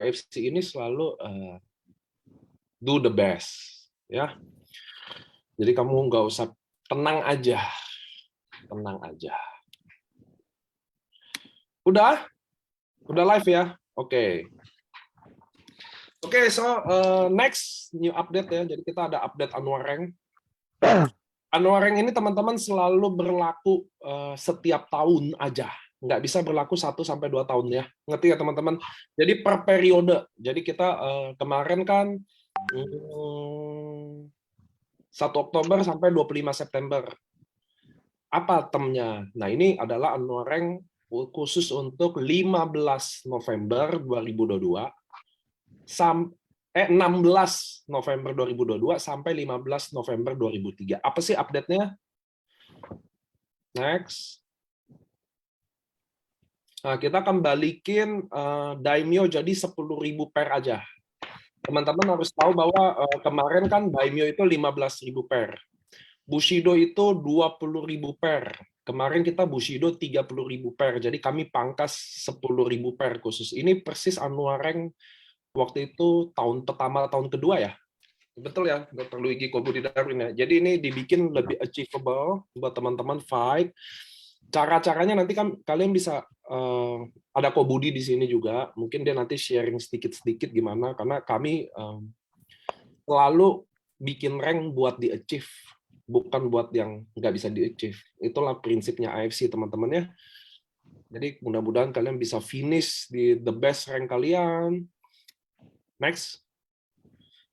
AFC ini selalu do the best, ya. Jadi kamu nggak usah, tenang aja. Udah live ya? Oke. Oke, so next new update ya. Jadi kita ada update Annual Rank. Annual Rank ini teman-teman selalu berlaku setiap tahun aja. Nggak bisa berlaku 1 sampai 2 tahun ya. Ngerti ya teman-teman? Jadi per periode. Jadi kita kemarin kan 1 Oktober sampai 25 September. Apa temnya? Nah, ini adalah Annual Rank khusus untuk 15 November 2022 sampai 16 November 2022 sampai 15 November 2003. Apa sih update-nya? Next. Nah, kita akan balikin Daimyo jadi 10.000 pair aja. Teman-teman harus tahu bahwa kemarin kan Daimyo itu 15.000 pair. Bushido itu 20.000 pair. Kemarin kita Bushido 30.000 pair. Jadi kami pangkas 10.000 pair khusus. Ini persis Annual Rank waktu itu tahun pertama, tahun kedua ya. Betul ya, Dr. Luigi Kobudi Darwin ya. Jadi ini dibikin lebih achievable buat teman-teman fight. Cara-caranya nanti kan kalian bisa ada Kobudi di sini juga. Mungkin dia nanti sharing sedikit-sedikit gimana, karena kami selalu bikin rank buat di-achieve, bukan buat yang nggak bisa di-achieve. Itulah prinsipnya AFC, teman-teman ya. Jadi mudah-mudahan kalian bisa finish di the best rank kalian. Next.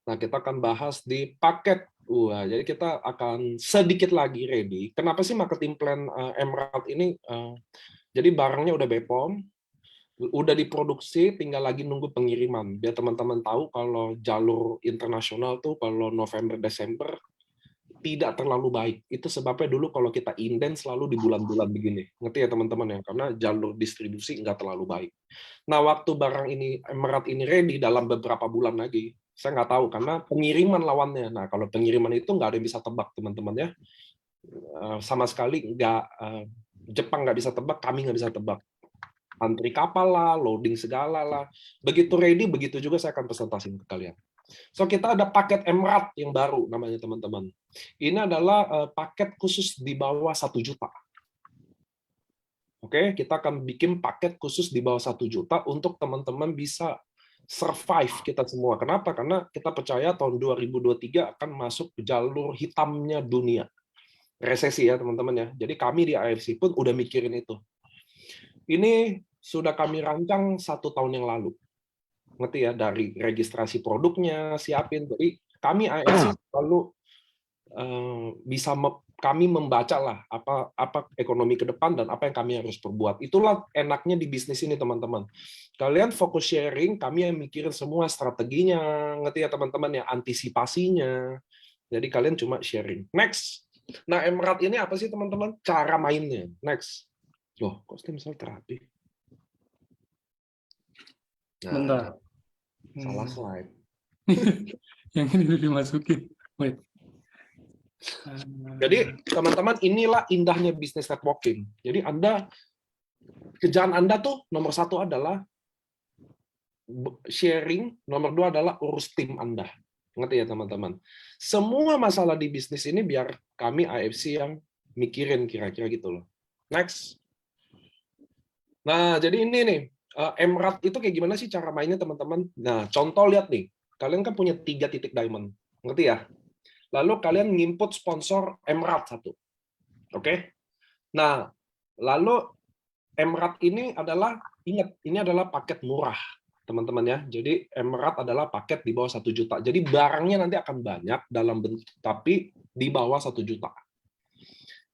Nah, kita akan bahas di paket. Jadi kita akan sedikit lagi ready. Kenapa sih marketing plan Emerald ini? Jadi barangnya udah BPOM, udah diproduksi, tinggal lagi nunggu pengiriman. Biar teman-teman tahu kalau jalur internasional tuh kalau November Desember tidak terlalu baik. Itu sebabnya dulu kalau kita inden selalu di bulan-bulan begini. Ngerti ya teman-teman ya? Karena jalur distribusi nggak terlalu baik. Nah, waktu barang ini Emerald ini ready dalam beberapa bulan lagi, saya nggak tahu karena pengiriman lawannya. Nah, kalau pengiriman itu nggak ada yang bisa tebak teman-teman ya. Sama sekali nggak, Jepang nggak bisa tebak, kami nggak bisa tebak. Antri kapal lah, loading segala lah. Begitu ready, begitu juga saya akan presentasiin ke kalian. So, kita ada paket Emerald yang baru namanya teman-teman. Ini adalah paket khusus di bawah 1 juta. Oke, kita akan bikin paket khusus di bawah 1 juta untuk teman-teman bisa survive kita semua. Kenapa? Karena kita percaya tahun 2023 akan masuk ke jalur hitamnya dunia. Resesi ya teman-teman ya. Jadi kami di AFC pun udah mikirin itu. Ini sudah kami rancang 1 tahun yang lalu. Ngerti ya, dari registrasi produknya, siapin. Jadi kami AFC selalu bisa kami membaca lah apa ekonomi ke depan dan apa yang kami harus perbuat. Itulah enaknya di bisnis ini teman-teman. Kalian fokus sharing, kami yang mikirin semua strateginya, ngerti ya teman-teman ya, antisipasinya. Jadi kalian cuma sharing. Next. Nah, Emerald ini apa sih teman-teman? Cara mainnya. Next. Loh, kok stem cell terapi? Nah, bentar. Salah slide. Yang ini udah dimasukin. Wait. Jadi teman-teman, inilah indahnya bisnis networking. Jadi kerjaan Anda tuh nomor 1 adalah sharing, nomor 2 adalah urus tim Anda. Ngerti ya teman-teman? Semua masalah di bisnis ini biar kami AFC yang mikirin kira-kira gitu loh. Next. Nah, jadi ini nih, Emerald itu kayak gimana sih cara mainnya teman-teman? Nah, contoh lihat nih, kalian kan punya 3 titik diamond. Ngerti ya? Lalu kalian nginput sponsor Emerald 1. Oke? Nah, lalu Emerald ini adalah, ingat, ini adalah paket murah, teman-teman ya. Jadi Emerald adalah paket di bawah 1 juta. Jadi barangnya nanti akan banyak dalam bentuk, tapi di bawah 1 juta.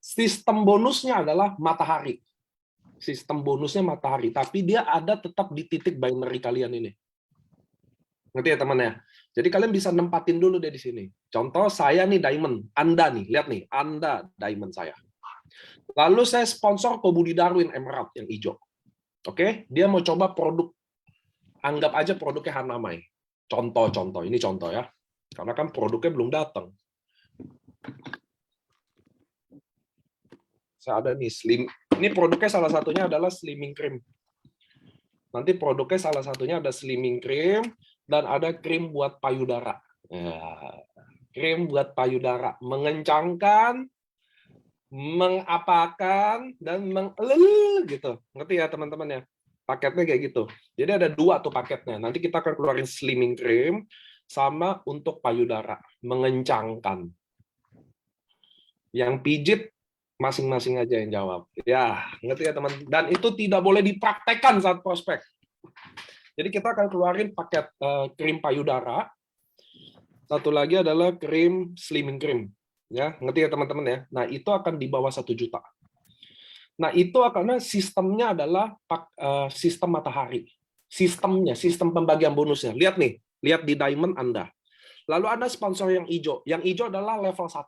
Sistem bonusnya adalah matahari. Sistem bonusnya matahari, tapi dia ada tetap di titik binary kalian ini. Ngerti ya teman ya? Jadi kalian bisa nempatin dulu deh di sini. Contoh saya nih diamond, Anda nih, lihat nih, Anda diamond saya. Lalu saya sponsor Kobudi Darwin Emerald yang hijau. Oke, dia mau coba produk, anggap aja produknya Hanamai. Contoh, ini contoh ya. Karena kan produknya belum datang. Saya ada nih slim. Ini produknya salah satunya adalah slimming cream. Nanti produknya salah satunya ada slimming cream dan ada krim buat payudara. Ya, krim buat payudara, mengencangkan, mengapakan, dan gitu. Ngerti ya teman-teman ya? Paketnya kayak gitu. Jadi ada 2 tuh paketnya. Nanti kita akan keluarin slimming cream sama untuk payudara, mengencangkan. Yang pijit masing-masing aja yang jawab. Ya, ngerti ya teman. Dan itu tidak boleh dipraktekkan saat prospek. Jadi kita akan keluarin paket krim payudara. Satu lagi adalah krim slimming cream. Ya, ngerti ya teman-teman ya. Nah, itu akan di bawah 1 juta. Nah, itu karena sistemnya adalah sistem matahari. Sistemnya, sistem pembagian bonusnya. Lihat nih, lihat di diamond Anda. Lalu ada sponsor yang hijau. Yang hijau adalah level 1.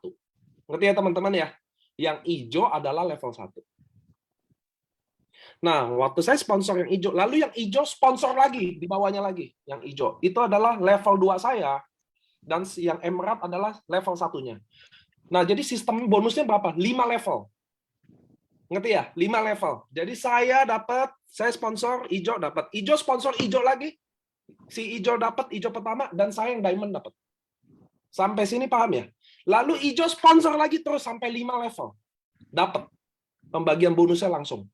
Ngerti ya teman-teman ya? Yang hijau adalah level 1. Nah, waktu saya sponsor yang hijau, lalu yang hijau sponsor lagi, di bawahnya lagi, yang hijau. Itu adalah level 2 saya, dan yang emerald adalah level 1-nya. Nah, jadi sistem bonusnya berapa? 5 level. Ngerti ya? 5 level. Jadi saya sponsor hijau dapat. Hijau sponsor hijau lagi. Si hijau dapat hijau pertama, dan saya yang diamond dapat. Sampai sini paham ya? Lalu hijau sponsor lagi terus sampai 5 level. Dapat. Pembagian bonusnya langsung.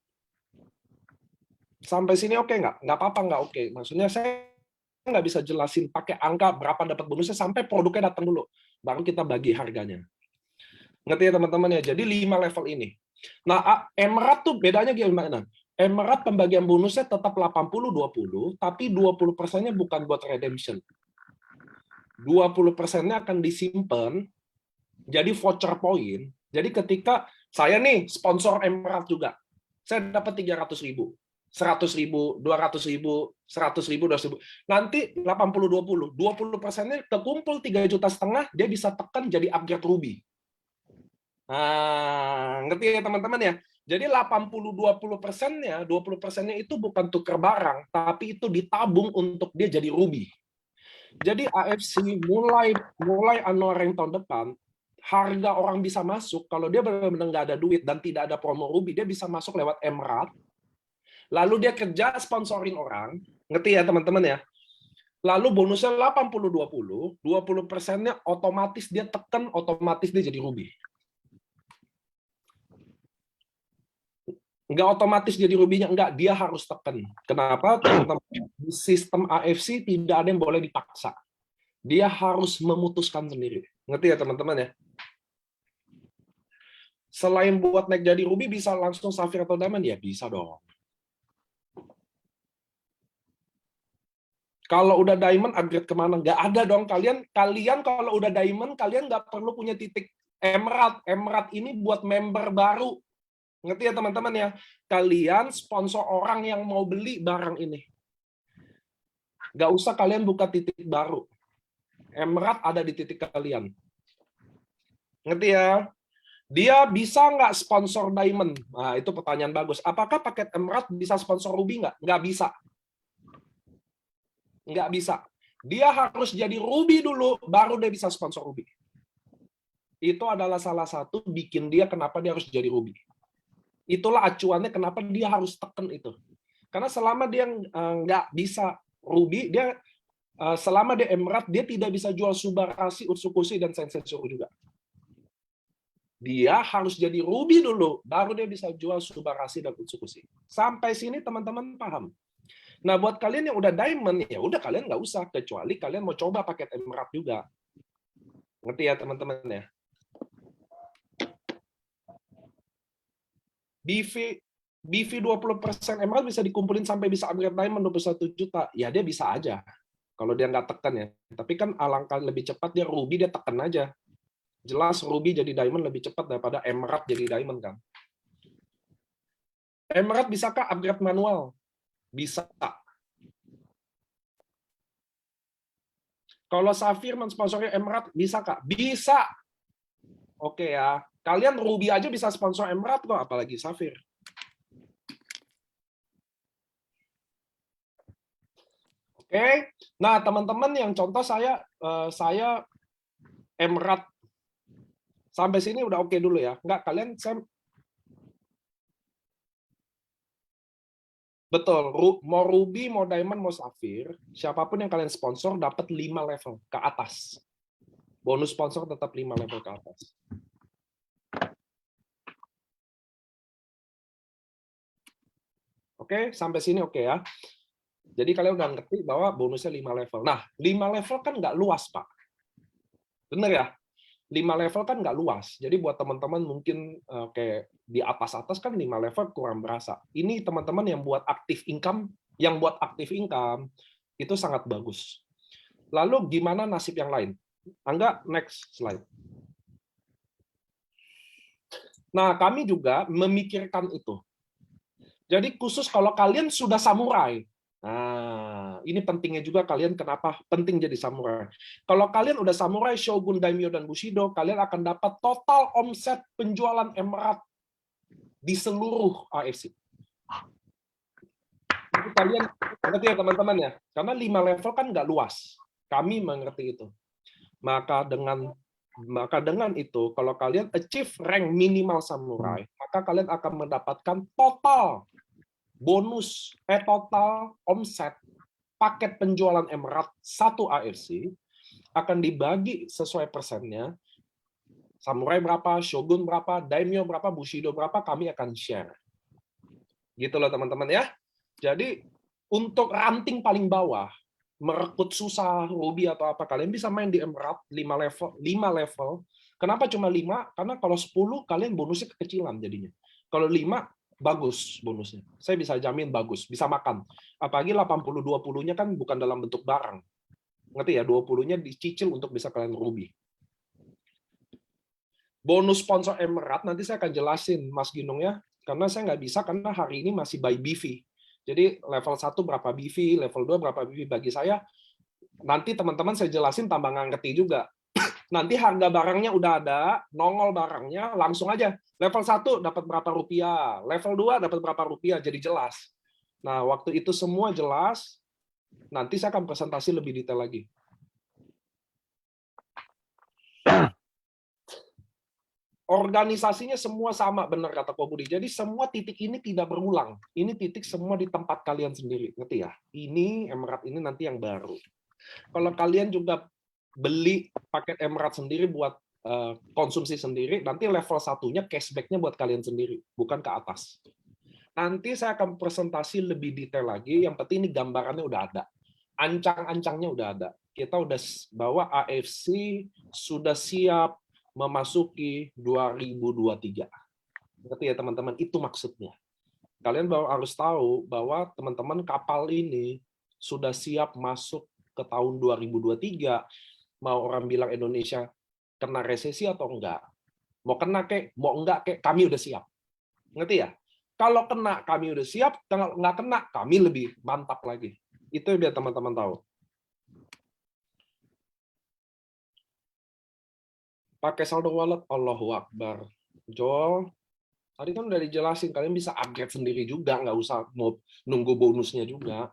Sampai sini oke nggak? Nggak apa-apa nggak oke. Maksudnya saya nggak bisa jelasin pakai angka berapa dapat bonusnya sampai produknya datang dulu. Baru kita bagi harganya. Ngerti ya teman-teman ya? Jadi 5 level ini. Nah, emerald tuh bedanya gimana? Emerald pembagian bonusnya tetap 80-20, tapi 20%-nya bukan buat redemption. 20%-nya akan disimpan jadi voucher point. Jadi ketika saya nih sponsor emerald juga, saya dapat 300.000. 100.000, 200.000, 100.000, 200.000. Nanti 80-20, 20%-nya kekumpul 3,5 juta, dia bisa tekan jadi upgrade ruby. Nah, ngerti ya teman-teman ya? Jadi 80-20%-nya, 20%-nya itu bukan tukar barang, tapi itu ditabung untuk dia jadi ruby. Jadi AFC mulai annual rank tahun depan, harga orang bisa masuk kalau dia benar-benar nggak ada duit dan tidak ada promo ruby, dia bisa masuk lewat emerald. Lalu dia kerja sponsorin orang, ngerti ya teman-teman ya? Lalu bonusnya 80-20, 20%-nya otomatis dia tekan, otomatis dia jadi ruby. Nggak otomatis jadi rubinya, nggak, dia harus tekan. Kenapa? Teman-teman, di sistem AFC tidak ada yang boleh dipaksa. Dia harus memutuskan sendiri. Ngerti ya teman-teman ya? Selain buat naik jadi ruby, bisa langsung safir atau diamond? Ya bisa dong. Kalau udah diamond, upgrade kemana? Nggak ada dong. Kalian kalau udah diamond, kalian nggak perlu punya titik emerald. Emerald ini buat member baru. Ngerti ya teman-teman ya? Kalian sponsor orang yang mau beli barang ini. Nggak usah kalian buka titik baru. Emerald ada di titik kalian. Ngerti ya? Dia bisa nggak sponsor diamond? Nah, itu pertanyaan bagus. Apakah paket emerald bisa sponsor ruby nggak? Nggak bisa. Nggak bisa. Dia harus jadi ruby dulu, baru dia bisa sponsor ruby. Itu adalah salah satu bikin dia kenapa dia harus jadi ruby. Itulah acuannya kenapa dia harus tekan itu. Karena selama dia nggak bisa ruby, dia selama dia emerald, dia tidak bisa jual Subarasi, Utsukushi, dan Sensetsuru juga. Dia harus jadi ruby dulu, baru dia bisa jual Subarasi dan Utsukushi. Sampai sini teman-teman paham? Nah, buat kalian yang udah diamond, ya udah kalian nggak usah, kecuali kalian mau coba paket emerald juga. Ngerti ya teman-teman ya? BV 20% emerald bisa dikumpulin sampai bisa upgrade diamond 21 juta. Ya dia bisa aja. Kalau dia nggak tekan ya. Tapi kan alangkah lebih cepat dia ruby, dia tekan aja. Jelas ruby jadi diamond lebih cepat daripada emerald jadi diamond kan. Emerald bisakah upgrade manual? Bisa. Kalau Safir mensponsori Emerald, bisa Kak? Bisa. Oke ya. Kalian Ruby aja bisa sponsor Emerald kok, apalagi Safir. Oke. Nah, teman-teman yang contoh saya Emerald. Sampai sini udah oke dulu ya. Enggak, kalian Betul, mau ruby, mau diamond, mau safir, siapapun yang kalian sponsor dapat 5 level ke atas. Bonus sponsor tetap 5 level ke atas. Oke, sampai sini oke ya. Jadi kalian udah ngerti bahwa bonusnya 5 level. Nah, 5 level kan nggak luas, Pak. Bener ya? 5 level kan nggak luas. Jadi buat teman-teman mungkin kayak di atas-atas kan 5 level kurang berasa. Ini teman-teman yang buat aktif income, itu sangat bagus. Lalu gimana nasib yang lain? Angga, next slide. Nah, kami juga memikirkan itu. Jadi khusus kalau kalian sudah samurai. Nah, ini pentingnya juga kalian kenapa penting jadi samurai. Kalau kalian udah samurai, shogun, daimyo, dan bushido, kalian akan dapat total omset penjualan emerald di seluruh AFC. Jadi kalian ngerti ya teman-teman ya? Karena 5 level kan nggak luas. Kami mengerti itu. Maka dengan itu, kalau kalian achieve rank minimal samurai, maka kalian akan mendapatkan total bonus, total omset paket penjualan emerald 1 AFC akan dibagi sesuai persennya. Samurai berapa, shogun berapa, daimyo berapa, bushido berapa, kami akan share. Gitu loh teman-teman ya. Jadi untuk ranting paling bawah, merekrut susah, ruby atau apa, kalian bisa main di emerald 5 level. Kenapa cuma 5? Karena kalau 10 kalian bonusnya kekecilan jadinya. Kalau 5 bagus bonusnya. Saya bisa jamin bagus, bisa makan. Apalagi 80-20-nya kan bukan dalam bentuk barang. Ngerti ya, 20-nya dicicil untuk bisa kalian ruby. Bonus sponsor emerald nanti saya akan jelasin Mas Ginung ya, karena saya nggak bisa karena hari ini masih by BV. Jadi level 1 berapa BV, level 2 berapa BV bagi saya. Nanti teman-teman saya jelasin tambah nggak ngerti juga. Nanti harga barangnya udah ada, nongol barangnya, langsung aja. Level 1 dapat berapa rupiah, level 2 dapat berapa rupiah, jadi jelas. Nah, waktu itu semua jelas, nanti saya akan presentasi lebih detail lagi. Organisasinya semua sama, benar kata Ko Budi. Jadi semua titik ini tidak berulang. Ini titik semua di tempat kalian sendiri, ngerti ya? Ini emerald ini nanti yang baru. Kalau kalian juga beli paket emerald sendiri buat konsumsi sendiri, nanti level satunya cashback-nya buat kalian sendiri, bukan ke atas. Nanti saya akan presentasi lebih detail lagi. Yang penting ini gambarannya udah ada, ancang-ancangnya udah ada. Kita udah bahwa AFC sudah siap memasuki 2023. Ngerti ya teman-teman? Itu maksudnya. Kalian harus tahu bahwa teman-teman kapal ini sudah siap masuk ke tahun 2023. Mau orang bilang Indonesia kena resesi atau enggak? Mau kena kek, mau enggak kek, kami udah siap. Ngerti ya? Kalau kena, kami udah siap. Kalau nggak kena, kami lebih mantap lagi. Itu biar teman-teman tahu. Pakai saldo wallet, Allahu Akbar. Joel, tadi kan udah dijelasin, kalian bisa upgrade sendiri juga, nggak usah mau nunggu bonusnya juga.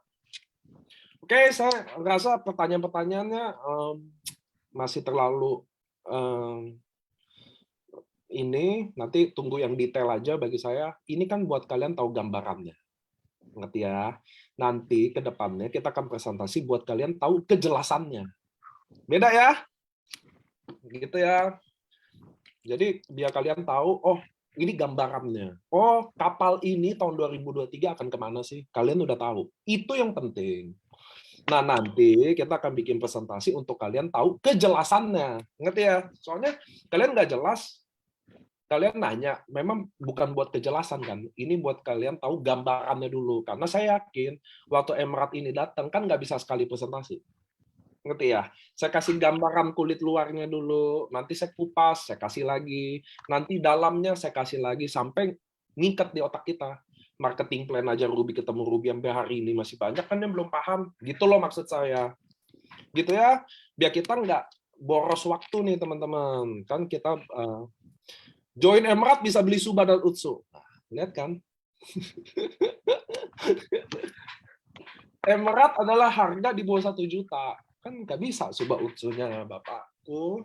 Oke, saya rasa pertanyaan-pertanyaannya masih terlalu ini, nanti tunggu yang detail aja bagi saya. Ini kan buat kalian tahu gambarannya. Ngerti ya? Nanti ke depannya kita akan presentasi buat kalian tahu kejelasannya. Beda ya? Gitu ya. Jadi biar kalian tahu, oh ini gambarannya. Oh kapal ini tahun 2023 akan kemana sih? Kalian udah tahu. Itu yang penting. Nah nanti kita akan bikin presentasi untuk kalian tahu kejelasannya. Ngerti ya? Soalnya kalian nggak jelas, kalian nanya, memang bukan buat kejelasan kan? Ini buat kalian tahu gambarannya dulu. Karena saya yakin waktu emerald ini datang kan nggak bisa sekali presentasi. Ngerti ya? Saya kasih gambaran kulit luarnya dulu, nanti saya kupas, saya kasih lagi, nanti dalamnya saya kasih lagi sampai ngikat di otak kita. Marketing plan aja Ruby ketemu Ruby sampai hari ini masih banyak kan yang belum paham. Gitu loh maksud saya. Gitu ya, biar kita nggak boros waktu nih teman-teman. Kan kita join Emerald bisa beli Suba dan Utsu. Nah, lihat kan? Emerald adalah harga di bawah 1 juta. Kan nggak bisa Suba Utsunya, Bapakku.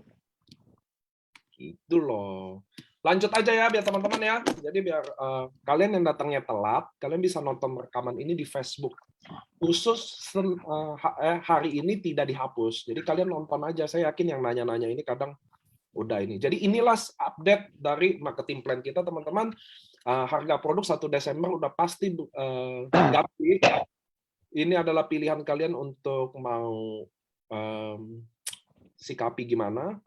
Gitu loh. Lanjut aja ya biar teman-teman ya. Jadi biar kalian yang datangnya telat, kalian bisa nonton rekaman ini di Facebook. Khusus hari ini tidak dihapus. Jadi kalian nonton aja. Saya yakin yang nanya-nanya ini kadang udah ini. Jadi inilah update dari marketing plan kita teman-teman. Harga produk 1 Desember udah pasti ganti. Ini adalah pilihan kalian untuk mau sikapi gimana.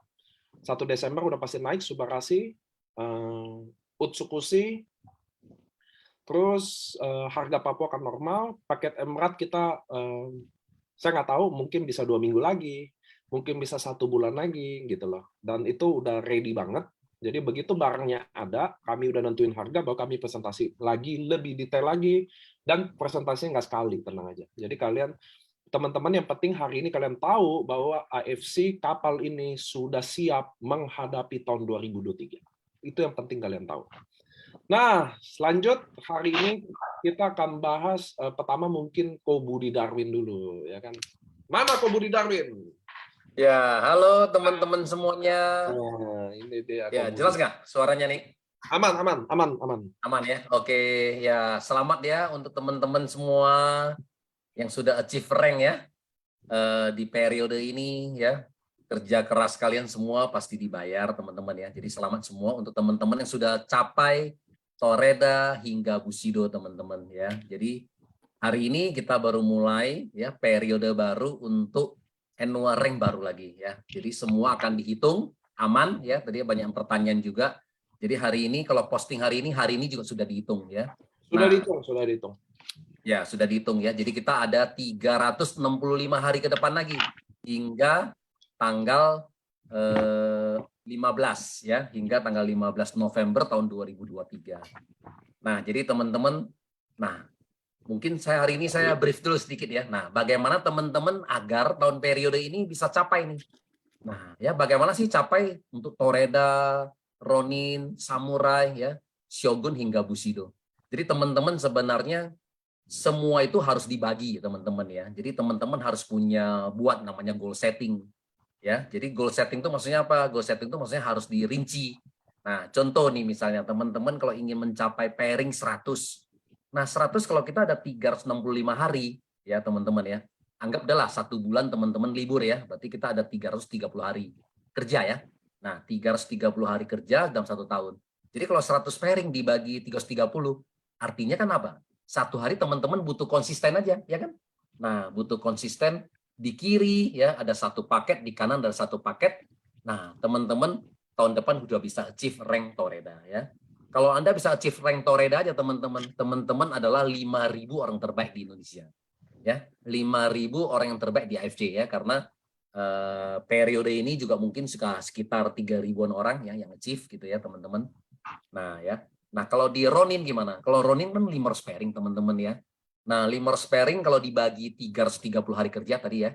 1 Desember udah pasti naik Subarashi, Utsukushi, terus harga Papua akan normal. Paket Emerald kita saya nggak tahu, mungkin bisa 2 minggu lagi, mungkin bisa 1 bulan lagi gitu loh. Dan itu udah ready banget. Jadi begitu barangnya ada, kami udah nentuin harga, baru kami presentasi lagi lebih detail lagi, dan presentasinya nggak sekali, tenang aja. Jadi kalian teman-teman, yang penting hari ini kalian tahu bahwa AFC kapal ini sudah siap menghadapi tahun 2023. Itu yang penting kalian tahu. Nah, selanjut hari ini kita akan bahas pertama mungkin Ko Budi Darwin dulu, ya kan? Mana Ko Budi Darwin? Ya, halo teman-teman semuanya. Nah, ini dia. Ya, jelas nggak suaranya nih? Aman. Aman ya. Oke, ya selamat ya untuk teman-teman semua yang sudah achieve rank ya di periode ini ya. Kerja keras kalian semua pasti dibayar teman-teman ya. Jadi selamat semua untuk teman-teman yang sudah capai Toreda hingga Bushido teman-teman ya. Jadi hari ini kita baru mulai ya periode baru untuk annual rank baru lagi ya. Jadi semua akan dihitung aman ya. Tadi banyak pertanyaan juga. Jadi hari ini kalau posting hari ini juga sudah dihitung ya. Sudah dihitung. Ya, sudah dihitung ya. Jadi kita ada 365 hari ke depan lagi hingga tanggal 15 ya, hingga tanggal 15 November tahun 2023. Nah, jadi teman-teman, nah mungkin hari ini saya brief dulu sedikit ya. Nah, bagaimana teman-teman agar tahun periode ini bisa capai nih? Nah, ya bagaimana sih capai untuk Toreda, Ronin, Samurai, ya, Shogun hingga Bushido. Jadi teman-teman sebenarnya semua itu harus dibagi teman-teman ya. Jadi teman-teman harus buat namanya goal setting. Ya, jadi goal setting itu maksudnya apa? Goal setting itu maksudnya harus dirinci. Nah, contoh nih misalnya teman-teman kalau ingin mencapai pairing 100. Nah, 100 kalau kita ada 365 hari, ya teman-teman ya. Anggap adalah 1 bulan teman-teman libur ya. Berarti kita ada 330 hari kerja ya. Nah, 330 hari kerja dalam 1 tahun. Jadi kalau 100 pairing dibagi 330, artinya kan apa? 1 hari teman-teman butuh konsisten aja, ya kan? Nah, butuh konsisten di kiri ya, ada 1 paket, di kanan ada 1 paket. Nah, teman-teman tahun depan sudah bisa achieve rank Toreda ya. Kalau Anda bisa achieve rank Toreda aja teman-teman adalah 5.000 orang terbaik di Indonesia. Ya, 5.000 orang yang terbaik di AFC ya, karena periode ini juga mungkin sekitar 3.000-an orang ya yang achieve gitu ya, teman-teman. Nah, ya. Nah, kalau di Ronin gimana? Kalau Ronin kan 500 pairing, teman-teman ya. Nah, 500 pairing kalau dibagi 330 hari kerja tadi ya.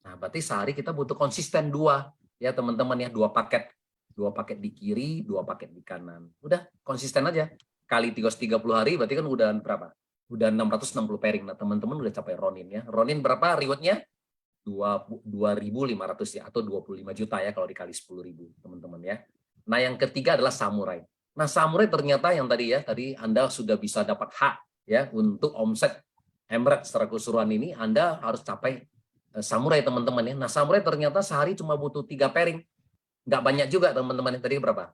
Nah, berarti sehari kita butuh konsisten 2 ya, teman-teman ya, 2 paket. 2 paket di kiri, 2 paket di kanan. Udah konsisten aja. Kali 330 hari berarti kan udah berapa? Udah 660 pairing. Nah, teman-teman udah capai Ronin ya. Ronin berapa rewardnya? 2.500 ya, atau 25 juta ya kalau dikali 10.000, teman-teman ya. Nah, yang ketiga adalah Samurai. Nah, Samurai ternyata yang tadi Anda sudah bisa dapat hak ya untuk omset Emerald secara keseluruhan ini, Anda harus capai Samurai teman-teman ya. Nah, Samurai ternyata sehari cuma butuh 3 pairing. Nggak banyak juga teman-teman. Tadi berapa?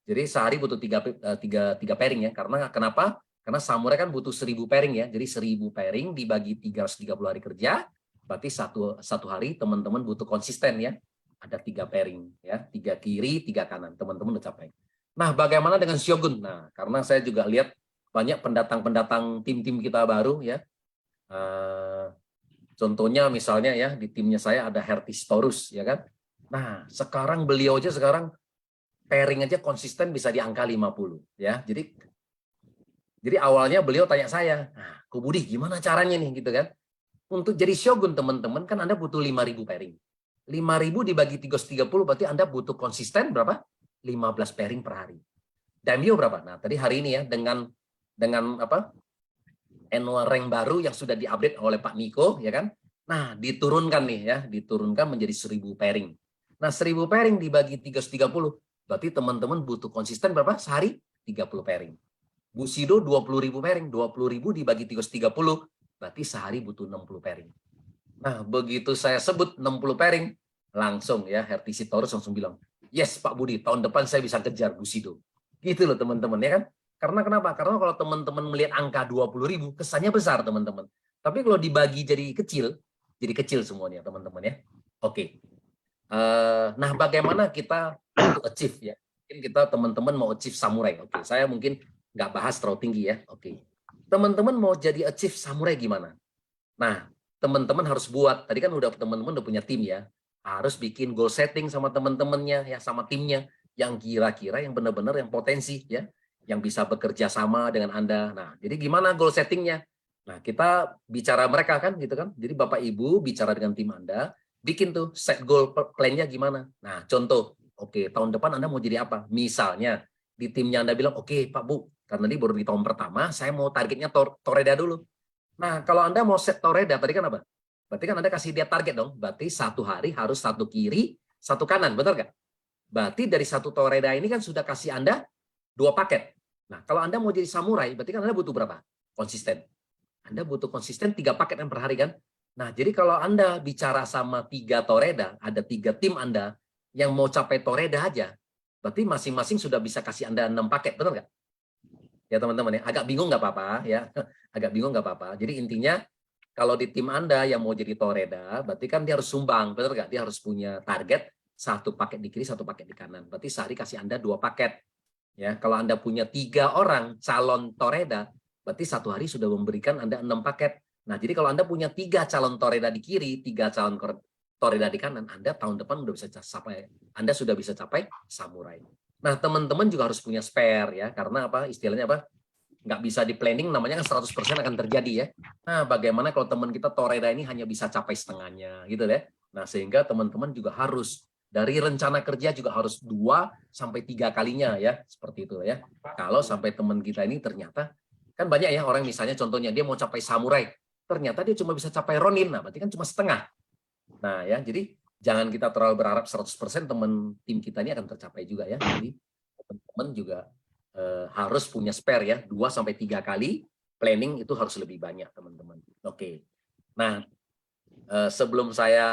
Jadi sehari butuh 3 pairing ya. Karena kenapa? Karena Samurai kan butuh 1.000 pairing ya. Jadi 1.000 pairing dibagi 330 hari kerja, berarti satu hari teman-teman butuh konsisten ya. Ada 3 pairing ya, 3 kiri, 3 kanan. Teman-teman udah capai. Nah, bagaimana dengan Shogun? Nah, karena saya juga lihat banyak pendatang-pendatang tim-tim kita baru ya. Contohnya misalnya ya di timnya saya ada Hertis Taurus ya kan. Nah, sekarang beliau aja pairing aja konsisten bisa di angka 50 ya. Jadi awalnya beliau tanya saya, "Nah, Ko Budi gimana caranya nih?" gitu kan. Untuk jadi Shogun teman-teman kan Anda butuh 5.000 pairing. 5.000 dibagi 330 berarti Anda butuh konsisten berapa? 15 pairing per hari. Daimyo berapa? Nah, tadi hari ini ya dengan apa? Annual rank baru yang sudah diupdate oleh Pak Niko ya kan. Nah, diturunkan nih ya, diturunkan menjadi 1.000 pairing. Nah, 1.000 pairing dibagi 330 berarti teman-teman butuh konsisten berapa? Sehari 30 pairing. Bushido 20.000 pairing, 20.000 dibagi 330, berarti sehari butuh 60 pairing. Nah, begitu saya sebut 60 pairing, langsung ya Herti Sitorus langsung bilang, yes Pak Budi, tahun depan saya bisa kejar Bushido. Gitu loh teman-teman ya kan. Karena kenapa? Karena kalau teman-teman melihat angka 20.000, kesannya besar teman-teman. Tapi kalau dibagi jadi kecil semuanya teman-teman ya. Oke. Nah, bagaimana kita untuk achieve ya? Mungkin kita teman-teman mau achieve samurai. Oke, saya mungkin nggak bahas terlalu tinggi ya. Oke. Teman-teman mau jadi achieve samurai gimana? Nah, teman-teman harus buat. Tadi kan teman-teman udah punya tim ya. Harus bikin goal setting sama teman-temannya ya, sama timnya yang kira-kira yang benar-benar yang potensi ya, yang bisa bekerja sama dengan Anda. Nah, jadi gimana goal settingnya? Nah, kita bicara mereka kan gitu kan. Jadi Bapak Ibu bicara dengan tim Anda, bikin tuh set goal plan-nya gimana. Nah, contoh, oke, tahun depan Anda mau jadi apa? Misalnya di timnya Anda bilang, oke Pak Bu, karena ini baru di tahun pertama, saya mau targetnya Toreda dulu. Nah, kalau Anda mau set Toreda, tadi kan apa? Berarti kan Anda kasih dia target dong. Berarti satu hari harus satu kiri, satu kanan, betul nggak? Berarti dari satu Toreda ini kan sudah kasih Anda 2 paket. Nah, kalau Anda mau jadi samurai, berarti kan Anda butuh berapa? Konsisten. Anda butuh konsisten 3 paket yang per hari kan? Nah, jadi kalau Anda bicara sama 3 Toreda, ada 3 tim Anda yang mau capai Toreda aja, berarti masing-masing sudah bisa kasih Anda 6 paket, betul nggak? Ya teman-teman ya, agak bingung nggak apa-apa ya, agak bingung nggak apa-apa. Jadi intinya kalau di tim Anda yang mau jadi Toreda, berarti kan dia harus sumbang, betul nggak? Dia harus punya target 1 paket di kiri, 1 paket di kanan. Berarti sehari kasih Anda 2 paket. Ya, kalau Anda punya 3 orang calon Toreda, berarti satu hari sudah memberikan Anda 6 paket. Nah, jadi kalau Anda punya 3 calon Toreda di kiri, 3 calon Toreda di kanan, Anda tahun depan udah bisa capai, Anda sudah bisa capai samurai. Nah, teman-teman juga harus punya spare ya, karena apa? Istilahnya apa? Nggak bisa di planning, namanya kan 100% akan terjadi ya. Nah, bagaimana kalau teman kita Toreda ini hanya bisa capai setengahnya gitu ya. Nah, sehingga teman-teman juga harus dari rencana kerja juga harus 2 sampai 3 kalinya ya, seperti itu ya. Kalau sampai teman kita ini ternyata kan banyak ya orang, misalnya contohnya dia mau capai samurai, ternyata dia cuma bisa capai ronin, nah berarti kan cuma setengah. Nah ya, jadi jangan kita terlalu berharap 100% teman tim kita ini akan tercapai juga ya. Jadi teman-teman juga harus punya spare ya, 2 sampai 3 kali planning itu harus lebih banyak teman-teman. Oke. Nah, sebelum saya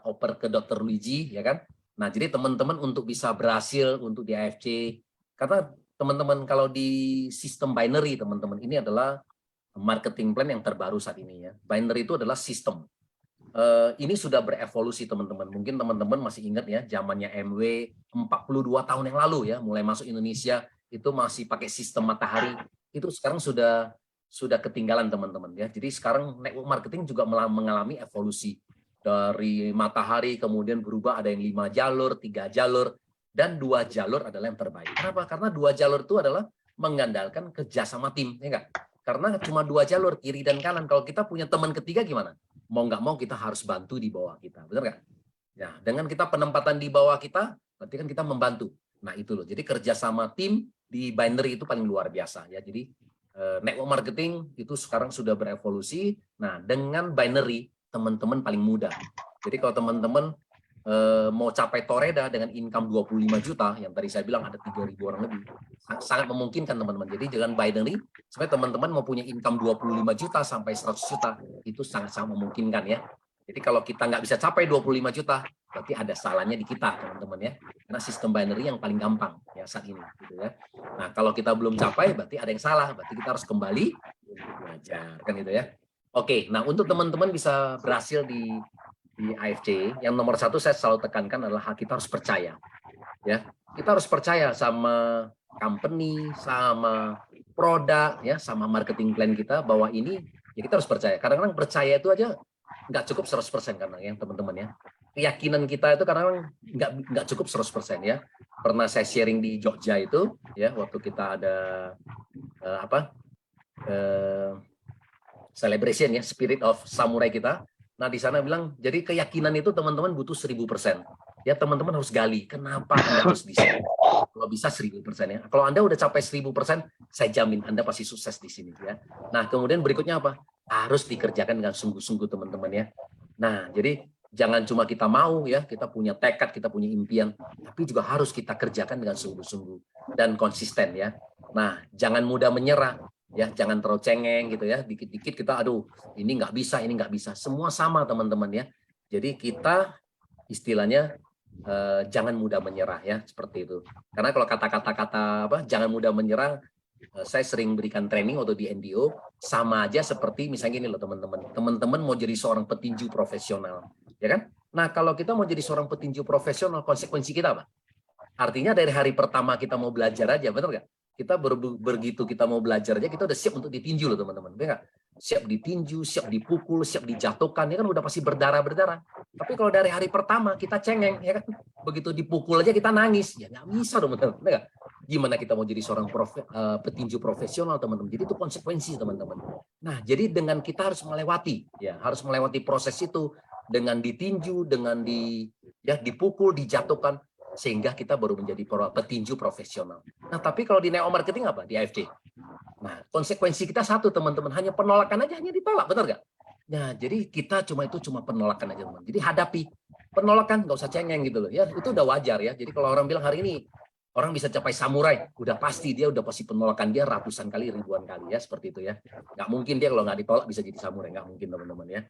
oper ke Dr. Luigi ya kan. Nah, jadi teman-teman untuk bisa berhasil untuk di AFC, karena teman-teman kalau di sistem binary teman-teman ini adalah marketing plan yang terbaru saat ini ya. Binary itu adalah sistem. Ini sudah berevolusi teman-teman. Mungkin teman-teman masih ingat ya, zamannya MW 42 tahun yang lalu ya, mulai masuk Indonesia itu masih pakai sistem matahari. Itu sekarang sudah ketinggalan teman-teman ya. Jadi sekarang network marketing juga mengalami evolusi dari matahari, kemudian berubah ada yang 5 jalur, 3 jalur, dan 2 jalur adalah yang terbaik. Kenapa? Karena 2 jalur itu adalah mengandalkan kerjasama tim, ya enggak? Karena cuma 2 jalur kiri dan kanan. Kalau kita punya teman ketiga gimana? Mau nggak mau kita harus bantu di bawah kita, benar nggak? Ya, dengan kita penempatan di bawah kita, berarti kan kita membantu. Nah itu loh. Jadi kerjasama tim di binary itu paling luar biasa ya. Jadi network marketing itu sekarang sudah berevolusi. Nah, dengan binary teman-teman paling mudah. Jadi kalau teman-teman mau capai Toreda dengan income 25 juta, yang tadi saya bilang ada 3.000 orang lebih, sangat memungkinkan teman-teman. Jadi dengan binary, supaya teman-teman mau punya income 25 juta sampai 100 juta, itu sangat-sangat memungkinkan ya. Jadi kalau kita nggak bisa capai 25 juta, berarti ada salahnya di kita teman-teman ya. Karena sistem binary yang paling gampang ya saat ini. Gitu ya. Nah kalau kita belum capai, berarti ada yang salah. Berarti kita harus kembali belajar kan gitu ya. Oke, nah untuk teman-teman bisa berhasil di AFC, yang nomor 1 saya selalu tekankan adalah kita harus percaya, ya. Kita harus percaya sama company, sama produk, ya, sama marketing plan kita bahwa ini, ya kita harus percaya. Kadang-kadang percaya itu aja nggak cukup 100% karena ya teman-teman ya. Keyakinan kita itu kadang-kadang nggak cukup 100% ya. Pernah saya sharing di Jogja itu, ya, waktu kita ada celebration ya, Spirit of Samurai kita. Nah, di sana bilang, jadi keyakinan itu teman-teman butuh 1000%. Ya, teman-teman harus gali. Kenapa Anda harus di sini? Kalau bisa 1000% ya. Kalau Anda udah capai 1000%, saya jamin Anda pasti sukses di sini ya. Nah, kemudian berikutnya apa? Harus dikerjakan dengan sungguh-sungguh teman-teman ya. Nah, jadi jangan cuma kita mau ya, kita punya tekad, kita punya impian, tapi juga harus kita kerjakan dengan sungguh-sungguh dan konsisten ya. Nah, jangan mudah menyerah ya, jangan terlalu cengeng gitu ya. Dikit-dikit kita aduh, ini nggak bisa, ini nggak bisa. Semua sama teman-teman ya. Jadi kita istilahnya jangan mudah menyerah ya, seperti itu. Karena kalau kata-kata apa, jangan mudah menyerah, saya sering berikan training atau di NDO, sama aja seperti misalnya gini loh teman-teman. Teman-teman mau jadi seorang petinju profesional, ya kan? Nah, kalau kita mau jadi seorang petinju profesional, konsekuensi kita apa? Artinya dari hari pertama kita mau belajar aja, benar nggak? Kita begitu kita mau belajar aja, kita udah siap untuk ditinju loh teman-teman, benar nggak? Siap ditinju, siap dipukul, siap dijatuhkan, ya kan udah pasti berdarah-berdarah. Tapi kalau dari hari pertama kita cengeng, ya kan? Begitu dipukul aja kita nangis, ya nggak bisa dong, benar nggak? Gimana kita mau jadi seorang petinju profesional teman-teman? Jadi itu konsekuensi teman-teman. Nah, jadi dengan kita harus melewati, ya harus melewati proses itu dengan ditinju, dengan dipukul, dijatuhkan, sehingga kita baru menjadi petinju profesional. Nah, tapi kalau di neo marketing apa? Di AFC. Nah, konsekuensi kita satu teman-teman, hanya penolakan aja, hanya ditolak, benar nggak? Nah, jadi kita cuma penolakan aja teman. Jadi hadapi penolakan, nggak usah cengeng gitu loh. Ya, itu udah wajar ya. Jadi kalau orang bilang hari ini orang bisa capai samurai, udah pasti penolakan dia ratusan kali, ribuan kali ya, seperti itu ya. Nggak mungkin dia kalau nggak ditolak bisa jadi samurai, nggak mungkin teman-teman ya.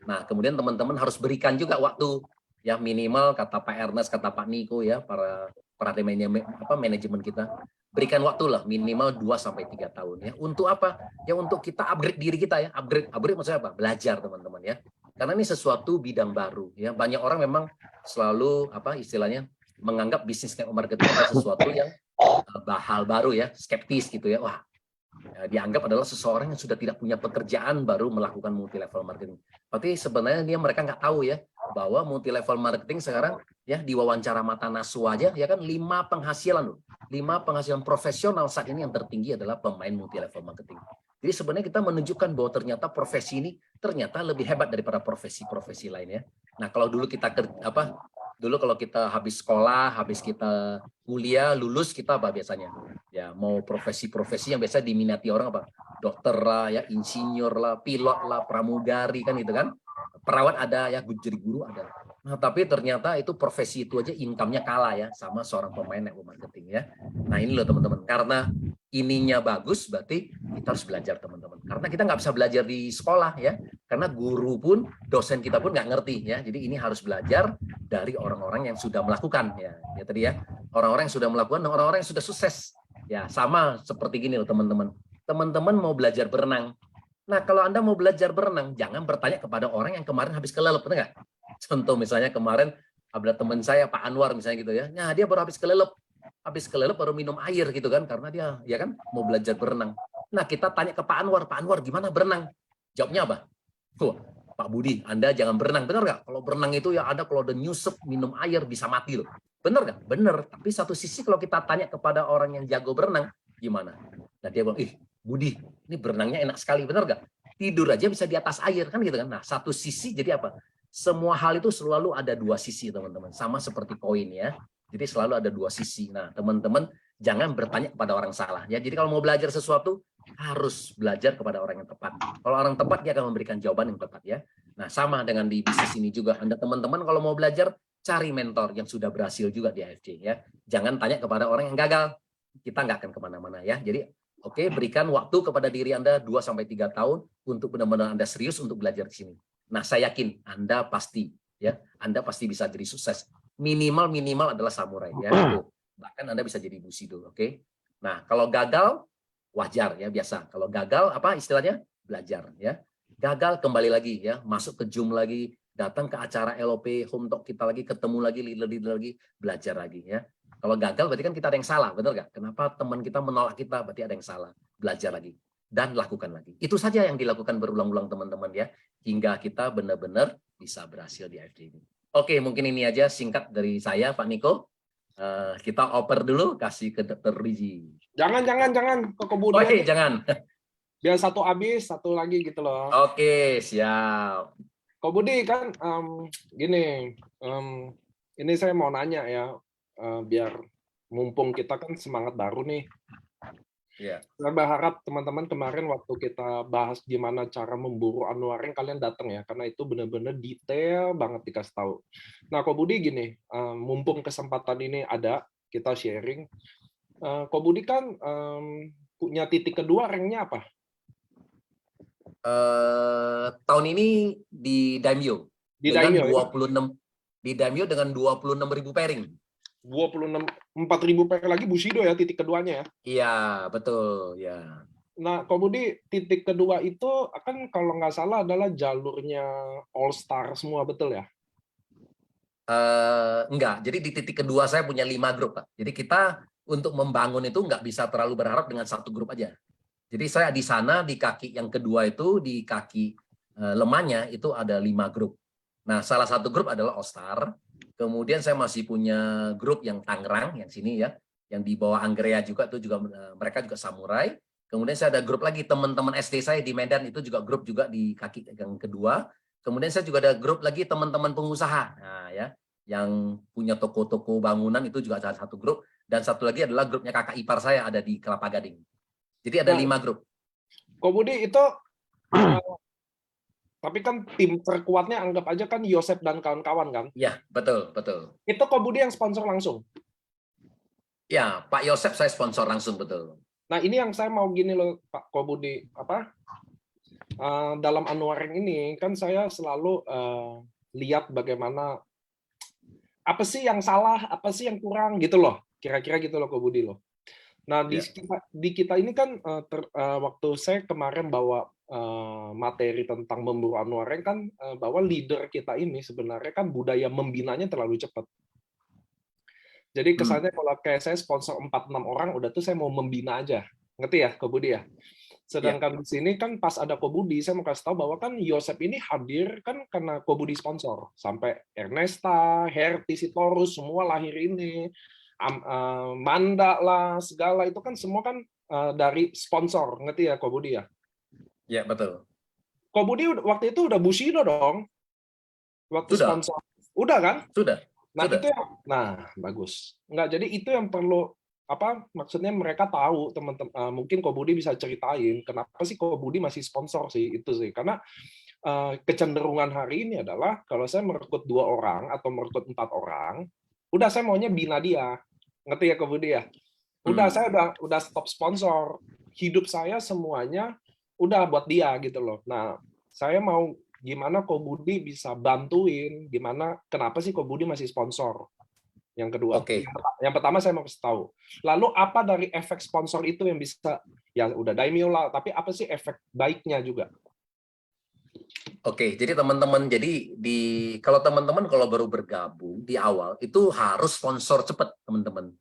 Nah, kemudian teman-teman harus berikan juga waktu. Ya minimal kata Pak Ernest, kata Pak Niko ya, para manajemen kita, berikan waktu lah minimal 2-3 tahun ya. Untuk apa? Ya untuk kita upgrade diri kita ya. Upgrade maksudnya apa? Belajar teman-teman ya. Karena ini sesuatu bidang baru ya. Banyak orang memang selalu istilahnya menganggap bisnis network marketing adalah sesuatu yang hal baru ya, skeptis gitu ya. Wah, dianggap adalah seseorang yang sudah tidak punya pekerjaan baru melakukan multi level marketing. Tapi sebenarnya mereka nggak tahu ya bahwa multi level marketing sekarang ya di wawancara mata Naswa aja ya kan 5 penghasilan loh. 5 penghasilan profesional saat ini yang tertinggi adalah pemain multi level marketing. Jadi sebenarnya kita menunjukkan bahwa ternyata profesi ini ternyata lebih hebat daripada profesi-profesi lainnya. Nah, kalau dulu kalau kita habis sekolah, habis kita kuliah, lulus kita apa biasanya? Ya, mau profesi-profesi yang biasa diminati orang apa? Dokter lah, ya, insinyur lah, pilot lah, pramugari kan gitu kan. Perawat ada ya, jadi guru ada. Nah, tapi ternyata itu profesi itu aja income-nya kalah ya sama seorang pemain network marketing ya. Nah, ini loh teman-teman, karena ininya bagus berarti kita harus belajar teman-teman. Karena kita nggak bisa belajar di sekolah ya. Karena guru pun, dosen kita pun nggak ngerti ya. Jadi ini harus belajar dari orang-orang yang sudah melakukan ya. Ya tadi ya, orang-orang yang sudah melakukan dan orang-orang yang sudah sukses. Ya, sama seperti gini loh teman-teman. Teman-teman mau belajar berenang. Nah, kalau Anda mau belajar berenang, jangan bertanya kepada orang yang kemarin habis kelelep, benar nggak? Contoh misalnya kemarin ada teman saya Pak Anwar misalnya gitu ya. Nah, dia baru habis kelelep baru minum air gitu kan karena dia ya kan mau belajar berenang. Nah, kita tanya ke Pak Anwar gimana berenang? Jawabnya apa? Tuh, Pak Budi, Anda jangan berenang, benar nggak? Kalau berenang itu ya ada kalau udah nyusup minum air bisa mati loh. Benar nggak? Benar. Tapi satu sisi kalau kita tanya kepada orang yang jago berenang, gimana? Nah, dia bilang, Budi, ini berenangnya enak sekali, benar nggak? Tidur aja bisa di atas air kan gitu kan? Nah, satu sisi jadi apa? Semua hal itu selalu ada dua sisi teman-teman, sama seperti koin ya. Jadi selalu ada dua sisi. Nah, teman-teman jangan bertanya kepada orang salah ya. Jadi kalau mau belajar sesuatu harus belajar kepada orang yang tepat. Kalau orang tepat dia akan memberikan jawaban yang tepat ya. Nah, sama dengan di bisnis ini juga. Anda teman-teman kalau mau belajar cari mentor yang sudah berhasil juga di AFC ya. Jangan tanya kepada orang yang gagal. Kita nggak akan kemana-mana ya. Jadi oke, berikan waktu kepada diri Anda 2-3 tahun untuk benar-benar Anda serius untuk belajar di sini. Nah, saya yakin Anda pasti bisa jadi sukses. Minimal adalah samurai ya. Bahkan Anda bisa jadi Bushido, oke? Nah, kalau gagal wajar ya, biasa. Kalau gagal apa istilahnya? Belajar ya. Gagal kembali lagi ya, masuk ke Zoom lagi, datang ke acara LOP, home talk kita lagi, ketemu lagi, leader lagi, belajar lagi ya. Kalau gagal berarti kan kita ada yang salah, benar nggak? Kenapa teman kita menolak kita? Berarti ada yang salah. Belajar lagi dan lakukan lagi. Itu saja yang dilakukan berulang-ulang teman-teman ya, hingga kita benar-benar bisa berhasil di AFC ini. Oke, mungkin ini aja singkat dari saya, Pak Niko. Kita oper dulu, kasih ke Dr. Rizi. Jangan, kemudian. Oke, jangan. Biar satu habis, satu lagi gitu loh. Oke, siap. Kok Budi kan gini, ini saya mau nanya ya, biar mumpung kita kan semangat baru nih. Iya. Saya berharap teman-teman kemarin waktu kita bahas gimana cara memburu Unwiring, kalian datang ya, karena itu benar-benar detail banget dikasih tahu. Nah, Ko Budi gini, mumpung kesempatan ini ada, kita sharing. Ko Budi kan punya titik kedua, ranknya apa? Tahun ini di Daimyo Di dengan Daimyo ya? 26 di Daimyo dengan 26.000 pairing. 26 4.000 pair lagi Bushido ya, titik keduanya ya. Iya, betul ya. Nah, Ko Budi, titik kedua itu akan kalau nggak salah adalah jalurnya All Star semua, betul ya? Enggak, jadi di titik kedua saya punya 5 grup, Pak. Jadi kita untuk membangun itu nggak bisa terlalu berharap dengan satu grup aja. Jadi saya di sana di kaki yang kedua itu di kaki lemahnya itu ada 5 grup. Nah, salah satu grup adalah All Star. Kemudian saya masih punya grup yang Tangerang yang sini ya, yang di bawah Anggrek juga itu juga mereka juga samurai. Kemudian saya ada grup lagi teman-teman SD saya di Medan itu juga grup juga di kaki yang kedua. Kemudian saya juga ada grup lagi teman-teman pengusaha. Nah, ya, yang punya toko-toko bangunan itu juga ada satu grup, dan satu lagi adalah grupnya kakak ipar saya ada di Kelapa Gading. Jadi ada Nah, 5 grup. Ko Budi itu tapi kan tim terkuatnya anggap aja kan Yosep dan kawan-kawan kan. Ya, betul, betul. Itu Ko Budi yang sponsor langsung. Ya, Pak Yosep saya sponsor langsung, betul. Nah, ini yang saya mau gini loh, Pak Ko Budi, dalam Unwiring ini kan saya selalu lihat bagaimana apa sih yang salah, apa sih yang kurang gitu loh. Kira-kira gitu loh Ko Budi loh. Nah, Ya. di kita ini kan waktu saya kemarin bawa materi tentang memburu Unwiring kan bahwa leader kita ini sebenarnya kan budaya membinanya terlalu cepat. Jadi kesannya kalau kayak saya sponsor 4-6 orang, udah tuh saya mau membina aja. Ngerti ya, Ko Budi ya? Sedangkan di sini kan pas ada Ko Budi, saya mau kasih tahu bahwa kan Yosep ini hadir kan karena Ko Budi sponsor. Sampai Ernesta, Herti, Sitorus, semua lahir ini. Manda lah, segala itu kan semua kan dari sponsor. Ngerti ya, Ko Budi ya? Ya, betul. Ko Budi waktu itu udah Bushido dong. Waktu Sudah. sponsor. Udah kan? Sudah. Nah, Sudah. itu yang, bagus. Enggak, jadi itu yang perlu maksudnya mereka tahu, teman-teman, mungkin Ko Budi bisa ceritain kenapa sih Ko Budi masih sponsor sih, itu sih. Karena kecenderungan hari ini adalah kalau saya merekrut 2 orang atau merekrut 4 orang, udah saya maunya bina dia. Ngerti ya Ko Budi ya? Udah saya udah stop sponsor. Hidup saya semuanya udah buat dia gitu loh. Nah, saya mau gimana Ko Budi bisa bantuin, kenapa sih Ko Budi masih sponsor? Yang kedua. Oke. Yang pertama saya mau kasih tahu. Lalu apa dari efek sponsor itu yang bisa, ya udah Daimyo lah, tapi apa sih efek baiknya juga? Oke, jadi teman-teman, kalau teman-teman kalau baru bergabung di awal itu harus sponsor cepat, teman-teman.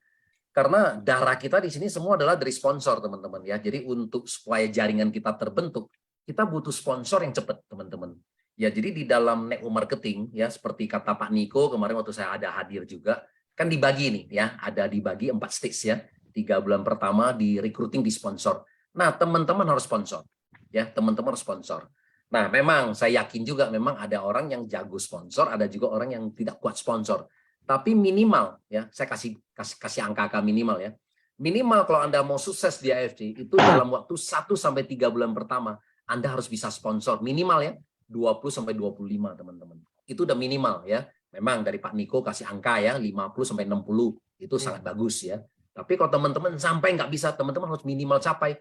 Karena darah kita di sini semua adalah dari sponsor, teman-teman ya. Jadi untuk supaya jaringan kita terbentuk, kita butuh sponsor yang cepat, teman-teman. Ya, jadi di dalam network marketing ya, seperti kata Pak Niko kemarin waktu saya ada hadir juga, kan dibagi nih ya, ada dibagi 4 stage ya. 3 bulan pertama di recruiting, di sponsor. Nah, teman-teman harus sponsor. Ya, teman-teman harus sponsor. Nah, memang saya yakin juga memang ada orang yang jago sponsor, ada juga orang yang tidak kuat sponsor. Tapi minimal ya, saya kasih angka minimal ya. Minimal kalau Anda mau sukses di AFC itu dalam waktu 1 sampai 3 bulan pertama Anda harus bisa sponsor minimal ya 20 sampai 25, teman-teman. Itu udah minimal ya. Memang dari Pak Niko kasih angka ya 50 sampai 60 itu sangat bagus ya. Tapi kalau teman-teman sampai nggak bisa, teman-teman harus minimal capai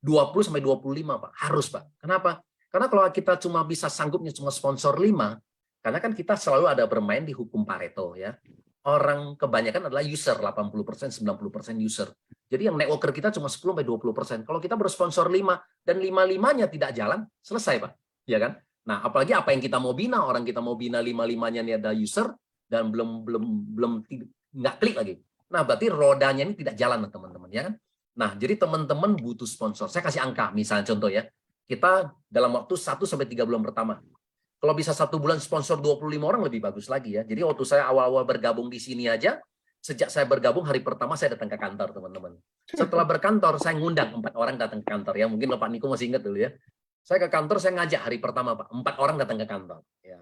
20 sampai 25, Pak. Harus, Pak. Kenapa? Karena kalau kita cuma bisa sanggupnya cuma sponsor 5, karena kan kita selalu ada bermain di hukum Pareto ya. Orang kebanyakan adalah user, 80%, 90% user. Jadi yang networker kita cuma 10 sampai 20%. Kalau kita bersponsor 5 dan 5-5-nya tidak jalan, selesai, Pak. Ya kan? Nah, apalagi apa yang kita mau bina, orang kita mau bina 5-5-nya ini ada user dan belum nggak klik lagi. Nah, berarti rodanya ini tidak jalan, teman-teman, ya kan? Nah, jadi teman-teman butuh sponsor. Saya kasih angka, misalnya contoh ya. Kita dalam waktu 1 sampai 3 bulan pertama. Kalau bisa 1 bulan sponsor 25 orang lebih bagus lagi ya. Jadi waktu saya awal-awal bergabung di sini aja, sejak saya bergabung hari pertama saya datang ke kantor, teman-teman. Setelah berkantor saya ngundang 4 orang datang ke kantor ya. Mungkin Pak Niko masih ingat dulu ya. Saya ke kantor, saya ngajak hari pertama, Pak. 4 orang datang ke kantor. Ya.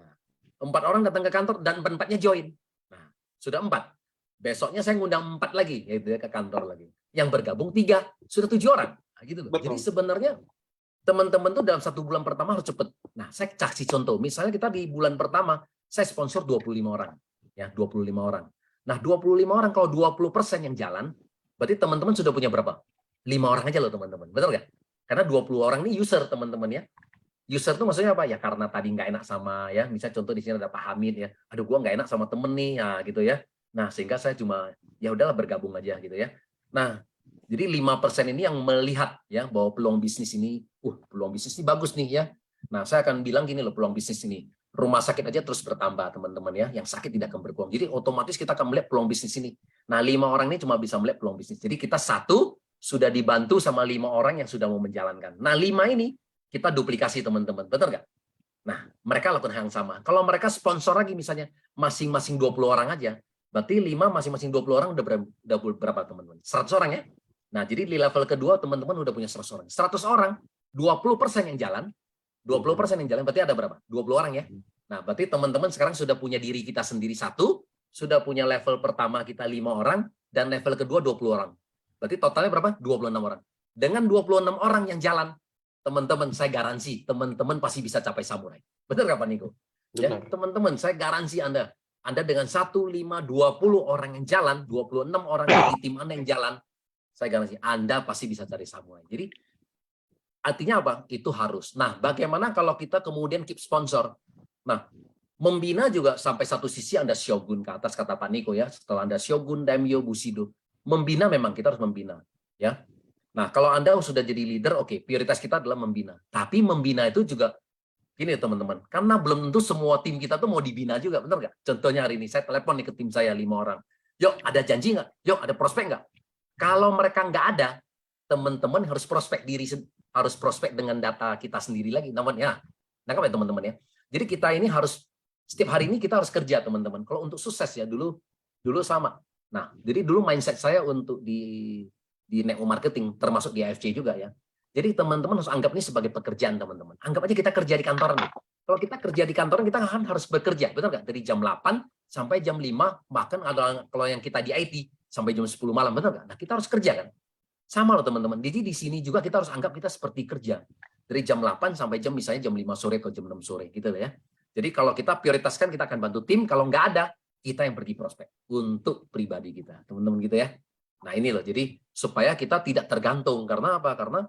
4 orang datang ke kantor dan 4-4-nya join. Nah, sudah 4. Besoknya saya ngundang 4 lagi, yaitu ya, ke kantor lagi. Yang bergabung 3, sudah 7 orang. Nah, gitu loh. Betul. Jadi sebenarnya teman-teman tuh dalam 1 bulan pertama harus cepet. Nah, saya kasih contoh. Misalnya kita di bulan pertama, saya sponsor 25 orang. Ya, 25 orang. Nah, 25 orang, kalau 20% yang jalan, berarti teman-teman sudah punya berapa? 5 orang aja loh, teman-teman. Betul nggak? Karena 20 orang ini user, teman-teman ya. User tuh maksudnya apa? Ya karena tadi nggak enak sama, ya. Misalnya contoh di sini ada Pak Hamid, ya. Aduh, gua nggak enak sama temen nih, ya gitu ya. Nah, sehingga saya cuma, ya udahlah bergabung aja gitu ya. Nah, jadi 5% ini yang melihat ya bahwa peluang bisnis ini, peluang bisnis ini bagus nih ya. Nah, saya akan bilang gini loh, peluang bisnis ini. Rumah sakit aja terus bertambah, teman-teman ya. Yang sakit tidak akan berkurang. Jadi otomatis kita akan melihat peluang bisnis ini. Nah, 5 orang ini cuma bisa melihat peluang bisnis. Jadi kita satu sudah dibantu sama 5 orang yang sudah mau menjalankan. Nah, 5 ini kita duplikasi, teman-teman. Betul nggak? Nah, mereka lakukan hal yang sama. Kalau mereka sponsor lagi misalnya masing-masing 20 orang aja, berarti 5 masing-masing 20 orang udah berapa, teman-teman? 100 orang ya? Nah, jadi di level kedua teman-teman udah punya 100 orang. 100 orang, 20% yang jalan, 20% yang jalan berarti ada berapa? 20 orang ya. Nah, berarti teman-teman sekarang sudah punya diri kita sendiri satu, sudah punya level pertama kita 5 orang, dan level kedua 20 orang. Berarti totalnya berapa? 26 orang. Dengan 26 orang yang jalan, teman-teman saya garansi, teman-teman pasti bisa capai samurai. Betul nggak Pak Niko? Ya, Benar. teman-teman, saya garansi Anda dengan 1, 5, 20 orang yang jalan, 26 orang di tim Anda yang jalan, saya garansi Anda pasti bisa cari samurai. Jadi artinya apa? Itu harus. Nah, bagaimana kalau kita kemudian keep sponsor? Nah, membina juga sampai satu sisi Anda shogun ke atas, kata Pak Niko ya. Setelah Anda shogun, daimyo, bushido, membina memang kita harus membina, ya. Nah, kalau Anda sudah jadi leader, oke, prioritas kita adalah membina. Tapi membina itu juga gini teman-teman, karena belum tentu semua tim kita tuh mau dibina juga, benar nggak? Contohnya hari ini saya telepon nih ke tim saya 5 orang. Yuk, ada janji nggak? Yuk, ada prospek nggak? Kalau mereka nggak ada, teman-teman harus prospek harus prospek dengan data kita sendiri lagi, namanya. Nangkap ya teman-teman ya. Jadi kita ini harus setiap hari ini kita harus kerja, teman-teman. Kalau untuk sukses ya dulu sama. Nah, jadi dulu mindset saya untuk di network marketing termasuk di AFC juga ya. Jadi teman-teman harus anggap ini sebagai pekerjaan, teman-teman. Anggap aja kita kerja di kantoran nih. Kalau kita kerja di kantoran, kita kan harus bekerja, betul nggak? Dari jam 8 sampai jam 5, bahkan ada kalau yang kita di IT sampai jam 10 malam, betul nggak? Nah, kita harus kerja kan? Sama loh teman-teman. Jadi di sini juga kita harus anggap kita seperti kerja. Dari jam 8 sampai misalnya jam 5 sore atau jam 6 sore gitu ya. Jadi kalau kita prioritaskan, kita akan bantu tim. Kalau nggak ada, kita yang pergi prospek untuk pribadi kita, teman-teman gitu ya. Nah ini loh, jadi supaya kita tidak tergantung. Karena apa? Karena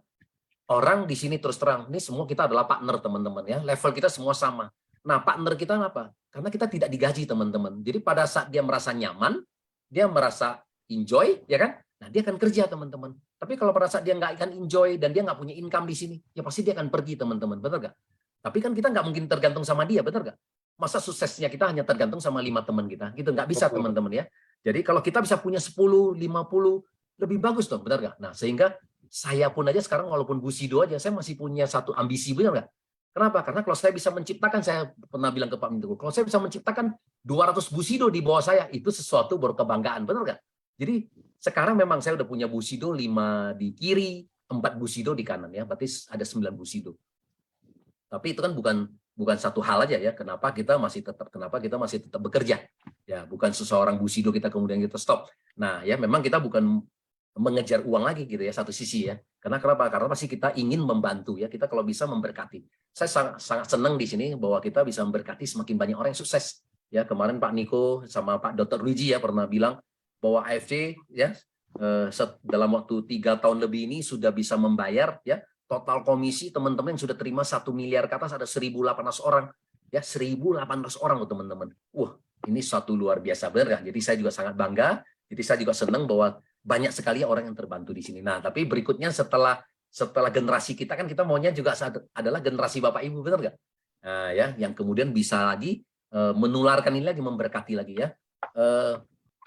orang di sini terus terang, ini semua kita adalah partner, teman-teman ya. Level kita semua sama. Nah, partner kita apa? Karena kita tidak digaji, teman-teman. Jadi pada saat dia merasa nyaman, dia merasa enjoy, ya kan? Nah, dia akan kerja, teman-teman. Tapi kalau pada saat dia nggak akan enjoy dan dia nggak punya income di sini, ya pasti dia akan pergi, teman-teman. Betul nggak? Tapi kan kita nggak mungkin tergantung sama dia, betul nggak? Masa suksesnya kita hanya tergantung sama 5 teman kita? Gitu, nggak bisa, teman-teman ya. Jadi kalau kita bisa punya 10, 50, lebih bagus dong, benar nggak? Nah, sehingga saya pun aja sekarang walaupun bushido aja, saya masih punya satu ambisi, benar nggak? Kenapa? Karena kalau saya bisa menciptakan, saya pernah bilang ke Pak Menteri, kalau saya bisa menciptakan 200 bushido di bawah saya, itu sesuatu berkebanggaan, benar nggak? Jadi sekarang memang saya udah punya bushido 5 di kiri, 4 bushido di kanan ya, berarti ada 9 bushido. Tapi itu kan bukan satu hal aja ya, kenapa kita masih tetap bekerja. Ya, bukan seseorang bushido kita kemudian kita stop. Nah, ya memang kita bukan mengejar uang lagi gitu ya, satu sisi ya. Karena kenapa? Karena pasti kita ingin membantu ya, kita kalau bisa memberkati. Saya sangat senang di sini bahwa kita bisa memberkati semakin banyak orang yang sukses. Ya, kemarin Pak Niko sama Pak Dr. Luigi ya pernah bilang bahwa AFC ya dalam waktu 3 tahun lebih ini sudah bisa membayar ya total komisi teman-teman yang sudah terima 1 miliar ke atas ada 1.800 orang. Ya, 1.800 orang loh teman-teman. Wah, ini suatu luar biasa, benar kan? Jadi saya juga sangat bangga. Jadi saya juga senang bahwa banyak sekali orang yang terbantu di sini. Nah, tapi berikutnya setelah generasi kita kan kita maunya juga adalah generasi Bapak Ibu, benar nggak? Nah, ya, yang kemudian bisa lagi menularkan ini lagi, memberkati lagi ya.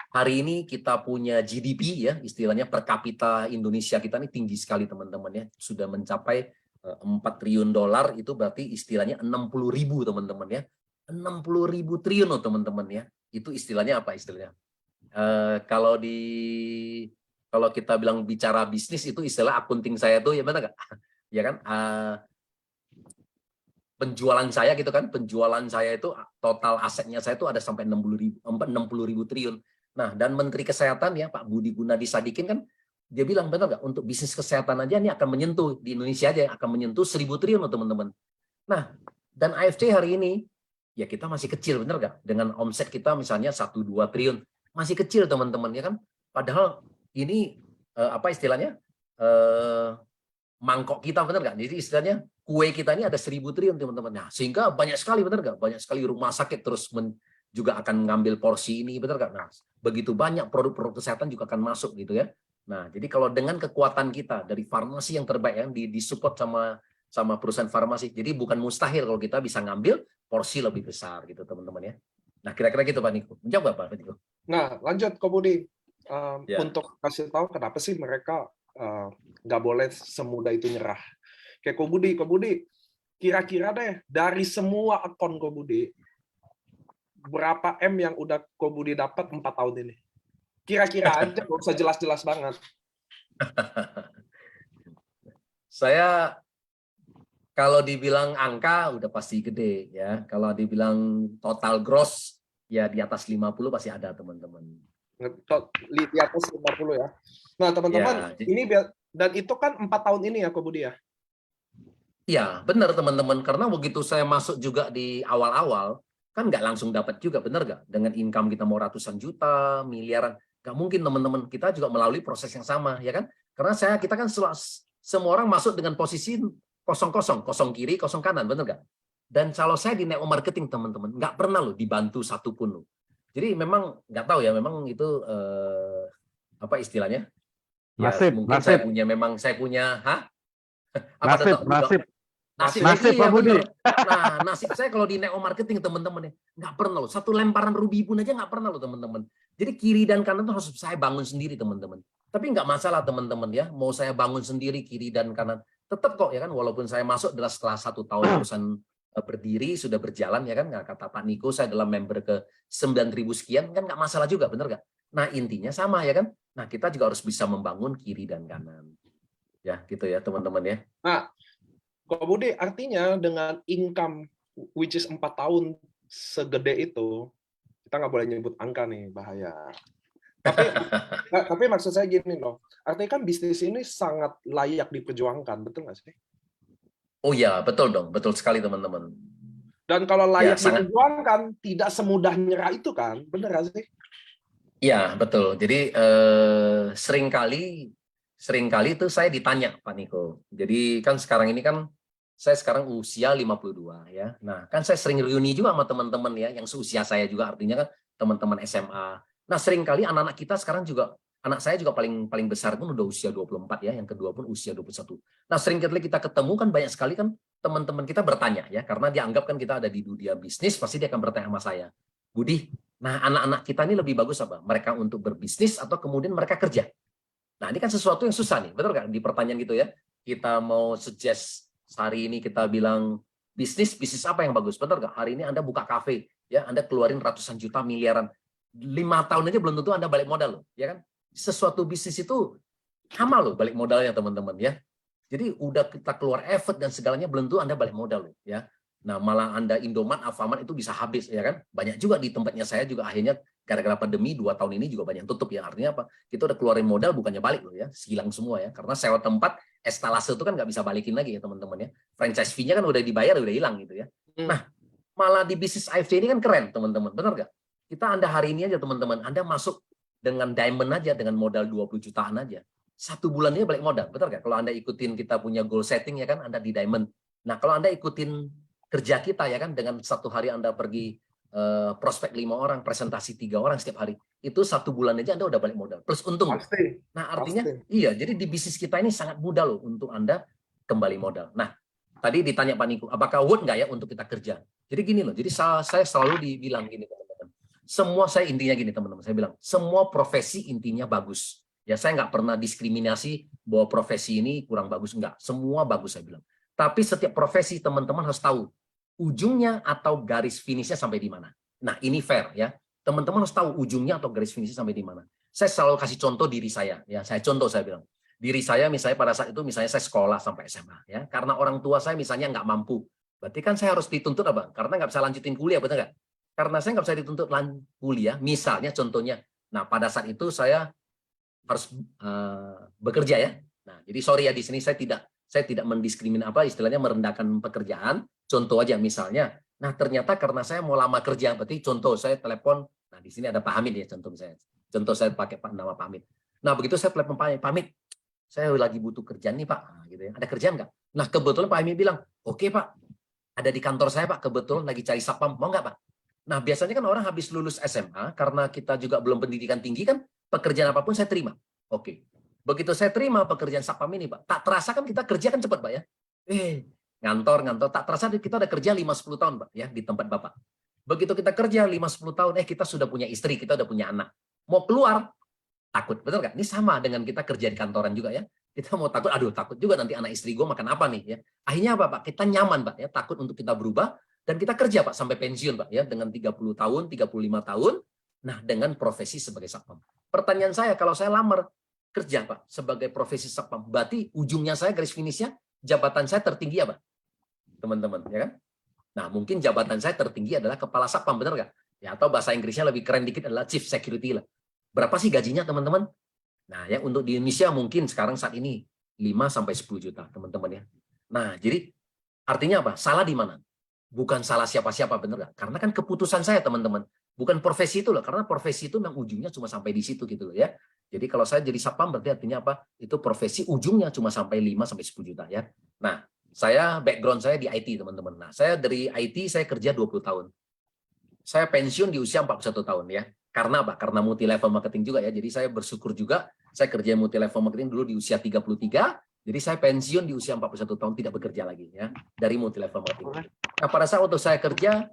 Hari ini kita punya GDP ya, istilahnya per kapita Indonesia kita ini tinggi sekali teman-teman ya, sudah mencapai 4 triliun dolar, itu berarti istilahnya 60.000 teman-teman ya, 60.000 triliun loh teman-teman ya. Itu istilahnya apa istilahnya? Kalau kita bilang bicara bisnis itu istilah akunting saya tuh ya benar nggak? Ya kan? Penjualan saya gitu kan, penjualan saya itu total asetnya saya itu ada sampai 60.000 triliun. Nah, dan Menteri Kesehatan ya Pak Budi Gunadi Sadikin kan dia bilang benar nggak, untuk bisnis kesehatan aja ini akan menyentuh di Indonesia aja akan menyentuh 1.000 triliun loh teman-teman. Nah, dan AFC hari ini ya kita masih kecil, benar nggak? Dengan omset kita misalnya 1-2 triliun, masih kecil teman-teman ya kan. Padahal ini apa istilahnya, mangkok kita, benar nggak? Jadi istilahnya kue kita ini ada 1.000 triliun teman-teman. Nah, sehingga banyak sekali, benar nggak? Banyak sekali rumah sakit terus juga akan ngambil porsi ini, benar nggak? Nah, begitu banyak produk-produk kesehatan juga akan masuk gitu ya. Nah, jadi kalau dengan kekuatan kita dari farmasi yang terbaik yang disupport sama perusahaan farmasi, jadi bukan mustahil kalau kita bisa ngambil porsi lebih besar gitu teman-teman ya. Nah, kira-kira gitu Pak Niko. Menjawab Pak Niko? Nah, lanjut Ko Budi. Ya. Untuk kasih tahu kenapa sih mereka nggak boleh semudah itu nyerah. Kayak Ko Budi, kira-kira deh dari semua akun Ko Budi, berapa M yang udah Ko Budi dapat 4 tahun ini? Kira-kira aja, nggak usah jelas-jelas banget. Saya kalau dibilang angka udah pasti gede ya. Kalau dibilang total gross ya di atas 50 pasti ada teman-teman. Di atas 50 ya. Nah, teman-teman, Ya, ini dan itu kan 4 tahun ini ya, Ko Budi ya? iya, benar teman-teman. Karena begitu saya masuk juga di awal-awal, kan nggak langsung dapat juga, benar nggak? Dengan income kita mau ratusan juta, miliaran, nggak mungkin teman-teman. Kita juga melalui proses yang sama, ya kan? Karena kita kan semua orang masuk dengan posisi kosong-kosong, kosong kiri, kosong kanan, benar nggak? Dan kalau saya di network marketing teman-teman, nggak pernah loh dibantu satupun loh. Jadi memang nggak tahu ya, memang itu apa istilahnya? Ya mungkin saya punya, apa Nasib. Nasib Pak Budi. Nah, nasib saya kalau di network marketing teman-teman ya nggak pernah loh. Satu lemparan rubi pun aja nggak pernah loh teman-teman. Jadi kiri dan kanan tuh harus saya bangun sendiri teman-teman. Tapi nggak masalah teman-teman ya. Mau saya bangun sendiri kiri dan kanan tetap kok ya kan. Walaupun saya masuk adalah setelah 1 tahun perusahaan berdiri sudah berjalan ya kan. Nggak kata Pak Niko saya adalah member ke 9.000 sekian kan nggak masalah juga, benar nggak? Nah intinya sama ya kan. Nah kita juga harus bisa membangun kiri dan kanan. Ya gitu ya teman-teman ya. Nah, Ko Budi, artinya dengan income which is 4 tahun segede itu, kita nggak boleh nyebut angka nih, bahaya. Tapi maksud saya gini loh, artinya kan bisnis ini sangat layak diperjuangkan, betul nggak sih? Oh ya, betul dong, betul sekali teman-teman. Dan kalau layak sangat. diperjuangkan, tidak semudah nyerah itu kan, bener nggak sih? Iya, betul. Jadi seringkali itu saya ditanya Pak Niko. Jadi kan sekarang ini kan saya sekarang usia 52 ya. Nah, kan saya sering reuni juga sama teman-teman ya yang seusia saya juga, artinya kan teman-teman SMA. Nah, seringkali anak-anak kita sekarang juga, anak saya juga paling besar pun udah usia 24 ya, yang kedua pun usia 21. Nah, seringkali kita ketemu kan banyak sekali kan teman-teman kita bertanya ya, karena dianggap kan kita ada di dunia bisnis, pasti dia akan bertanya sama saya, Budi, nah anak-anak kita ini lebih bagus apa? Mereka untuk berbisnis atau kemudian mereka kerja? Nah, ini kan sesuatu yang susah nih, betul nggak? Di pertanyaan gitu ya, kita mau suggest hari ini kita bilang bisnis apa yang bagus, betul nggak? Hari ini Anda buka kafe, ya Anda keluarin ratusan juta, miliaran, 5 tahun aja belum tentu Anda balik modal loh, ya kan? Sesuatu bisnis itu sama loh balik modalnya teman-teman ya. Jadi udah kita keluar effort dan segalanya belum tentu Anda balik modal loh, ya. Nah, malah Anda Indomaret, Alfamart itu bisa habis, ya kan? Banyak juga di tempatnya saya juga akhirnya gara-gara pandemi 2 tahun ini juga banyak tutup ya. Artinya apa? Kita udah keluarin modal bukannya balik loh ya, hilang semua ya. Karena sewa tempat, estalase itu kan nggak bisa balikin lagi ya teman-teman ya. Franchise fee-nya kan udah dibayar, udah hilang gitu ya. Nah, malah di bisnis AFC ini kan keren teman-teman, benar nggak? Kita Anda hari ini aja teman-teman, Anda masuk dengan diamond aja, dengan modal 20 jutaan aja. 1 bulannya balik modal, betul nggak? Kalau Anda ikutin kita punya goal setting ya kan, Anda di diamond. Nah, kalau Anda ikutin kerja kita ya kan, dengan 1 hari Anda pergi prospek 5 orang, presentasi 3 orang setiap hari, itu 1 bulan aja Anda udah balik modal plus untung. Pasti. Nah artinya iya, jadi di bisnis kita ini sangat mudah loh untuk Anda kembali modal. Nah tadi ditanya Pak Niko, apakah worth nggak ya untuk kita kerja? Jadi gini loh, jadi saya selalu dibilang gini teman-teman, semua saya intinya gini teman-teman, saya bilang semua profesi intinya bagus. Ya saya nggak pernah diskriminasi bahwa profesi ini kurang bagus, enggak, semua bagus saya bilang. Tapi setiap profesi teman-teman harus tahu ujungnya atau garis finishnya sampai di mana. Nah, ini fair ya. Teman-teman harus tahu ujungnya atau garis finishnya sampai di mana. Saya selalu kasih contoh diri saya ya. Saya bilang. Diri saya misalnya pada saat itu misalnya saya sekolah sampai SMA ya. Karena orang tua saya misalnya nggak mampu. Berarti kan saya harus dituntut apa? Karena nggak bisa lanjutin kuliah, betul nggak? Karena saya nggak bisa dituntut kuliah, misalnya contohnya. Nah, pada saat itu saya harus bekerja ya. Nah, jadi sorry ya di sini saya tidak istilahnya merendahkan pekerjaan. Contoh aja misalnya, nah ternyata karena saya mau lama kerja, berarti contoh saya telepon, nah di sini ada Pak Hamid ya contoh saya pakai nama Pak Hamid. Nah begitu saya telepon Pak Hamid, saya lagi butuh kerjaan nih Pak, nah, gitu ya. Ada kerjaan nggak? Nah kebetulan Pak Hamid bilang, oke Pak, ada di kantor saya Pak, kebetulan lagi cari satpam, mau nggak Pak? Nah biasanya kan orang habis lulus SMA, karena kita juga belum pendidikan tinggi kan, pekerjaan apapun saya terima. Oke. Begitu saya terima pekerjaan satpam ini Pak, tak terasa kan kita kerja kan cepat Pak ya. Ngantor, tak terasa kita udah kerja 5-10 tahun Pak ya di tempat Bapak. Begitu kita kerja 5-10 tahun, kita sudah punya istri, kita udah punya anak. Mau keluar, takut, betul nggak? Ini sama dengan kita kerja di kantoran juga ya. Kita mau takut, aduh takut juga nanti anak istri gue makan apa nih ya. Akhirnya apa Pak? Kita nyaman Pak ya, takut untuk kita berubah dan kita kerja Pak sampai pensiun Pak ya dengan 30 tahun, 35 tahun. Nah, dengan profesi sebagai satpam. Pertanyaan saya, kalau saya lamar kerja Pak sebagai profesi satpam, berarti ujungnya saya garis finishnya jabatan saya tertinggi apa? Teman-teman, ya kan? Nah, mungkin jabatan saya tertinggi adalah kepala satpam, benar nggak? Ya, atau bahasa Inggrisnya lebih keren dikit adalah chief security lah. Berapa sih gajinya, teman-teman? Nah, ya untuk di Indonesia mungkin sekarang saat ini 5-10 juta, teman-teman ya. Nah, jadi artinya apa? Salah di mana? Bukan salah siapa-siapa, benar nggak? Karena kan keputusan saya, teman-teman. Bukan profesi itu loh, karena profesi itu memang ujungnya cuma sampai di situ gitu loh ya. Jadi kalau saya jadi satpam berarti artinya apa? Itu profesi ujungnya cuma sampai 5-10 juta ya. Nah, background saya di IT, teman-teman. Nah, saya dari IT saya kerja 20 tahun. Saya pensiun di usia 41 tahun ya. Karena apa? Karena multi level marketing juga ya. Jadi saya bersyukur juga saya kerja multi level marketing dulu di usia 33. Jadi saya pensiun di usia 41 tahun tidak bekerja lagi ya dari multi level marketing. Nah, pada saat waktu saya kerja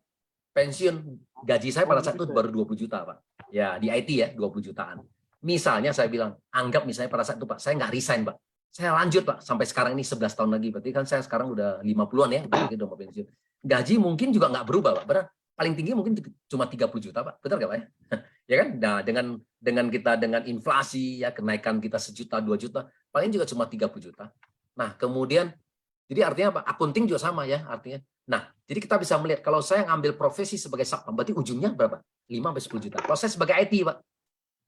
pensiun, gaji saya pada saat itu baru 20 juta, Pak. Ya, di IT ya, 20 jutaan. Misalnya saya bilang, anggap misalnya pada saat itu, Pak, saya nggak resign, Pak. Saya lanjut, Pak, sampai sekarang ini 11 tahun lagi. Berarti kan saya sekarang udah 50-an ya, udah mau pensiun. Gaji mungkin juga nggak berubah, Pak. Benar? Paling tinggi mungkin cuma 30 juta, Pak. Betul nggak, Pak? Ya kan? Nah, dengan inflasi, ya kenaikan kita 1 juta, 2 juta, paling juga cuma 30 juta. Nah, kemudian, jadi artinya apa? Akunting juga sama ya, artinya. Nah, jadi kita bisa melihat kalau saya ngambil profesi sebagai satpam, berarti ujungnya berapa? 5-10 juta. Kalau saya sebagai IT, Pak,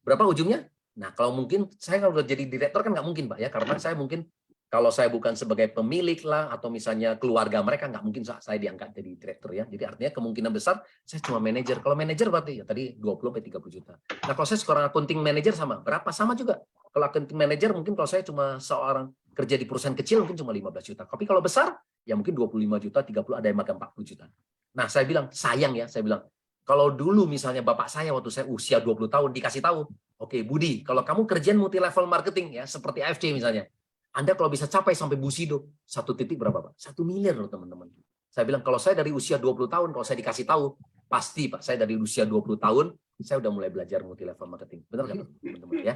berapa ujungnya? Nah, kalau mungkin saya kalau udah jadi direktur kan nggak mungkin, Pak ya, karena saya mungkin kalau saya bukan sebagai pemilik lah atau misalnya keluarga mereka nggak mungkin saya diangkat jadi direktur ya. Jadi artinya kemungkinan besar saya cuma manajer. Kalau manajer berarti ya tadi 20-30 juta. Nah, kalau saya seorang accounting manager sama berapa? Sama juga. Kalau accounting manager mungkin kalau saya cuma seorang kerja di perusahaan kecil mungkin cuma 15 juta. Tapi kalau besar ya mungkin 25 juta, 30, ada yang makan 40 juta. Nah, saya bilang sayang ya, saya bilang kalau dulu misalnya bapak saya waktu saya usia 20 tahun dikasih tahu, oke Budi, kalau kamu kerjaan multi level marketing ya seperti AFC misalnya, Anda kalau bisa capai sampai Bushido, 1 titik berapa Pak? 1 miliar loh teman-teman. Saya bilang kalau saya dari usia 20 tahun, kalau saya dikasih tahu, pasti Pak, saya dari usia 20 tahun, saya udah mulai belajar multi level marketing. Benar nggak teman-teman ya?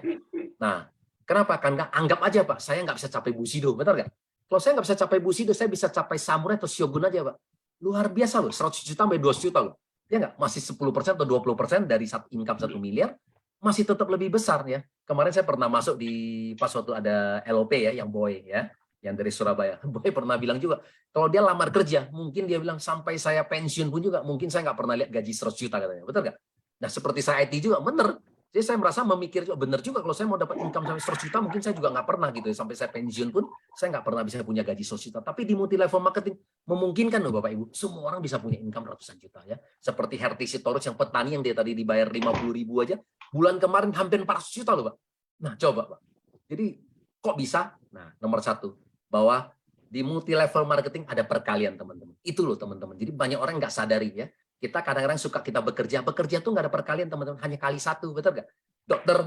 Nah, kenapa? Karena anggap aja Pak, saya nggak bisa capai Bushido, benar nggak? Kalau saya nggak bisa capai Bushido, saya bisa capai Samurai atau Shogun aja Pak. Luar biasa loh, 100 juta sampai 200 juta loh. Ya nggak? Masih 10% atau 20% dari income 1 miliar, masih tetap lebih besar ya. Kemarin saya pernah masuk di pas waktu ada LOP ya, yang Boy ya, yang dari Surabaya. Boy pernah bilang juga, kalau dia lamar kerja, mungkin dia bilang sampai saya pensiun pun juga, mungkin saya nggak pernah lihat gaji 100 juta katanya. Betul nggak? Nah seperti saya IT juga, bener. Jadi saya merasa memikir juga, bener juga kalau saya mau dapat income sampai 100 juta, mungkin saya juga nggak pernah gitu ya. Sampai saya pensiun pun, saya nggak pernah bisa punya gaji 100 juta. Tapi di multi level marketing, memungkinkan loh Bapak Ibu, semua orang bisa punya income ratusan juta ya. Seperti Herti Sitorus yang petani yang dia tadi dibayar 50.000 aja, bulan kemarin hampir 400 juta loh Pak. Nah coba Pak. Jadi kok bisa? Nah nomor 1, bahwa di multi level marketing ada perkalian teman-teman. Itu loh teman-teman. Jadi banyak orang nggak sadari ya. Kita kadang-kadang suka kita bekerja tuh nggak ada perkalian teman-teman, hanya kali 1, betul nggak?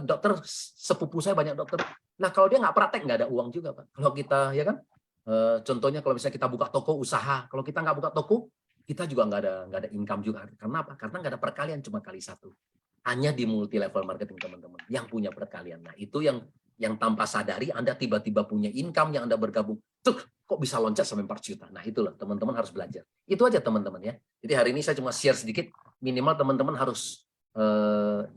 Dokter sepupu saya banyak dokter. Nah kalau dia nggak praktek nggak ada uang juga Pak. Kalau kita ya kan, contohnya kalau misalnya kita buka toko usaha, kalau kita nggak buka toko, kita juga nggak ada income juga. Karena apa? Karena nggak ada perkalian, cuma kali 1. Hanya di multi level marketing teman-teman yang punya perkalian. Nah itu yang tanpa sadari Anda tiba-tiba punya income yang Anda bergabung, tuh kok bisa loncat sampai 4 juta. Nah itulah teman-teman harus belajar. Itu aja teman-teman ya. Jadi hari ini saya cuma share sedikit, minimal teman-teman harus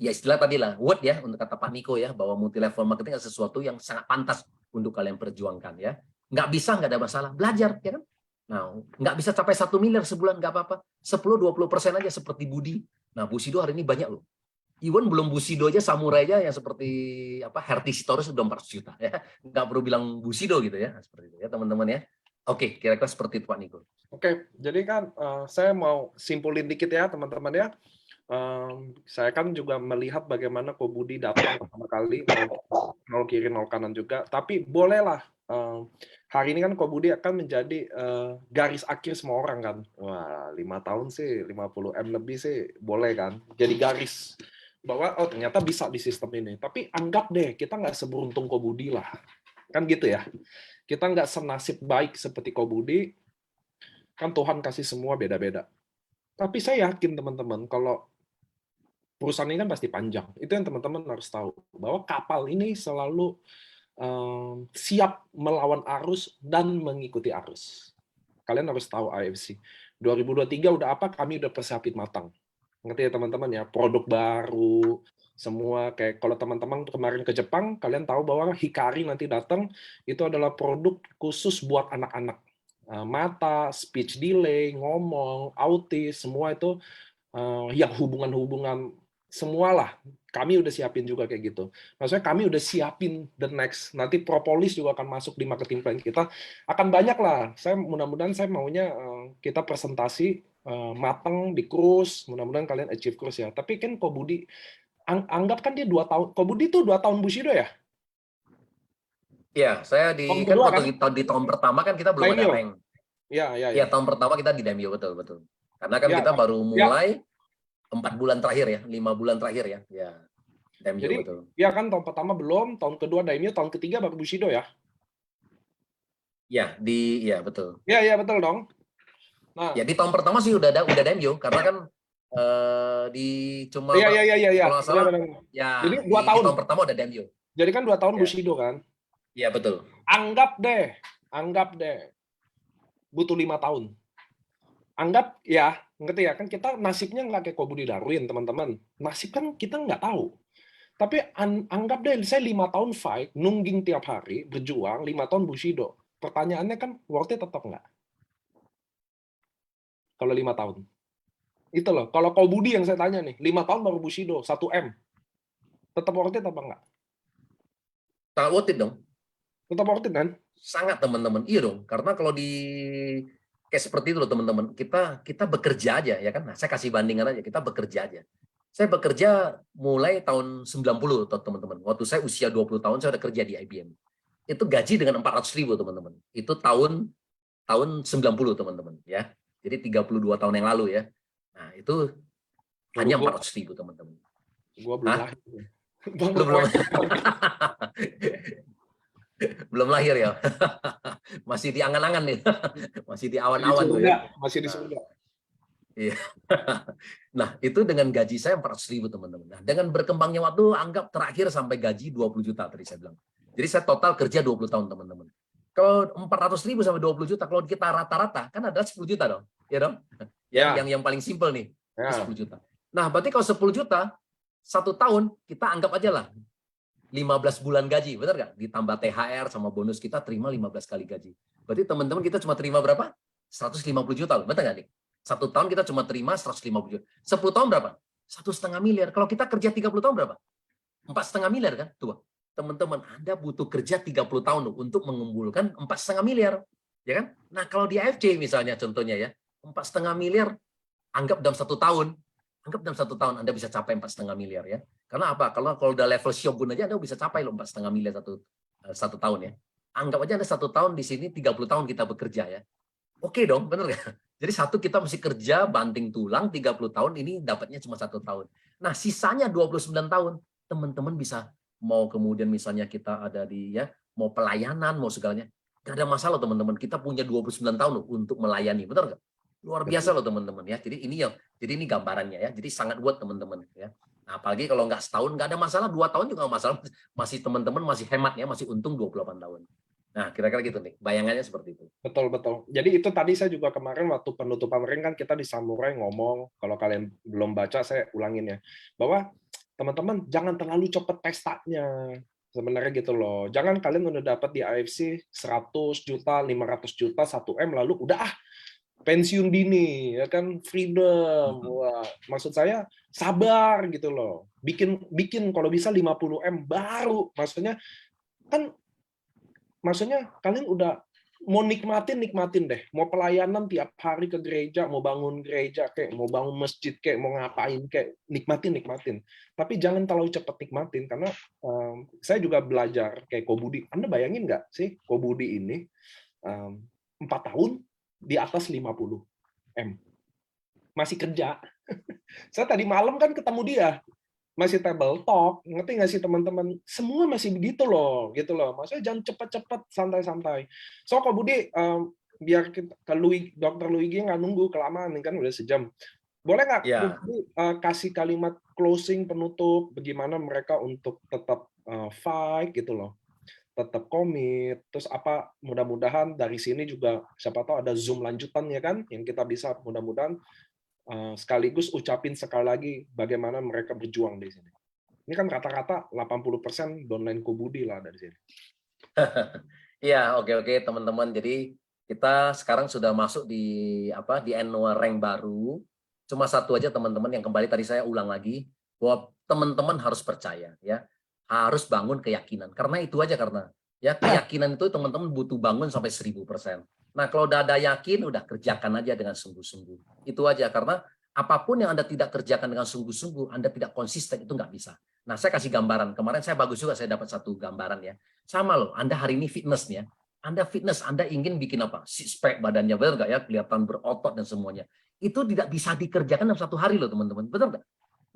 ya istilah tadi lah, word ya, untuk kata Pak Niko ya, bahwa multi level marketing adalah sesuatu yang sangat pantas untuk kalian perjuangkan ya. Nggak bisa, nggak ada masalah, belajar ya kan. Nah, nggak bisa capai 1 miliar sebulan, nggak apa-apa. 10-20% aja seperti Budi. Nah, Bushido hari ini banyak loh. Even belum Bushido aja, samurai aja yang seperti apa Hertisitorus sudah 400 juta ya. Nggak perlu bilang Bushido gitu ya. Seperti itu ya teman-teman ya. Oke, kira-kira seperti itu Pak Niko. Oke, jadi kan saya mau simpulin dikit ya teman-teman ya. Saya kan juga melihat bagaimana Ko Budi datang pertama kali, nol kiri nol kanan juga. Tapi bolehlah hari ini kan Ko Budi akan menjadi garis akhir semua orang kan. Wah, 5 tahun sih, 50 M lebih sih boleh kan. Jadi garis bahwa oh ternyata bisa di sistem ini. Tapi anggap deh kita nggak seberuntung Ko Budi lah, kan gitu ya. Kita nggak senasib baik seperti Ko Budi. Kan Tuhan kasih semua beda-beda. Tapi saya yakin teman-teman kalau perusahaan ini kan pasti panjang. Itu yang teman-teman harus tahu bahwa kapal ini selalu siap melawan arus dan mengikuti arus. Kalian harus tahu AFC. 2023 udah apa? Kami udah persiapin matang. Ngerti ya teman-teman ya? Produk baru, semua kayak kalau teman-teman kemarin ke Jepang, kalian tahu bahwa Hikari nanti datang itu adalah produk khusus buat anak-anak. Mata, speech delay, ngomong, autis, semua itu yang hubungan-hubungan semualah kami udah siapin juga kayak gitu. Maksudnya kami udah siapin the next. Nanti propolis juga akan masuk di marketing plan kita. Akan banyak lah. Saya mudah-mudahan saya maunya kita presentasi matang di cruise. Mudah-mudahan kalian achieve cruise ya. Tapi kan Ko Budi anggap kan dia 2 tahun. Ko Budi tuh 2 tahun Bushido ya? Ya, saya di Tahun kan kedua waktu kan? di tahun pertama kan kita belum ada Daimyo. rank. Ya, ya, Ya, ya. tahun pertama kita di Daimyo betul. Karena kan Ya, kita baru ya. mulai 4 bulan terakhir ya, 5 bulan terakhir ya. Ya, Daimyo Jadi betul. ya kan tahun pertama belum, tahun kedua Daimyo, tahun ketiga baru Bushido ya? Ya, ya betul. Ya, ya betul dong. Nah, Ya di tahun pertama sih udah Daimyo karena kan di cuma iya. kalau nggak salah Benar. ya Jadi 2 di tahun. tahun pertama udah Daimyo. Jadi kan 2 tahun Ya, Bushido kan? ya betul. Anggap deh, butuh 5 tahun. Anggap ya, ngerti ya, kan kita nasibnya nggak kayak Ko Budi Darwin, teman-teman. Nasib kan kita nggak tahu. Tapi anggap deh, saya 5 tahun fight, nungging tiap hari, berjuang, 5 tahun Bushido. Pertanyaannya kan, worth it tetap nggak? Kalau 5 tahun. Itu loh, kalau Ko Budi yang saya tanya nih, 5 tahun baru Bushido, 1 M. Tetap worth it apa nggak? Sangat worth it dong. Tetap worth it kan? Sangat teman-teman. Iya dong. Karena kalau di kayak seperti itu loh teman-teman. Kita bekerja aja ya kan. Nah, saya kasih bandingan aja. Kita bekerja aja. Saya bekerja mulai tahun 90 teman-teman. Waktu saya usia 20 tahun saya udah kerja di IBM. Itu gaji dengan 400.000 teman-teman. Itu tahun 90 teman-teman ya. Jadi 32 tahun yang lalu ya. Nah, itu hanya 400.000 teman-teman. Gua belum lahir. Belum. Belum lahir ya. Masih di angan-angan nih. Masih di awan-awan tuh ya. Masih di surga. Iya. Nah, itu dengan gaji saya 400.000 teman-teman. Nah, dengan berkembangnya waktu anggap terakhir sampai gaji 20 juta tadi saya bilang. Jadi saya total kerja 20 tahun teman-teman. Kalau 400.000 sampai 20 juta kalau kita rata-rata kan adalah 10 juta dong. Ya dong? Yang paling simpel nih. Ya. 10 juta. Nah, berarti kalau 10 juta 1 tahun kita anggap aja lah 15 bulan gaji, benar nggak? Ditambah THR sama bonus kita terima 15 kali gaji. Berarti teman-teman kita cuma terima berapa? 150 juta loh, benar nggak nih? 1 tahun kita cuma terima 150 juta. 10 tahun berapa? 1,5 miliar. Kalau kita kerja 30 tahun berapa? 4,5 miliar kan? Tuh, teman-teman, Anda butuh kerja 30 tahun loh untuk mengumpulkan 4,5 miliar. Ya kan? Nah, kalau di AFC misalnya contohnya ya, 4,5 miliar, anggap dalam 1 tahun. Anggap dalam 1 tahun Anda bisa capai 4,5 miliar ya. Karena apa? Kalau udah level Shogun aja Anda bisa capai loh 4,5 miliar satu tahun ya. Anggap aja Anda 1 tahun di sini 30 tahun kita bekerja ya. Oke dong, bener nggak? Jadi kita mesti kerja banting tulang 30 tahun, ini dapatnya cuma 1 tahun. Nah, sisanya 29 tahun, teman-teman bisa mau kemudian misalnya kita ada di ya, mau pelayanan, mau segalanya. Nggak ada masalah teman-teman, kita punya 29 tahun loh untuk melayani, benar nggak? Luar biasa loh teman-teman ya. Jadi ini gambarannya ya. Jadi sangat buat teman-teman ya. Nah, apalagi kalau nggak setahun nggak ada masalah, 2 tahun juga nggak masalah. Masih teman-teman masih hemat ya, masih untung 28 tahun. Nah, kira-kira gitu nih. Bayangannya seperti itu. Betul. Jadi itu tadi saya juga kemarin waktu penutupan ring kan kita di Samurai ngomong, kalau kalian belum baca saya ulangin ya. Bahwa teman-teman jangan terlalu cepet pestanya. Sebenarnya gitu loh. Jangan kalian udah dapat di AFC 100 juta, 500 juta, 1 M lalu udah pensiun dini, ya kan, freedom. Wah, maksud saya sabar gitu loh. Bikin kalau bisa 50M baru. Maksudnya kalian udah mau nikmatin deh. Mau pelayanan tiap hari ke gereja, mau bangun gereja kayak, mau bangun masjid kayak, mau ngapain kayak, nikmatin. Tapi jangan terlalu cepat nikmatin karena saya juga belajar kayak Kobudi. Anda bayangin nggak sih Kobudi ini 4 tahun di atas 50M masih kerja. Saya tadi malam kan ketemu dia, masih table talk, ngerti nggak sih teman-teman? Semua masih begitu loh, gitu loh. Maksudnya jangan cepat-cepat, santai-santai. So, Kak Budi, biar kita ke Dr. Luigi nggak nunggu kelamaan, ini kan udah sejam. Boleh nggak Ya. kasih kalimat closing penutup, bagaimana mereka untuk tetap fight gitu loh, tetap komit. Terus apa, mudah-mudahan dari sini juga siapa tahu ada Zoom lanjutan ya kan, yang kita bisa mudah-mudahan sekaligus ucapin sekali lagi bagaimana mereka berjuang di sini. Ini kan rata-rata 80% downline Kobudi lah dari sini. Iya, oke teman-teman. Jadi kita sekarang sudah masuk di annual rank baru. Cuma satu aja teman-teman yang kembali tadi saya ulang lagi bahwa teman-teman harus percaya ya. Harus bangun keyakinan. Karena itu aja karena ya keyakinan itu teman-teman butuh bangun sampai 1000%. Nah, kalau udah ada yakin udah kerjakan aja dengan sungguh-sungguh. Itu aja karena apapun yang Anda tidak kerjakan dengan sungguh-sungguh, Anda tidak konsisten itu nggak bisa. Nah, saya kasih gambaran. Kemarin saya bagus juga saya dapat satu gambaran ya. Sama loh, Anda hari ini fitness ya. Anda fitness, Anda ingin bikin apa? Six pack badannya, benar nggak ya? Kelihatan berotot dan semuanya. Itu tidak bisa dikerjakan dalam 1 hari loh teman-teman. Betul nggak?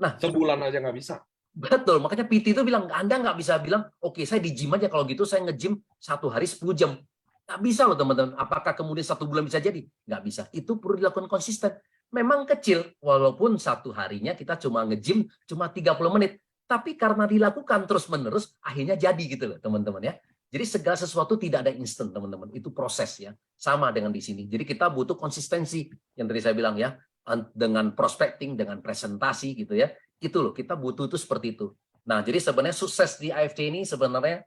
Nah, sebulan aja nggak bisa. Betul, makanya PT itu bilang, Anda nggak bisa bilang, oke saya di gym aja, kalau gitu saya nge-gym 1 hari 10 jam. Nggak bisa loh teman-teman. Apakah kemudian 1 bulan bisa jadi? Nggak bisa. Itu perlu dilakukan konsisten. Memang kecil, walaupun 1 harinya kita cuma nge-gym cuma 30 menit. Tapi karena dilakukan terus-menerus, akhirnya jadi gitu loh teman-teman ya. Jadi segala sesuatu tidak ada instan teman-teman. Itu proses ya. Sama dengan di sini. Jadi kita butuh konsistensi. Yang tadi saya bilang ya, dengan prospecting, dengan presentasi gitu ya. Itu loh, kita butuh itu seperti itu. Nah, jadi sebenarnya sukses di AFC ini sebenarnya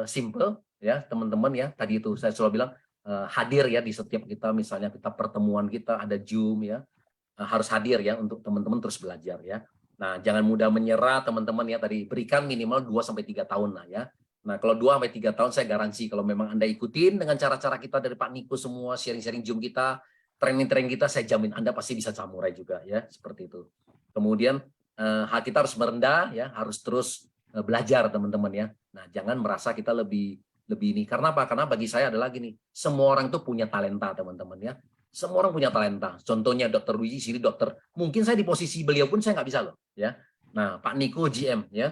simple ya, teman-teman ya. Tadi itu saya selalu bilang hadir ya di setiap kita, misalnya kita pertemuan kita ada Zoom ya, harus hadir ya untuk teman-teman terus belajar ya. Nah, jangan mudah menyerah teman-teman ya, tadi berikan minimal 2-3 tahun lah ya. Nah, kalau 2-3 tahun saya garansi kalau memang Anda ikutin dengan cara-cara kita dari Pak Niko semua, sharing-sharing Zoom kita, training-training kita, saya jamin Anda pasti bisa samurai juga ya, seperti itu. Kemudian kita harus merendah ya, harus terus belajar teman-teman ya. Nah, jangan merasa kita lebih ini. Karena apa? Karena bagi saya adalah gini, semua orang tuh punya talenta teman-teman ya. Semua orang punya talenta. Contohnya Dr. Luigi sini dokter. Mungkin saya di posisi beliau pun saya nggak bisa loh ya. Nah, Pak Niko GM ya.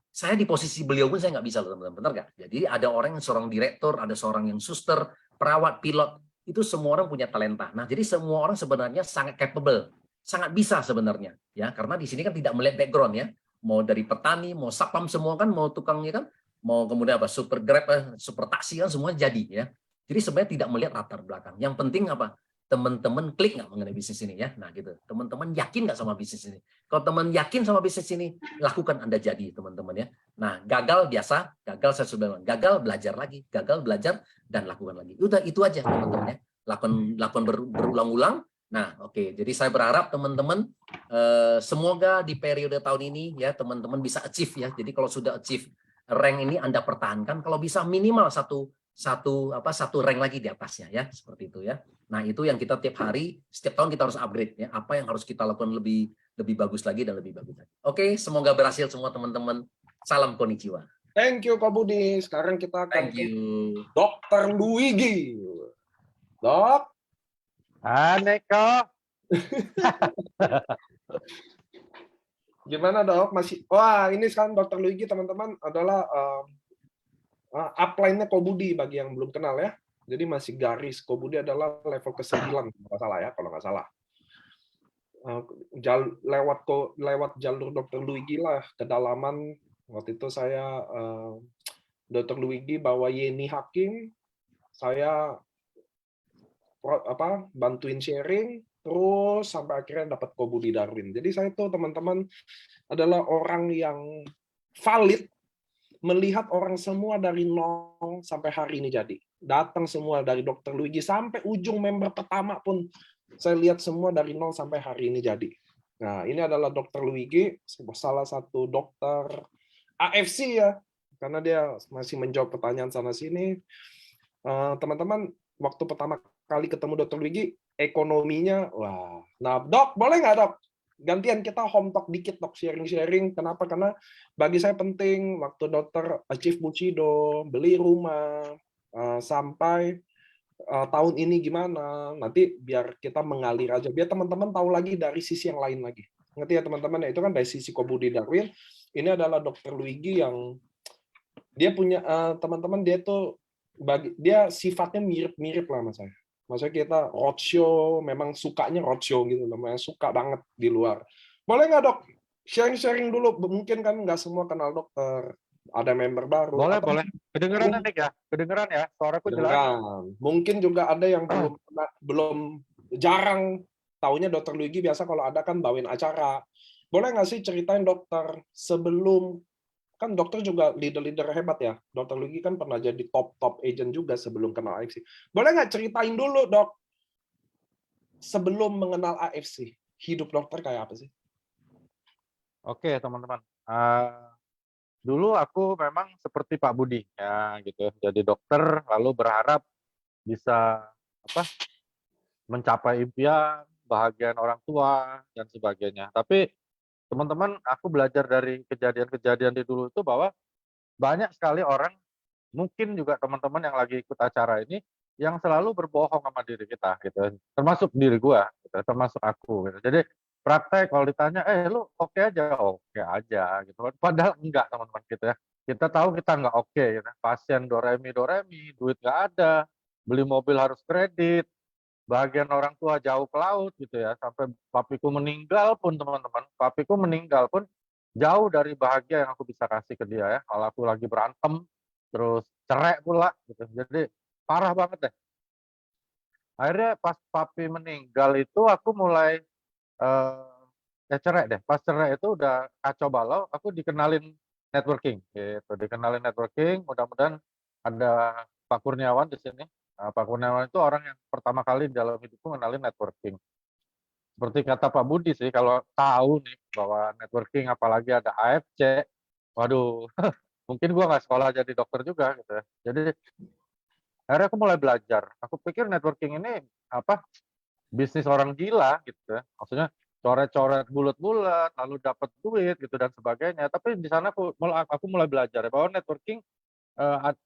Saya di posisi beliau pun saya nggak bisa loh teman-teman. Benar nggak? Jadi ada orang yang seorang direktur, ada seorang yang suster, perawat, pilot. Itu semua orang punya talenta. Nah, jadi semua orang sebenarnya sangat capable. Sangat bisa sebenarnya ya, karena di sini kan tidak melihat background ya, mau dari petani, mau satpam semua kan, mau tukangnya kan, mau kemudian apa super grab, super taksi kan semua jadi ya. Jadi sebenarnya tidak melihat latar belakang. Yang penting apa? Teman-teman klik nggak mengenai bisnis ini ya. Nah gitu. Teman-teman yakin nggak sama bisnis ini? Kalau teman yakin sama bisnis ini, lakukan Anda jadi teman-teman ya. Nah gagal biasa, gagal saya sudah bilang, gagal belajar lagi, gagal belajar dan lakukan lagi. Udah itu aja teman-teman ya. Lakukan berulang-ulang. Nah, oke. Jadi saya berharap teman-teman semoga di periode tahun ini ya teman-teman bisa achieve ya. Jadi kalau sudah achieve rank ini Anda pertahankan, kalau bisa minimal satu rank lagi di atasnya ya, seperti itu ya. Nah, itu yang kita tiap hari, setiap tahun kita harus upgrade ya. Apa yang harus kita lakukan lebih bagus lagi dan lebih bagus lagi. Oke, semoga berhasil semua teman-teman. Salam konnichiwa. Thank you Kak Budi. Sekarang kita akan Thank you. Dr. Luigi. Dok. Neko. Gimana Dok? Masih? Wah, ini sekarang Dr. Luigi teman-teman adalah upline-nya Kobudi bagi yang belum kenal ya. Jadi masih garis. Kobudi adalah level ke-9 kalau nggak salah ya, kalau nggak salah. Lewat jalur Dr. Luigi lah kedalaman. Waktu itu saya Dr. Luigi bawa Yeni Hakim, saya bantuin sharing, terus sampai akhirnya dapat Kobudi Darwin. Jadi saya tuh teman-teman adalah orang yang valid melihat orang semua dari nol sampai hari ini jadi. datang semua dari Dokter Luigi sampai ujung member pertama pun saya lihat semua dari nol sampai hari ini jadi. Nah, ini adalah Dokter Luigi, salah satu dokter AFC ya, karena dia masih menjawab pertanyaan sana sini. Teman-teman, waktu pertama kali ketemu Dokter Luigi, ekonominya, wah. Nah, Dok, boleh nggak Dok? Gantian kita home talk dikit Dok, sharing-sharing. Kenapa? Karena bagi saya penting waktu dokter achieve Bushido, beli rumah, sampai tahun ini gimana, nanti biar kita mengalir aja, biar teman-teman tahu lagi dari sisi yang lain lagi. Ngerti ya teman-teman? Itu kan dari sisi Kobudi Darwin, ini adalah Dokter Luigi yang dia punya teman-teman, dia tuh dia sifatnya mirip-mirip lah sama saya. Maksudnya kita roadshow, memang sukanya roadshow gitu, memang suka banget di luar. Boleh nggak Dok? Sharing-sharing dulu, mungkin kan nggak semua kenal dokter, ada member baru. Boleh, Atau boleh. Kedengeran Nick ya? Kedengeran ya? Suaraku jelas? kedengeran. Mungkin juga ada yang belum jarang taunya Dokter Luigi, biasa kalau ada kan bawain acara. Boleh nggak sih ceritain dokter sebelum, kan dokter juga leader-leader hebat ya. Dokter Luigi kan pernah jadi top agent juga sebelum kenal AFC. Boleh nggak ceritain dulu Dok, sebelum mengenal AFC, hidup dokter kayak apa sih? Oke, teman-teman. Dulu aku memang seperti Pak Budi ya gitu. Jadi dokter lalu berharap bisa mencapai impian, bahagian orang tua dan sebagainya. Tapi teman-teman, aku belajar dari kejadian-kejadian di dulu itu bahwa banyak sekali orang, mungkin juga teman-teman yang lagi ikut acara ini, yang selalu berbohong sama diri kita gitu. Termasuk diri gua, gitu, termasuk aku gitu. Jadi praktek kalau ditanya, lu oke aja gitu. Padahal enggak teman-teman gitu ya. Kita tahu kita nggak oke gitu. Pasien doremi, duit nggak ada, beli mobil harus kredit, bagian orang tua jauh ke laut gitu ya, sampai papiku meninggal pun teman-teman, papiku meninggal pun jauh dari bahagia yang aku bisa kasih ke dia ya. Kalau aku lagi berantem, terus cerai pula gitu. Jadi parah banget deh. Akhirnya pas papi meninggal itu aku mulai cerai deh. Pas cerai itu udah kacau balau, aku dikenalin networking gitu. Dikenalin networking, mudah-mudahan ada Pak Kurniawan di sini. Nah, Pak Kurniawan itu orang yang pertama kali dalam hidupku kenalin networking. Seperti kata Pak Budi sih, kalau tahu nih bahwa networking apalagi ada AFC, waduh, mungkin gua nggak sekolah jadi dokter juga gitu ya. Jadi akhirnya aku mulai belajar. Aku pikir networking ini bisnis orang gila gitu ya. Maksudnya coret-coret bulat-bulat, lalu dapat duit gitu dan sebagainya. Tapi di sana aku mulai belajar ya, bahwa networking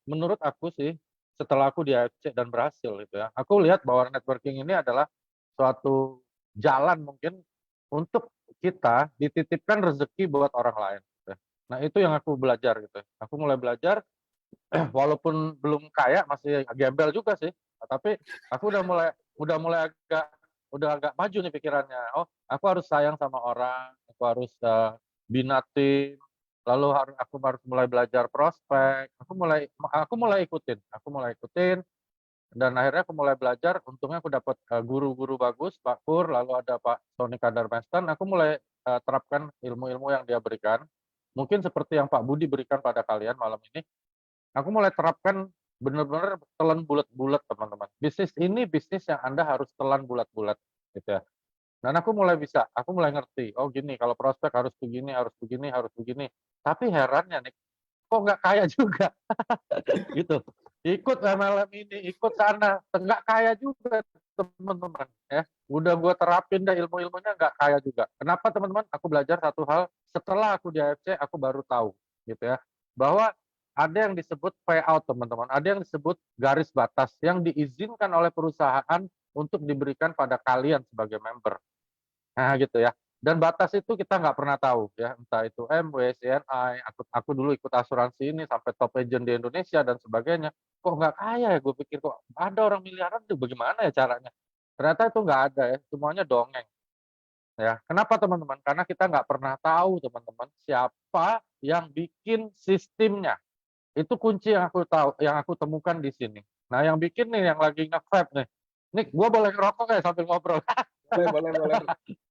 menurut aku sih setelah aku di AFC dan berhasil gitu ya. Aku lihat bahwa networking ini adalah suatu jalan mungkin untuk kita dititipkan rezeki buat orang lain. Gitu ya. Nah itu yang aku belajar gitu. Aku mulai belajar walaupun belum kaya masih gembel juga sih. Tapi aku udah mulai agak maju nih pikirannya. Oh, aku harus sayang sama orang, aku harus bina tim, lalu aku harus mulai belajar prospek. Aku mulai ikutin dan akhirnya aku mulai belajar. Untungnya aku dapat guru-guru bagus, Pak Pur, lalu ada Pak Sony Kadarmestan. Aku mulai terapkan ilmu-ilmu yang dia berikan. Mungkin seperti yang Pak Budi berikan pada kalian malam ini. Aku mulai terapkan benar-benar telan bulat-bulat teman-teman. Bisnis ini bisnis yang Anda harus telan bulat-bulat gitu ya. Dan aku mulai ngerti. Oh gini, kalau prospek harus begini, harus begini, harus begini. Tapi herannya nih, kok nggak kaya juga gitu. Ikut MLM ini, ikut sana, nggak kaya juga teman-teman ya. Udah gue terapin dah ilmu-ilmunya nggak kaya juga. Kenapa teman-teman? Aku belajar satu hal setelah aku di AFC, aku baru tahu gitu ya, bahwa ada yang disebut payout teman-teman, ada yang disebut garis batas yang diizinkan oleh perusahaan untuk diberikan pada kalian sebagai member. Nah gitu ya. Dan batas itu kita nggak pernah tahu ya, entah itu MW, CNI, aku dulu ikut asuransi ini sampai top agent di Indonesia dan sebagainya. Kok nggak kaya ya? Gue pikir kok ada orang miliaran tuh bagaimana ya caranya? Ternyata itu nggak ada ya, semuanya dongeng. Ya, kenapa teman-teman? Karena kita nggak pernah tahu teman-teman siapa yang bikin sistemnya. Itu kunci yang aku tahu, yang aku temukan di sini. Nah, yang bikin nih, yang lagi nge-vape nih. Nih, gue boleh ngerokok kayak sambil ngobrol? Boleh.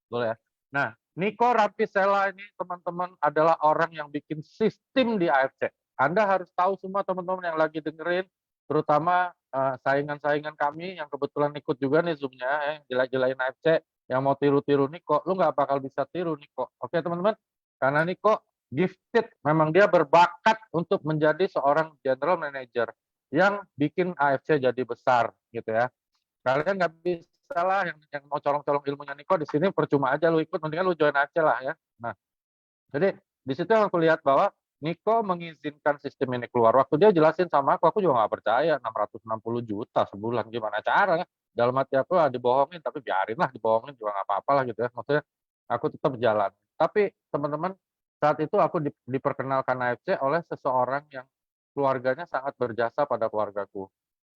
Boleh ya. Nah, Niko Rapisella ini teman-teman adalah orang yang bikin sistem di AFC. Anda harus tahu semua teman-teman yang lagi dengerin, terutama saingan-saingan kami yang kebetulan ikut juga nih Zoom-nya, gila-gilain AFC, yang mau tiru-tiru Niko, lu nggak bakal bisa tiru Niko. Oke teman-teman, karena Niko gifted, memang dia berbakat untuk menjadi seorang general manager yang bikin AFC jadi besar gitu ya. Kalian nggak bisa lah yang mau colong-colong ilmunya Niko di sini, percuma aja lu ikut, mendingan lu join AFC lah ya. Nah, jadi di situ yang aku lihat bahwa Niko mengizinkan sistem ini keluar. Waktu dia jelasin sama aku juga nggak percaya 660 juta sebulan, gimana caranya? Dalam hati aku dibohongin, tapi biarin lah dibohongin juga nggak apa-apa lah gitu ya. Maksudnya aku tetap jalan. Tapi teman-teman, saat itu aku diperkenalkan AFC oleh seseorang yang keluarganya sangat berjasa pada keluargaku.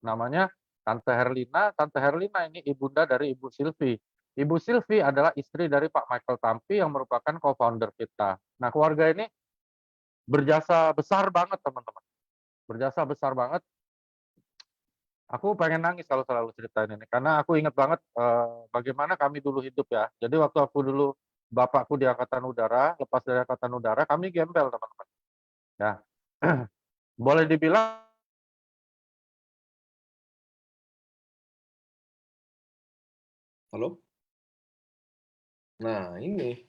Namanya Tante Herlina. Tante Herlina ini ibunda dari Ibu Silvi. Ibu Silvi adalah istri dari Pak Michael Tampi yang merupakan co-founder kita. Nah, keluarga ini berjasa besar banget, teman-teman. Berjasa besar banget. Aku pengen nangis kalau selalu ceritain ini, karena aku ingat banget bagaimana kami dulu hidup ya. Jadi waktu aku dulu, bapakku di Angkatan Udara, lepas dari Angkatan Udara, kami gembel, teman-teman. Ya, boleh dibilang Halo? Nah, ini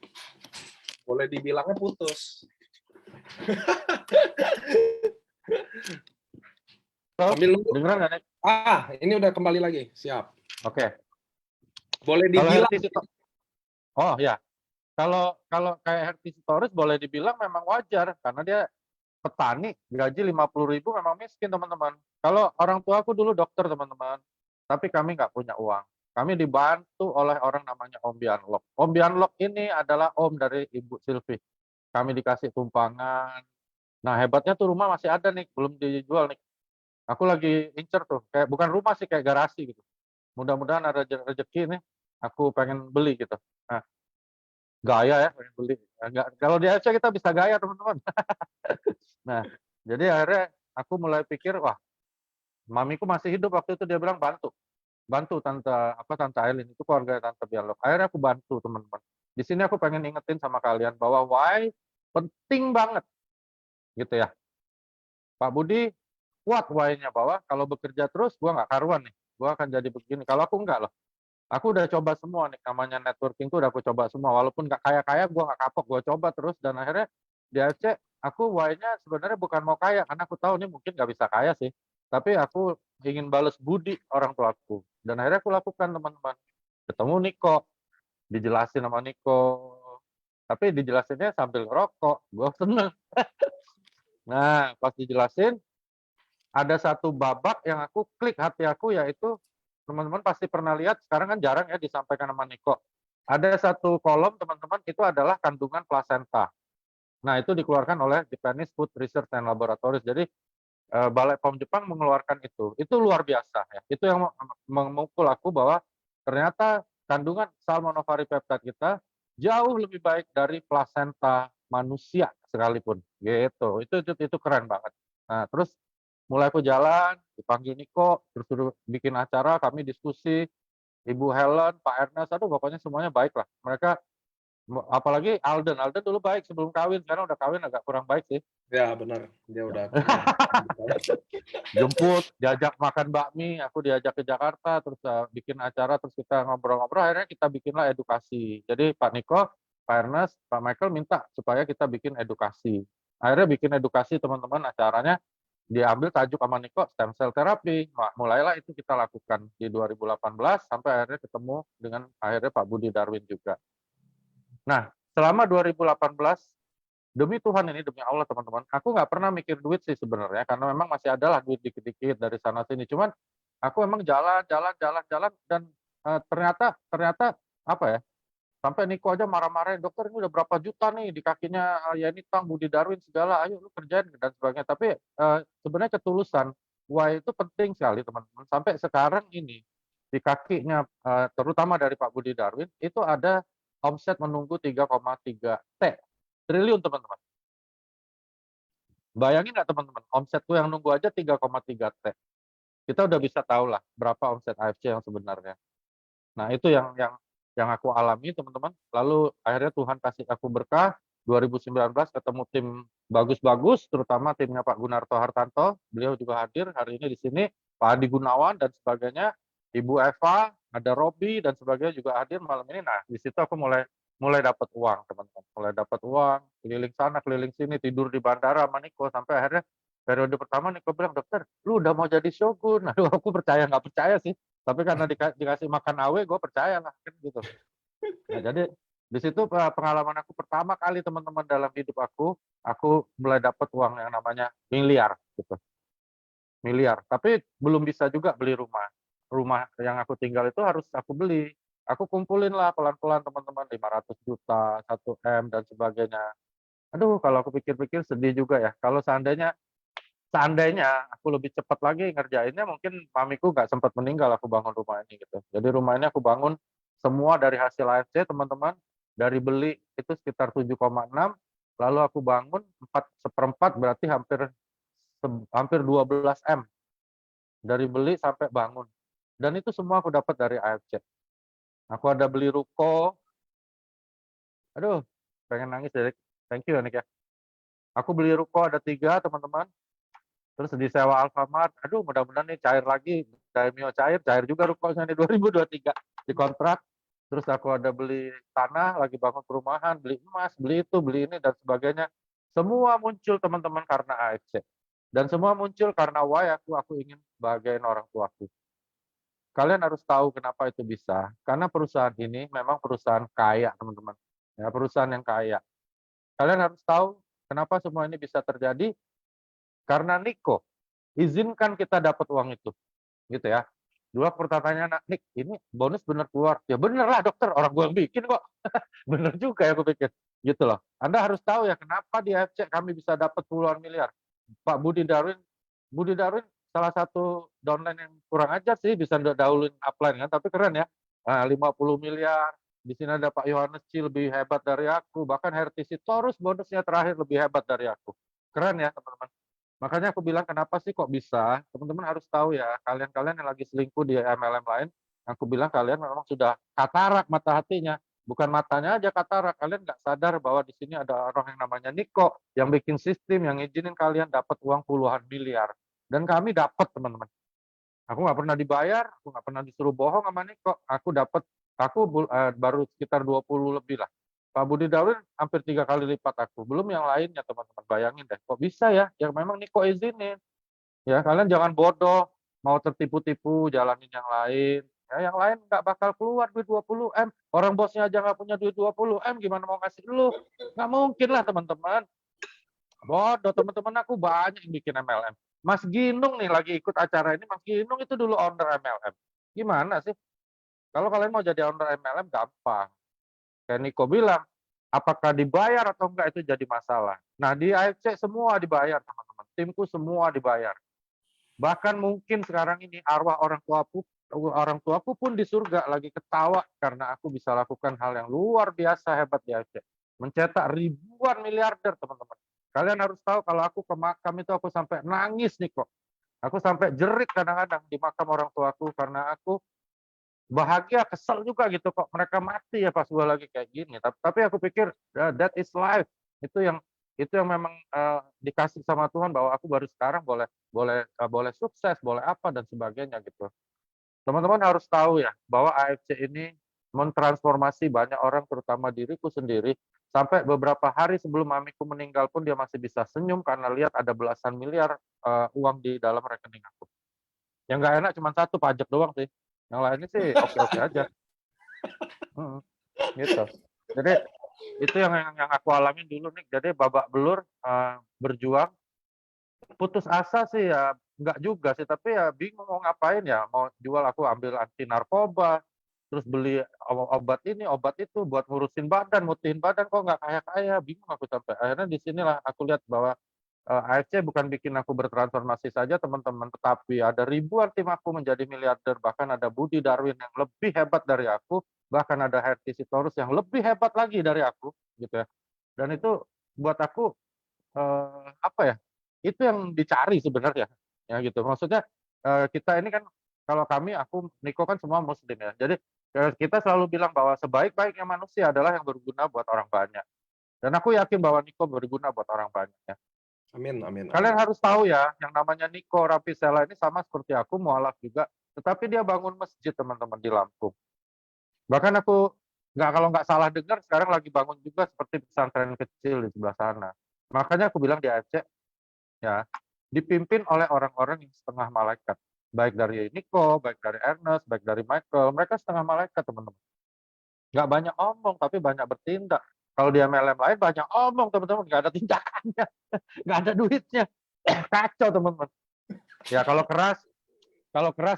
boleh dibilangnya putus. Sambil nunggu. dengeran nggak nih? Ini udah kembali lagi. Siap. Oke. Boleh Kalau dibilang. Herti oh ya, kalau kayak Herti Sitoris boleh dibilang memang wajar karena dia petani, gaji 50.000 memang miskin, teman-teman. Kalau orang tua aku dulu dokter, teman-teman, tapi kami nggak punya uang. Kami dibantu oleh orang namanya Om Bianlok. Om Bianlok ini adalah om dari Ibu Silvi. Kami dikasih tumpangan. Nah, hebatnya tuh rumah masih ada nih, belum dijual nih. Aku lagi incer tuh, kayak bukan rumah sih, kayak garasi gitu. Mudah-mudahan ada rezeki nih, aku pengen beli gitu. Nah, gaya ya, pengen beli. Kalau di AFC kita bisa gaya, teman-teman. Nah, jadi akhirnya aku mulai pikir, wah, mamiku masih hidup waktu itu, dia bilang bantu tante Aileen, itu keluarga tante Bialok. Akhirnya aku bantu, teman-teman. Di sini aku pengen ingetin sama kalian bahwa why penting banget gitu ya. Pak Budi kuat why-nya bahwa kalau bekerja terus gua nggak karuan nih, gua akan jadi begini. Kalau aku enggak loh, aku udah coba semua nih, namanya networking tuh udah aku coba semua, walaupun nggak kaya-kaya gua nggak kapok, gua coba terus, dan akhirnya di AFC aku why-nya sebenarnya bukan mau kaya, karena aku tahu nih mungkin nggak bisa kaya sih, tapi aku ingin balas budi orang tuaku, dan akhirnya aku lakukan, teman-teman. Ketemu Niko, dijelasin sama Niko, tapi dijelasinnya sambil rokok, gue seneng. Nah, pas dijelasin, ada satu babak yang aku klik hati aku, yaitu teman-teman pasti pernah lihat, sekarang kan jarang ya disampaikan sama Niko. Ada satu kolom, teman-teman, itu adalah kandungan plasenta. Nah, itu dikeluarkan oleh Japanese Food Research and Laboratories. Jadi Balai POM Jepang mengeluarkan itu. Itu luar biasa ya. Itu yang memukul aku bahwa ternyata kandungan salmonophary peptide kita jauh lebih baik dari plasenta manusia sekalipun. Gitu. Itu keren banget. Nah, terus mulai aku jalan, dipanggil Niko, terus suruh bikin acara, kami diskusi, Ibu Helen, Pak Ernest, aduh pokoknya semuanya baik lah. Mereka, apalagi Alden dulu baik sebelum kawin, sekarang udah kawin agak kurang baik sih. Ya, benar. Dia udah. Jemput, diajak makan bakmi, aku diajak ke Jakarta, terus bikin acara, terus kita ngobrol-ngobrol, akhirnya kita bikinlah edukasi. Jadi Pak Niko, Pak Ernest, Pak Michael minta supaya kita bikin edukasi. Akhirnya bikin edukasi, teman-teman, acaranya diambil tajuk sama Niko, stem cell therapy. Mulailah itu kita lakukan di 2018, sampai akhirnya ketemu dengan akhirnya Pak Budi Darwin juga. Nah, selama 2018, demi Tuhan ini, demi Allah teman-teman, aku nggak pernah mikir duit sih sebenarnya, karena memang masih adalah duit dikit-dikit dari sana sini. Cuman aku emang jalan, dan ternyata apa ya? Sampai Niko aja marah-marahin, dokter ini udah berapa juta nih di kakinya Yeni Tang, Budi Darwin segala, ayo lu kerjain dan sebagainya. Tapi sebenarnya ketulusan, wah itu penting sekali teman-teman. Sampai sekarang ini di kakinya, terutama dari Pak Budi Darwin, itu ada omset menunggu 3,3 triliun, teman-teman. Bayangin nggak teman-teman, omsetku yang nunggu aja 3,3 T. Kita udah bisa tahu lah berapa omset AFC yang sebenarnya. Nah, itu yang aku alami, teman-teman. Lalu akhirnya Tuhan kasih aku berkah, 2019 ketemu tim bagus-bagus, terutama timnya Pak Gunarto Hartanto, beliau juga hadir hari ini di sini. Pak Adi Gunawan dan sebagainya, Ibu Eva, ada Robi dan sebagainya juga hadir malam ini. Nah, di situ aku mulai dapat uang, teman-teman. Mulai dapat uang, keliling sana, keliling sini, tidur di bandara sama Niko sampai akhirnya periode pertama Niko bilang, dokter, lu udah mau jadi shogun. Aduh, aku percaya nggak percaya sih. Tapi karena dikasih makan awe, gue percaya lah kan gitu. Nah, jadi di situ pengalaman aku pertama kali teman-teman dalam hidup aku mulai dapat uang yang namanya miliar gitu. Miliar. Tapi belum bisa juga beli rumah. Rumah yang aku tinggal itu harus aku beli. Aku kumpulin lah pelan-pelan teman-teman 500 juta, 1 M dan sebagainya. Aduh, kalau aku pikir-pikir sedih juga ya. Kalau seandainya aku lebih cepat lagi ngerjainnya, mungkin mamiku nggak sempat meninggal aku bangun rumah ini gitu. Jadi rumah ini aku bangun semua dari hasil AFC teman-teman. Dari beli itu sekitar 7,6, lalu aku bangun 4/4 berarti hampir 12 M dari beli sampai bangun. Dan itu semua aku dapat dari AFC. Aku ada beli ruko. Aduh, pengen nangis ya. Thank you ya Nick ya. Aku beli ruko ada 3 teman-teman. Terus disewa Alfamart. Aduh, mudah-mudahan nih cair lagi. Daimyo cair juga rukonya nih 2023 dikontrak. Terus aku ada beli tanah, lagi bangun perumahan, beli emas, beli itu, beli ini dan sebagainya. Semua muncul teman-teman karena AFC. Dan semua muncul karena why aku ingin bahagiain orang tuaku. Kalian harus tahu kenapa itu bisa. Karena perusahaan ini memang perusahaan kaya, teman-teman. Ya, perusahaan yang kaya. Kalian harus tahu kenapa semua ini bisa terjadi. Karena Niko izinkan kita dapat uang itu. Gitu ya. Dua pertanyaannya, Nik, ini bonus bener keluar? Ya bener lah dokter, orang gue yang bikin kok. Bener juga ya aku pikir. Gitu loh. Anda harus tahu ya kenapa di AFC kami bisa dapat puluhan miliar. Pak Budi Darwin salah satu downline yang kurang ajar sih, bisa dahuluin upline kan, tapi keren ya. 50 miliar, di sini ada Pak Yohanes Ci lebih hebat dari aku, bahkan Hertisi Torus bonusnya terakhir lebih hebat dari aku. Keren ya teman-teman. Makanya aku bilang kenapa sih kok bisa, teman-teman harus tahu ya, kalian-kalian yang lagi selingkuh di MLM lain, aku bilang kalian memang sudah katarak mata hatinya, bukan matanya aja katarak, kalian nggak sadar bahwa di sini ada orang yang namanya Niko, yang bikin sistem, yang izinin kalian dapat uang puluhan miliar. Dan kami dapat teman-teman. Aku nggak pernah dibayar, aku nggak pernah disuruh bohong sama Niko. Aku baru sekitar 20 lebih lah. Pak Budi Darwin hampir 3 kali lipat aku. Belum yang lainnya teman-teman. Bayangin deh, kok bisa ya? Yang memang Niko izinin. Ya kalian jangan bodoh, mau tertipu-tipu, jalanin yang lain. Ya, yang lain nggak bakal keluar duit 20 M. Orang bosnya aja nggak punya duit 20 M, gimana mau ngasih lu? Nggak mungkin lah teman-teman. Bodoh teman-teman, aku banyak yang bikin MLM. Mas Ginung nih lagi ikut acara ini, Mas Ginung itu dulu owner MLM. Gimana sih? Kalau kalian mau jadi owner MLM gampang. Kayak Niko bilang, apakah dibayar atau enggak itu jadi masalah. Nah di AFC semua dibayar teman-teman. Timku semua dibayar. Bahkan mungkin sekarang ini arwah orang tuaku pun di surga lagi ketawa karena aku bisa lakukan hal yang luar biasa hebat di AFC. Mencetak ribuan miliarder teman-teman. Kalian harus tahu kalau aku ke makam itu aku sampai nangis nih kok. Aku sampai jerit kadang-kadang di makam orang tuaku karena aku bahagia, kesel juga gitu kok mereka mati ya pas gue lagi kayak gini. Tapi aku pikir that is life. Itu yang memang dikasih sama Tuhan bahwa aku baru sekarang boleh sukses, boleh apa dan sebagainya gitu. Teman-teman harus tahu ya bahwa AFC ini mentransformasi banyak orang, terutama diriku sendiri. Sampai beberapa hari sebelum mamiku meninggal pun dia masih bisa senyum karena lihat ada belasan miliar uang di dalam rekening aku. Yang nggak enak cuma satu, pajak doang sih. Yang lainnya sih oke-oke aja. Gitu. Jadi itu yang aku alamin dulu nih. Jadi babak belur berjuang. Putus asa sih ya nggak juga sih, tapi ya bingung mau ngapain ya. Mau jual aku ambil anti narkoba, terus beli obat ini, obat itu buat ngurusin badan, mutihin badan kok nggak kaya-kaya, bingung aku sampai. Akhirnya di sinilah aku lihat bahwa AFC bukan bikin aku bertransformasi saja teman-teman, tetapi ada ribuan tim aku menjadi miliarder, bahkan ada Budi Darwin yang lebih hebat dari aku, bahkan ada Herti Sitorus yang lebih hebat lagi dari aku, gitu ya. Dan itu buat aku apa ya? Itu yang dicari sebenarnya, ya gitu. Maksudnya kita ini kan kalau aku Niko kan semua Muslim ya. Jadi kita selalu bilang bahwa sebaik-baiknya manusia adalah yang berguna buat orang banyak. Dan aku yakin bahwa Niko berguna buat orang banyak ya. Amin, amin, Kalian amin. harus tahu ya, yang namanya Niko Rapisella ini sama seperti aku, mualaf juga. Tetapi dia bangun masjid, teman-teman, di Lampung. Bahkan aku, kalau nggak salah dengar, sekarang lagi bangun juga seperti pesantren kecil di sebelah sana. Makanya aku bilang di Aceh, ya, dipimpin oleh orang-orang yang setengah malaikat. Baik dari Niko, baik dari Ernest, baik dari Michael. Mereka setengah malaikat, teman-teman. Nggak banyak omong, tapi banyak bertindak. Kalau di MLM lain banyak omong, teman-teman, nggak ada tindakannya, nggak ada duitnya. Kacau, teman-teman. Ya kalau keras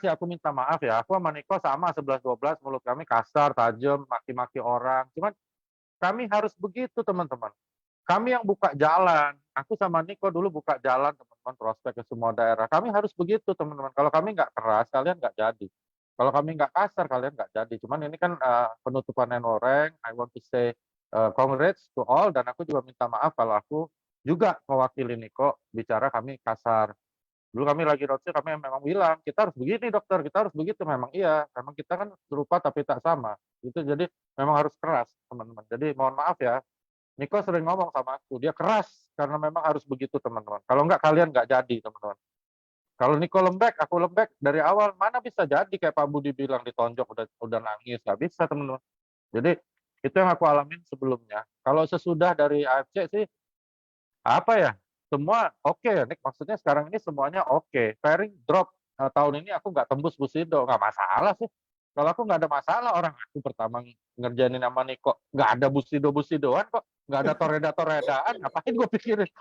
ya aku minta maaf ya. Aku sama Niko sama 11-12, mulut kami kasar, tajam, maki-maki orang. Cuman kami harus begitu, teman-teman. Kami yang buka jalan. Aku sama Niko dulu buka jalan, teman-teman, prospek ke semua daerah. Kami harus begitu, teman-teman. Kalau kami nggak keras, kalian nggak jadi. Kalau kami nggak kasar, kalian nggak jadi. Cuman ini kan penutupan Enoreng. I want to say congrats to all. Dan aku juga minta maaf kalau aku juga mewakili Niko bicara kami kasar. Dulu kami lagi roadshow, kami memang bilang, kita harus begini dokter, kita harus begitu. Memang iya, memang kita kan serupa tapi tak sama. Itu jadi memang harus keras, teman-teman. Jadi mohon maaf ya, Niko sering ngomong sama aku, dia keras karena memang harus begitu, teman-teman. Kalau enggak, kalian nggak jadi, teman-teman. Kalau Niko lembek, aku lembek dari awal, mana bisa jadi kayak Pak Budi bilang ditonjok udah nangis, nggak bisa, teman-teman. Jadi itu yang aku alamin sebelumnya. Kalau sesudah dari AFC sih, apa ya, semua oke ya, Nick. Maksudnya sekarang ini semuanya oke. Pairing drop tahun ini aku nggak tembus Busido, nggak masalah sih. Kalau aku nggak ada masalah, orang aku pertama ngerjainin sama Niko, nggak ada Busidoan kok, nggak ada Toredaan, ngapain gue pikirin?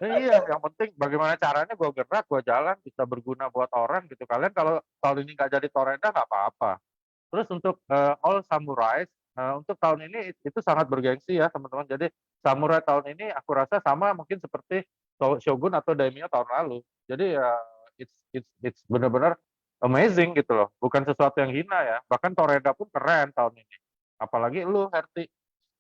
Iya, yang penting bagaimana caranya gue gerak, gue jalan, bisa berguna buat orang gitu. Kalian kalau tahun ini nggak jadi Toreda nggak apa-apa. Terus untuk All Samurais, untuk tahun ini itu sangat bergengsi ya teman-teman. Jadi Samurai tahun ini aku rasa sama mungkin seperti Shogun atau Daimyo tahun lalu. Jadi ya it's benar-benar amazing gitu loh. Bukan sesuatu yang hina ya. Bahkan Toreda pun keren tahun ini. Apalagi lu Herti.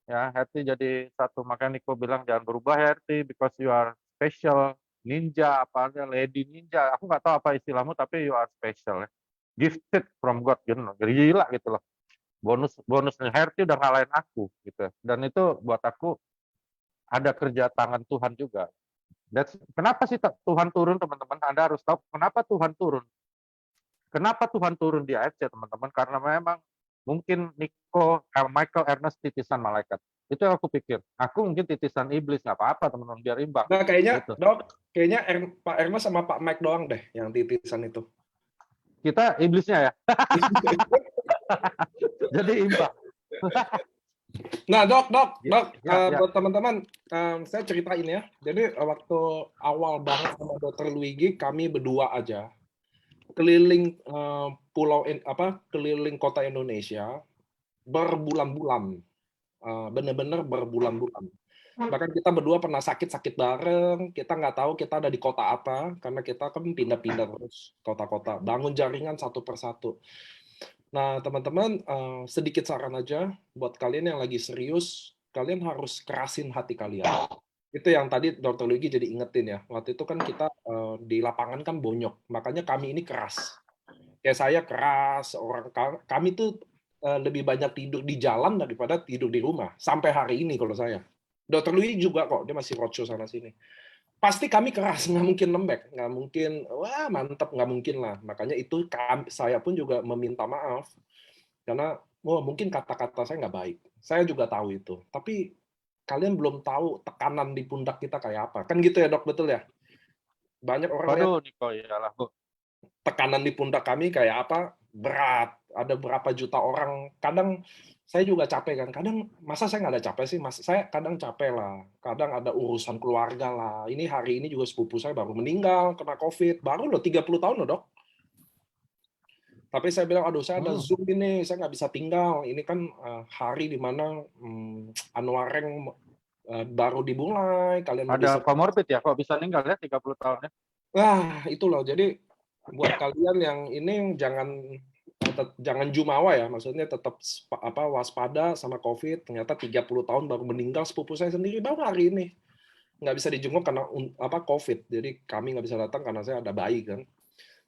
Ya, Herti jadi satu, makanya Niko bilang jangan berubah Herti because you are special, ninja apa aja, lady ninja. Aku nggak tahu apa istilahmu tapi you are special ya. Gifted from God gitu loh. Gila gitu loh. Bonusnya Herti udah ngalahin aku gitu. Dan itu buat aku ada kerja tangan Tuhan juga. Kenapa sih Tuhan turun, teman-teman? Anda harus tahu kenapa Tuhan turun. Kenapa Tuhan turun di AFC, teman-teman? Karena memang mungkin Michael Ernest titisan malaikat. Itu yang aku pikir. Aku mungkin titisan iblis, nggak apa-apa, teman-teman, biar imbang. Nah, kayaknya, Gitu. Dok, kayaknya Pak Ernest sama Pak Mike doang deh yang titisan itu. Kita iblisnya ya. Jadi imbang. Nah, Dok, Ya. buat teman-teman, saya ceritain ya. Jadi waktu awal banget sama Dr. Luigi, kami berdua aja keliling keliling kota Indonesia berbulan-bulan, bener-bener berbulan-bulan. Bahkan kita berdua pernah sakit bareng, kita nggak tahu kita ada di kota apa, karena kita kan pindah-pindah terus kota-kota, bangun jaringan satu persatu. Nah, teman-teman, sedikit saran aja buat kalian yang lagi serius, kalian harus kerasin hati kalian. Itu yang tadi Dr. Luigi jadi ingetin ya. Waktu itu kan kita di lapangan kan bonyok, makanya kami ini keras. Kayak saya keras, kami tuh lebih banyak tidur di jalan daripada tidur di rumah. Sampai hari ini kalau saya. Dr. Luigi juga kok, dia masih roadshow sana-sini. Pasti kami keras, nggak mungkin lembek, nggak mungkin, wah mantap, nggak mungkin lah. Makanya itu saya pun juga meminta maaf, karena mungkin kata-kata saya nggak baik. Saya juga tahu itu. Tapi kalian belum tahu tekanan di pundak kita kayak apa. Kan gitu ya dok, betul ya? Banyak orang lihat Waduh, Niko, iyalah. tekanan di pundak kami kayak apa, berat. Ada berapa juta orang. Kadang saya juga capek kan. Kadang masa saya nggak ada capek sih? Saya kadang capek lah. Kadang ada urusan keluarga lah. Ini hari ini juga sepupu saya baru meninggal kena COVID. Baru loh 30 tahun loh dok. Tapi saya bilang, aduh saya ada Zoom ini, saya nggak bisa tinggal. Ini kan hari di mana Anwareng baru dimulai. Kalian Ada bisa comorbid ya, kok bisa meninggal ya 30 tahun ya? Wah, itu loh. Jadi buat kalian yang ini jangan jumawa ya, maksudnya tetap waspada sama COVID. Ternyata 30 tahun baru meninggal sepupu saya sendiri baru hari ini. Nggak bisa dijenguk karena COVID. Jadi kami nggak bisa datang karena saya ada bayi kan.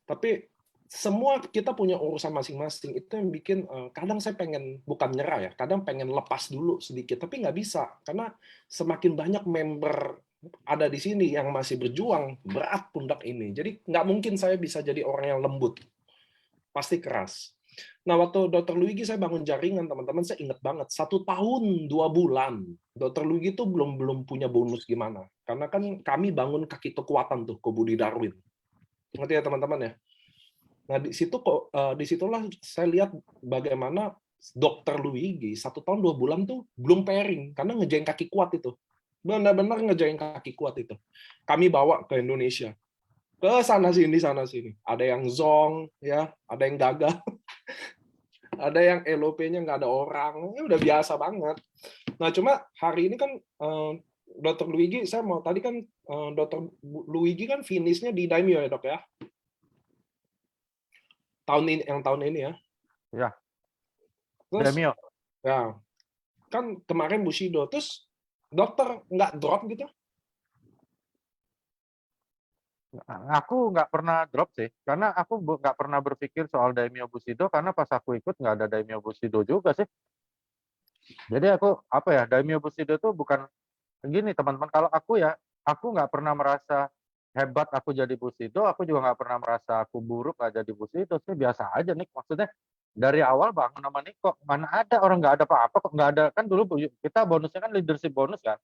Tapi semua kita punya urusan masing-masing. Itu yang bikin kadang saya pengen bukan nyerah ya, kadang pengen lepas dulu sedikit, tapi nggak bisa karena semakin banyak member ada di sini yang masih berjuang, berat pundak ini. Jadi nggak mungkin saya bisa jadi orang yang lembut, pasti keras. Nah, waktu Dr. Luigi saya bangun jaringan, teman-teman, saya ingat banget, 1 tahun 2 bulan, Dr. Luigi itu belum belum punya bonus gimana. Karena kan kami bangun kaki kekuatan tuh ke Budi Darwin. Ngerti ya teman-teman ya? Nah, disitulah saya lihat bagaimana Dokter Luigi 1 tahun 2 bulan tuh belum pairing karena ngejain kaki kuat itu, benar-benar ngejain kaki kuat itu. Kami bawa ke Indonesia, ke sana sini. Ada yang zong, ya, ada yang gagal, ada yang LOP-nya nggak ada orang, ya udah biasa banget. Nah, cuma hari ini kan Dokter Luigi, saya mau tadi kan Dokter Luigi kan finishnya di Daimyo ya dok ya? Tahun ini ya. Ya, Terus Demio. ya kan kemarin Bushido, terus dokter nggak drop gitu? Aku nggak pernah drop sih, karena aku nggak pernah berpikir soal Daimyo Bushido, karena pas aku ikut nggak ada Daimyo Bushido juga sih. Jadi aku apa ya, Daimyo Bushido itu bukan gini teman-teman. Kalau aku ya, aku nggak pernah merasa hebat aku jadi Bushido, aku juga nggak pernah merasa aku buruk nggak jadi Bushido sih, biasa aja nih. Maksudnya dari awal bangun sama Niko, mana ada orang nggak ada apa-apa kok, nggak ada kan dulu kita bonusnya kan leadership bonus kan.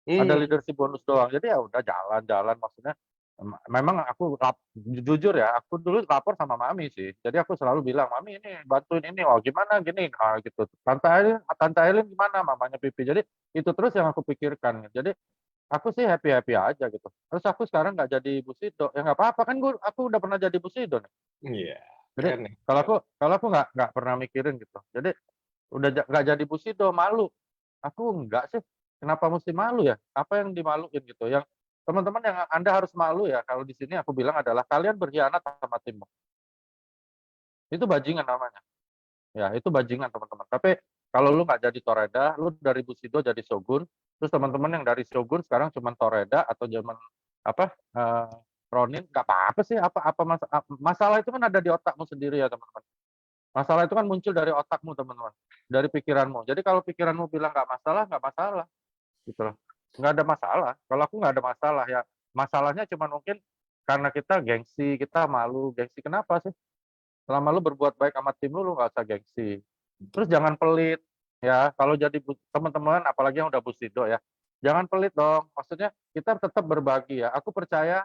Ada leadership bonus doang. Jadi ya udah jalan-jalan, maksudnya memang aku jujur ya, aku dulu lapor sama Mami sih. Jadi aku selalu bilang, Mami ini bantuin ini, oh gimana gini, gitu. Tante Aileen gimana, mamanya Pipi. Jadi itu terus yang aku pikirkan. Jadi aku sih happy-happy aja gitu. Terus aku sekarang nggak jadi Bushido, ya nggak apa-apa kan, aku udah pernah jadi Bushido nih. Iya, Jadi keren nih. kalau aku nggak pernah mikirin gitu. Jadi udah nggak jadi Bushido, malu. Aku enggak sih. Kenapa mesti malu ya? Apa yang dimaluin gitu? Yang teman-teman yang Anda harus malu ya, kalau di sini aku bilang adalah kalian berkhianat sama timmu. Itu bajingan namanya. Ya, itu bajingan teman-teman. Tapi kalau lu nggak jadi Toreda, lu dari Bushido jadi Shogun, terus teman-teman yang dari Shogun sekarang cuma Toreda atau zaman apa Ronin, nggak apa-apa sih. Masalah itu kan ada di otakmu sendiri ya teman-teman. Masalah itu kan muncul dari otakmu teman-teman, dari pikiranmu. Jadi kalau pikiranmu bilang nggak masalah, gitu loh. Nggak ada masalah. Kalau aku nggak ada masalah ya. Masalahnya cuma mungkin karena kita gengsi, kita malu. Gengsi kenapa sih? Selama lu berbuat baik sama tim lu nggak usah gengsi. Terus jangan pelit ya. Kalau jadi teman-teman, apalagi yang udah Bushido ya, jangan pelit dong. Maksudnya kita tetap berbagi ya. Aku percaya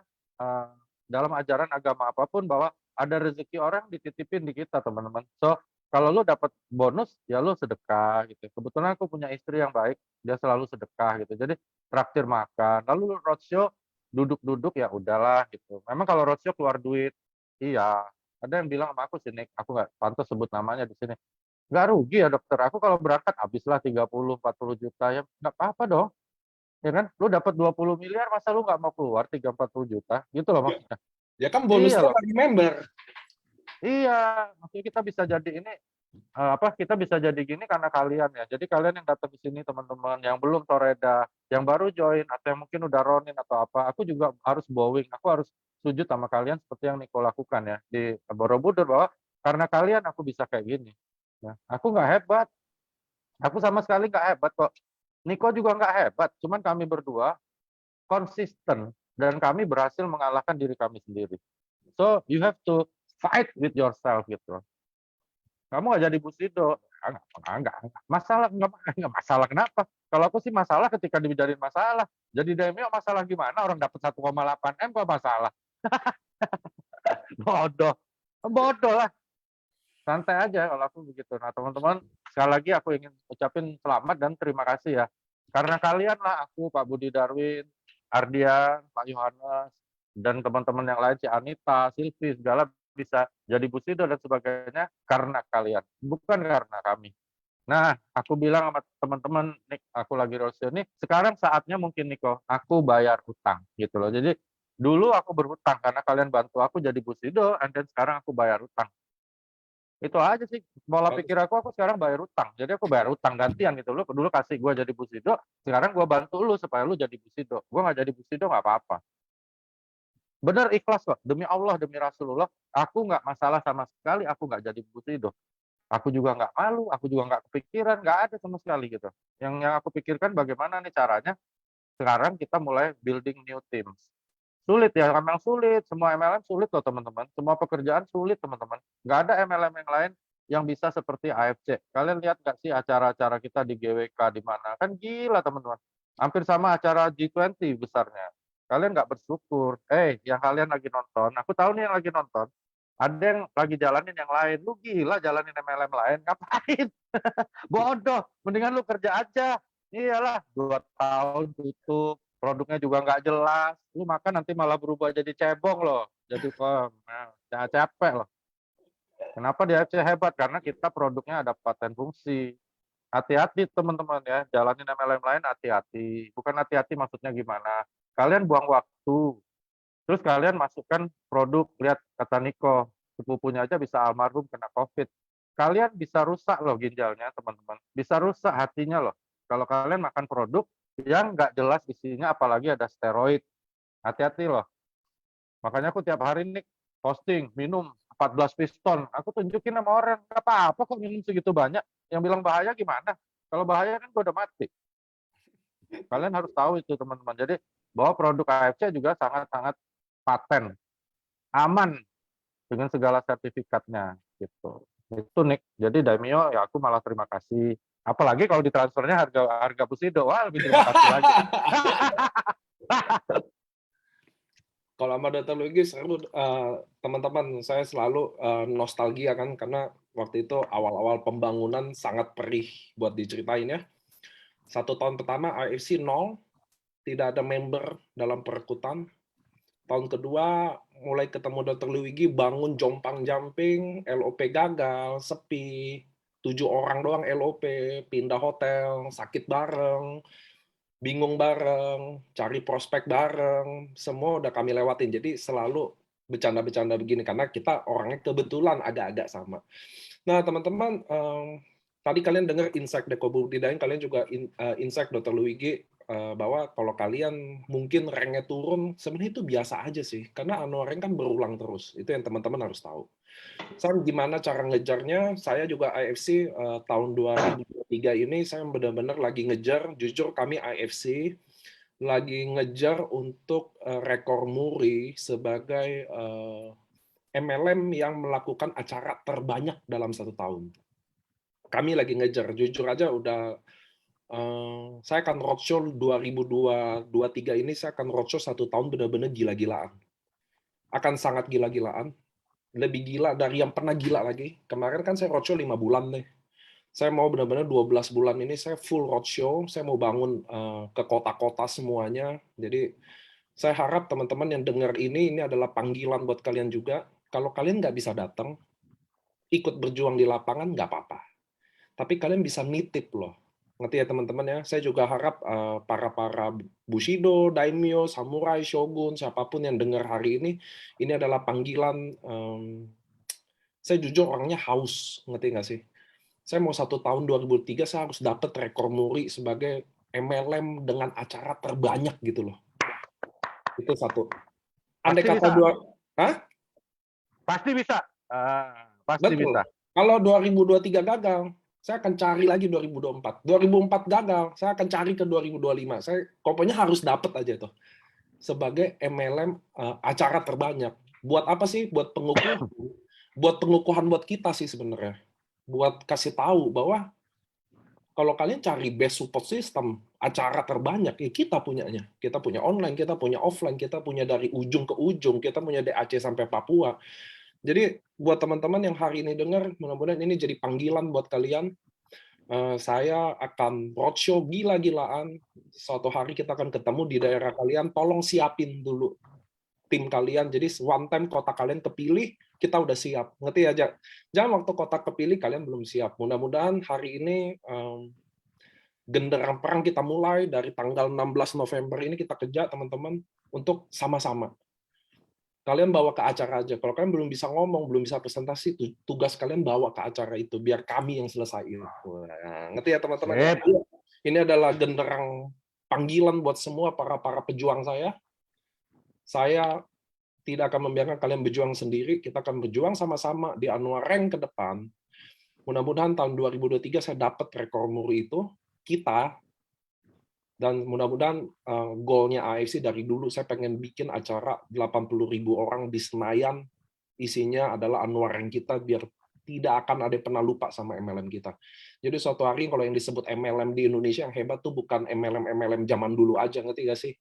dalam ajaran agama apapun bahwa ada rezeki orang dititipin di kita teman-teman. So kalau lu dapat bonus ya lu sedekah gitu. Kebetulan aku punya istri yang baik, dia selalu sedekah gitu. Jadi traktir makan. Lalu roadshow duduk-duduk ya udahlah gitu. Memang kalau roadshow keluar duit, iya. Ada yang bilang sama aku sih, Nick, aku nggak pantas sebut namanya di sini. Nggak rugi ya dokter, aku kalau berangkat habislah 30-40 juta ya nggak apa-apa dong. Ya kan, lu dapat 20 miliar, masa lu nggak mau keluar 30-40 juta? Gitu loh maksudnya. Ya kan Iya bonusnya loh. lagi member. Iya, maksudnya kita bisa jadi ini kita bisa jadi gini karena kalian ya. Jadi kalian yang datang ke sini teman-teman yang belum Toreda, yang baru join atau yang mungkin udah Ronin atau apa, aku juga harus bowing, aku harus sujud sama kalian seperti yang Niko lakukan ya di Borobudur, bahwa karena kalian aku bisa kayak gini. Ya, aku nggak hebat, aku sama sekali nggak hebat kok. Niko juga nggak hebat, cuman kami berdua konsisten dan kami berhasil mengalahkan diri kami sendiri. So you have to fight with yourself gitu. Kamu nggak jadi Bushido, enggak masalah, nggak masalah kenapa? Kalau aku sih masalah ketika dijadiin masalah. Jadi Daimyo masalah gimana? Orang dapat 1,8 M kok masalah? Bodoh, bodoh lah. Santai aja kalau aku begitu. Nah teman-teman, sekali lagi aku ingin ucapin selamat dan terima kasih ya. Karena kalian lah aku, Pak Budi Darwin, Ardian, Pak Yohanes, dan teman-teman yang lain, si Anita, Silvi, segala bisa jadi Bushido dan sebagainya karena kalian, bukan karena kami. Nah, aku bilang sama teman-teman, Nik, aku lagi roadshow nih, sekarang saatnya mungkin Niko, aku bayar hutang gitu loh. Jadi dulu aku berhutang karena kalian bantu aku jadi Bushido, and then sekarang aku bayar hutang. Itu aja sih pola pikir aku sekarang bayar hutang. Jadi aku bayar hutang gantian gitu. Lu dulu kasih gue jadi Bushido, sekarang gue bantu lu supaya lu jadi Bushido. Gue nggak jadi Bushido nggak apa-apa. Bener ikhlas kok, demi Allah, demi Rasulullah, aku nggak masalah sama sekali, aku nggak jadi Bushido. Aku juga nggak malu, aku juga nggak kepikiran, nggak ada sama sekali gitu. Yang aku pikirkan bagaimana nih caranya sekarang kita mulai building new teams. Sulit ya, memang sulit. Semua MLM sulit loh teman-teman. Semua pekerjaan sulit teman-teman. Nggak ada MLM yang lain yang bisa seperti AFC. Kalian lihat nggak sih acara-acara kita di GWK di mana? Kan gila teman-teman. Hampir sama acara G20 besarnya. Kalian nggak bersyukur. Yang kalian lagi nonton, aku tahu nih yang lagi nonton, ada yang lagi jalanin yang lain. Lu gila jalanin MLM lain, ngapain? Bodoh, mendingan lu kerja aja. Iyalah, 2 tahun tutup, produknya juga nggak jelas. Lu makan nanti malah berubah jadi cebong loh. Jadi capek loh. Kenapa dia hebat? Karena kita produknya ada paten fungsi. Hati-hati teman-teman ya, jalanin MLM lain hati-hati. Bukan hati-hati maksudnya gimana. Kalian buang waktu. Terus kalian masukkan produk, lihat kata Niko, sepupunya aja bisa almarhum kena COVID. Kalian bisa rusak loh ginjalnya teman-teman. Bisa rusak hatinya loh. Kalau kalian makan produk yang nggak jelas isinya, apalagi ada steroid. Hati-hati loh. Makanya aku tiap hari nih posting, minum 14 piston. Aku tunjukin sama orang, nggak apa-apa kok minum segitu banyak. Yang bilang bahaya gimana? Kalau bahaya kan gue udah mati. Kalian harus tahu itu teman-teman. Jadi bahwa produk AFC juga sangat-sangat paten, aman dengan segala sertifikatnya gitu. Itu Nick. Jadi Daimyo ya aku malah terima kasih. Apalagi kalau ditransfernya harga Bushido, wah lebih terima kasih lagi. Kalau sama Dr. Luigi seru, teman-teman, saya selalu nostalgia kan, karena waktu itu awal-awal pembangunan sangat perih buat diceritain ya. 1 tahun pertama AFC 0, tidak ada member dalam perekrutan. Tahun kedua mulai ketemu Dr. Luigi, bangun jompang-jamping, LOP gagal, sepi, 7 orang doang LOP, pindah hotel, sakit bareng, bingung bareng, cari prospek bareng, semua udah kami lewatin. Jadi selalu bercanda-bercanda begini, karena kita orangnya kebetulan agak-agak sama. Nah, teman-teman, tadi kalian dengar insight Deko Budidain, kalian juga insight Dr. Luigi, bahwa kalau kalian mungkin ranknya turun, sebenarnya itu biasa aja sih, karena rank kan berulang terus. Itu yang teman-teman harus tahu. Gimana cara ngejarnya? Saya juga AFC tahun 2023 ini saya benar-benar lagi ngejar. Jujur kami AFC lagi ngejar untuk rekor muri sebagai MLM yang melakukan acara terbanyak dalam 1 tahun. Kami lagi ngejar. Jujur aja udah saya akan roadshow 2023 ini, saya akan roadshow 1 tahun benar-benar gila-gilaan. Akan sangat gila-gilaan. Lebih gila dari yang pernah gila lagi. Kemarin kan saya roadshow 5 bulan nih. Saya mau benar-benar 12 bulan ini saya full roadshow. Saya mau bangun ke kota-kota semuanya. Jadi saya harap teman-teman yang dengar ini adalah panggilan buat kalian juga. Kalau kalian nggak bisa datang, ikut berjuang di lapangan nggak apa-apa. Tapi kalian bisa nitip loh. Ngerti ya teman-teman ya? Saya juga harap para Bushido, Daimyo, Samurai, Shogun, siapapun yang dengar hari ini adalah panggilan. Saya jujur orangnya haus, ngerti nggak sih? Saya mau 1 tahun 2003 saya harus dapat rekor muri sebagai MLM dengan acara terbanyak gitu loh. Itu satu. Andai Pasti kata bisa. dua, hah? Pasti bisa. Pasti Betul. bisa. Kalau 2023 gagal, saya akan cari lagi 2024. 2004 gagal, saya akan cari ke 2025. Saya pokoknya harus dapat aja tuh. Sebagai MLM acara terbanyak. Buat apa sih? Buat pengukuhan. Buat pengukuhan buat kita sih sebenarnya. Buat kasih tahu bahwa kalau kalian cari best support system, acara terbanyak, ya kita punyanya. Kita punya online, kita punya offline, kita punya dari ujung ke ujung, kita punya dari Aceh sampai Papua. Jadi buat teman-teman yang hari ini dengar, mudah-mudahan ini jadi panggilan buat kalian. Saya akan roadshow gila-gilaan. Suatu hari kita akan ketemu di daerah kalian. Tolong siapin dulu tim kalian. Jadi one time kota kalian kepilih, kita udah siap. Ngerti aja. Jangan waktu kota kepilih kalian belum siap. Mudah-mudahan hari ini genderang perang kita mulai dari tanggal 16 November ini kita kejar teman-teman untuk sama-sama. Kalian bawa ke acara aja. Kalau kalian belum bisa ngomong, belum bisa presentasi, tugas kalian bawa ke acara itu biar kami yang selesaiin. Ngerti ya teman-teman? Ini adalah genderang panggilan buat semua para pejuang saya. Saya tidak akan membiarkan kalian berjuang sendiri. Kita akan berjuang sama-sama di Anwar Rank ke depan. Mudah-mudahan tahun 2023 saya dapat rekor muri itu. Kita Dan mudah-mudahan goalnya AFC dari dulu saya pengen bikin acara 80.000 orang di Senayan, isinya adalah Anwar yang kita biar tidak akan ada yang pernah lupa sama MLM kita. Jadi suatu hari kalau yang disebut MLM di Indonesia yang hebat tuh bukan MLM zaman dulu aja, ngerti gak sih?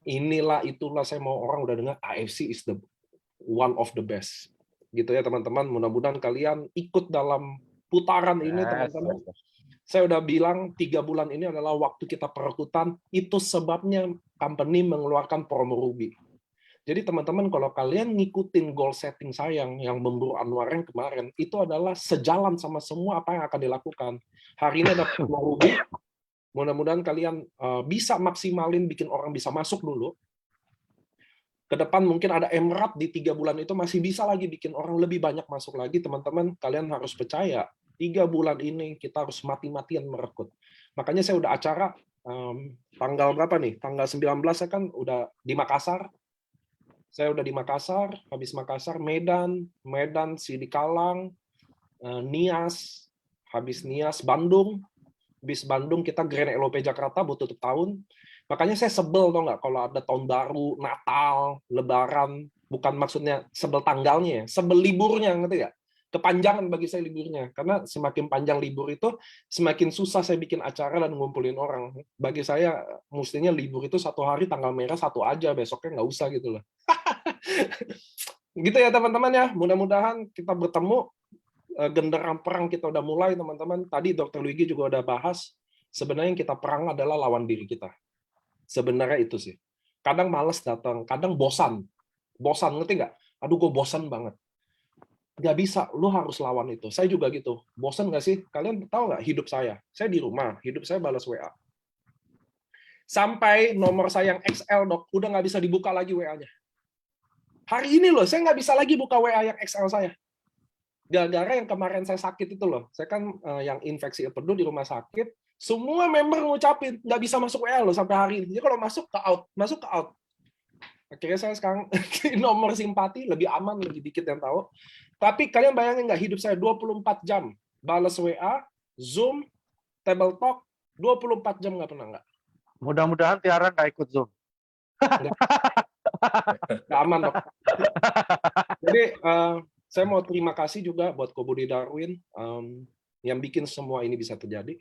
Inilah itulah saya mau orang udah dengar AFC is the one of the best. Gitu ya teman-teman, mudah-mudahan kalian ikut dalam putaran ini teman-teman. Saya udah bilang 3 bulan ini adalah waktu kita perekrutan, itu sebabnya company mengeluarkan promo Ruby. Jadi teman-teman kalau kalian ngikutin goal setting saya yang memburu Anwar yang kemarin, itu adalah sejalan sama semua apa yang akan dilakukan. Hari ini ada promo Ruby, mudah-mudahan kalian bisa maksimalin bikin orang bisa masuk dulu. Ke depan mungkin ada Emerald di 3 bulan itu masih bisa lagi bikin orang lebih banyak masuk lagi. Teman-teman kalian harus percaya, 3 bulan ini kita harus mati-matian merekrut. Makanya saya udah acara tanggal berapa nih? Tanggal 19 saya kan udah di Makassar. Saya udah di Makassar, habis Makassar Medan, Sidikalang, Nias, habis Nias Bandung, habis Bandung kita Grand LOP Jakarta buat tutup tahun. Makanya saya sebel tau nggak kalau ada tahun baru, Natal, Lebaran, bukan maksudnya sebel tanggalnya, sebel liburnya, ngerti nggak? Kepanjangan bagi saya liburnya, karena semakin panjang libur itu, semakin susah saya bikin acara dan ngumpulin orang. Bagi saya, mestinya libur itu 1 hari tanggal merah 1 aja, besoknya nggak usah gitu loh. Gitu ya teman-teman ya, mudah-mudahan kita bertemu, genderang perang kita udah mulai teman-teman. Tadi Dr. Luigi juga udah bahas, sebenarnya yang kita perang adalah lawan diri kita. Sebenarnya itu sih. Kadang males datang, kadang bosan. Bosan, ngerti nggak? Aduh, gue bosan banget. Nggak bisa, lu harus lawan itu. Saya juga gitu. Bosan nggak sih? Kalian tahu nggak hidup saya? Saya di rumah, hidup saya balas WA. Sampai nomor saya yang XL, Dok, udah nggak bisa dibuka lagi WA-nya. Hari ini loh, saya nggak bisa lagi buka WA yang XL saya. Gara-gara yang kemarin saya sakit itu loh. Saya kan yang infeksi empedu di rumah sakit, semua member ngucapin, nggak bisa masuk WA loh sampai hari ini. Jadi kalau masuk ke out, masuk ke out. Akhirnya saya sekarang nomor simpati, lebih aman, lebih dikit yang tahu. Tapi kalian bayangin nggak, hidup saya 24 jam. Balas WA, Zoom, Table Talk, 24 jam nggak pernah nggak. Mudah-mudahan Tiara nggak ikut Zoom. Nggak aman, Dok. Jadi, saya mau terima kasih juga buat Kobudi Darwin yang bikin semua ini bisa terjadi.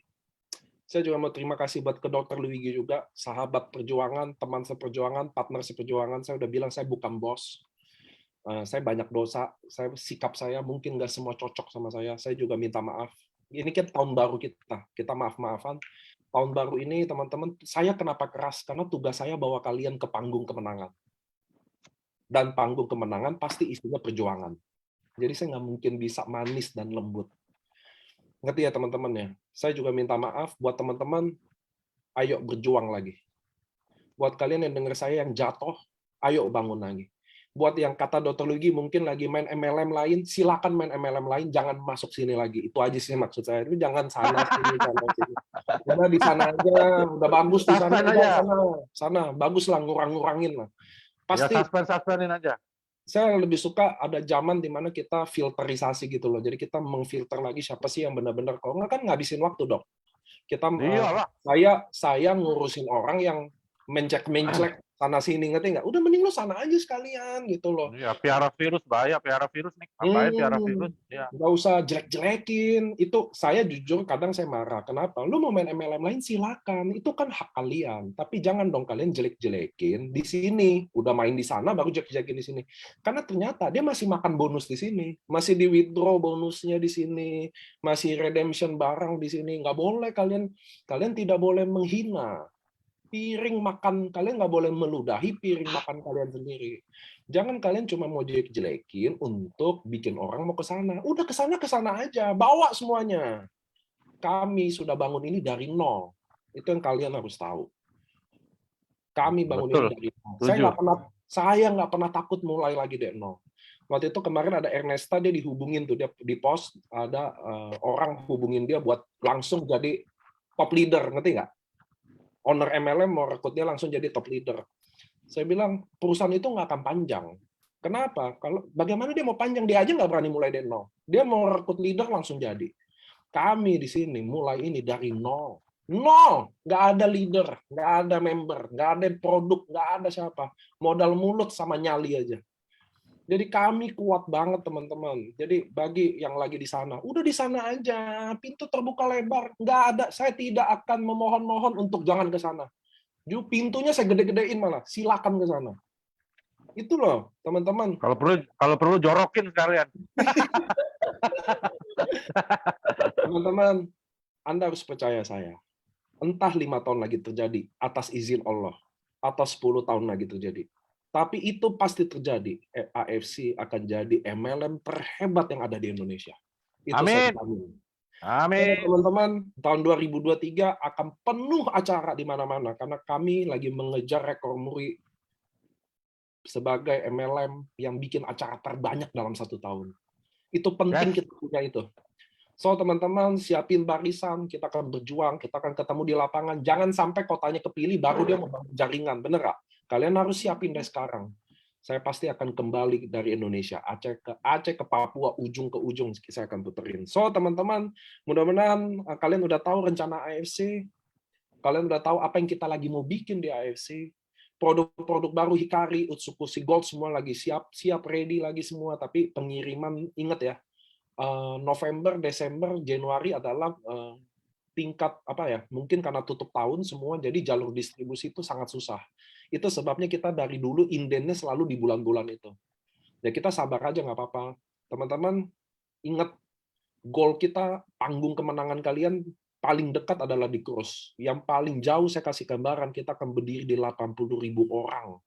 Saya juga mau terima kasih buat ke Dr. Luigi juga, sahabat perjuangan, teman seperjuangan, partner seperjuangan. Saya udah bilang saya bukan bos. Saya banyak dosa, sikap saya mungkin nggak semua cocok sama saya. Saya juga minta maaf. Ini kan tahun baru kita maaf-maafan. Tahun baru ini teman-teman, saya kenapa keras? Karena tugas saya bawa kalian ke panggung kemenangan. Dan panggung kemenangan pasti isinya perjuangan. Jadi saya nggak mungkin bisa manis dan lembut. Ngerti ya teman-teman ya? Saya juga minta maaf buat teman-teman, ayo berjuang lagi. Buat kalian yang dengar saya yang jatuh, ayo bangun lagi. Buat yang kata Dr. Luigi mungkin lagi main MLM lain, silakan main MLM lain, jangan masuk sini lagi. Itu aja sih maksud saya. Itu jangan sana sini, sana sini. Udah di sana aja, udah bagus di sana, sana bagus lah, ngurang-ngurangin lah. Pasti. Ya suspend-suspenin aja. Saya lebih suka ada zaman di mana kita filterisasi gitu loh. Jadi kita mengfilter lagi siapa sih yang benar-benar. Kalau nggak kan ngabisin waktu, Dok. Kita saya ngurusin orang yang mencek-mencek sana sini, ngerti nggak? Udah mending lu sana aja sekalian gitu loh. Iya, piara virus bahaya, piara virus nih. Ngapain piara virus? Ya. Nggak usah jelek-jelekin. Itu saya jujur kadang saya marah. Kenapa? Lu mau main MLM lain silakan. Itu kan hak kalian. Tapi jangan dong kalian jelek-jelekin di sini. Udah main di sana baru jelek-jelekin di sini. Karena ternyata dia masih makan bonus di sini. Masih di withdraw bonusnya di sini. Masih redemption barang di sini. Nggak boleh kalian tidak boleh menghina. Piring makan kalian nggak boleh meludahi piring makan kalian sendiri. Jangan kalian cuma mau jelek-jelekin untuk bikin orang mau ke sana. Udah ke sana aja, bawa semuanya. Kami sudah bangun ini dari nol. Itu yang kalian harus tahu. Kami bangun ini dari nol. Saya nggak pernah takut mulai lagi dari nol. Waktu itu kemarin ada Ernesta, dia dihubungin tuh, dia di post ada orang hubungin dia buat langsung jadi top leader, ngerti nggak? Owner MLM mau rekrut dia langsung jadi top leader. Saya bilang perusahaan itu nggak akan panjang. Kenapa? Kalau bagaimana dia mau panjang? Dia aja nggak berani mulai dari nol. Dia mau rekrut leader langsung jadi. Kami di sini mulai ini dari nol. No, nggak ada leader, nggak ada member, nggak ada produk, nggak ada siapa. Modal mulut sama nyali aja. Jadi kami kuat banget teman-teman. Jadi bagi yang lagi di sana, udah di sana aja, pintu terbuka lebar. Nggak ada, saya tidak akan memohon-mohon untuk jangan ke sana. Pintunya saya gede-gedein malah, silakan ke sana. Itu loh teman-teman. Kalau perlu jorokin sekalian. Teman-teman, Anda harus percaya saya. Entah 5 tahun lagi terjadi atas izin Allah, atau 10 tahun lagi terjadi. Tapi itu pasti terjadi. AFC akan jadi MLM terhebat yang ada di Indonesia. Itu saya Amin. jamin. Amin. Teman-teman, tahun 2023 akan penuh acara di mana-mana karena kami lagi mengejar rekor muri sebagai MLM yang bikin acara terbanyak dalam 1 tahun. Itu penting kita punya itu. So teman-teman, siapin barisan, kita akan berjuang, kita akan ketemu di lapangan. Jangan sampai kotanya kepilih baru dia membangun jaringan, bener nggak? Kalian harus siapin dari sekarang. Saya pasti akan kembali dari Indonesia, Aceh ke Papua, ujung ke ujung saya akan puterin. So teman-teman, mudah-mudahan kalian udah tahu rencana AFC, kalian udah tahu apa yang kita lagi mau bikin di AFC. Produk-produk baru Hikari, Utsukushi Gold semua lagi siap ready lagi semua. Tapi pengiriman, ingat ya, November, Desember, Januari adalah tingkat apa ya? Mungkin karena tutup tahun semua, jadi jalur distribusi itu sangat susah. Itu sebabnya kita dari dulu indennya selalu di bulan-bulan itu. Ya kita sabar aja nggak apa-apa. Teman-teman ingat goal kita, panggung kemenangan kalian paling dekat adalah di Krus. Yang paling jauh saya kasih gambaran, kita akan berdiri di 80.000 orang.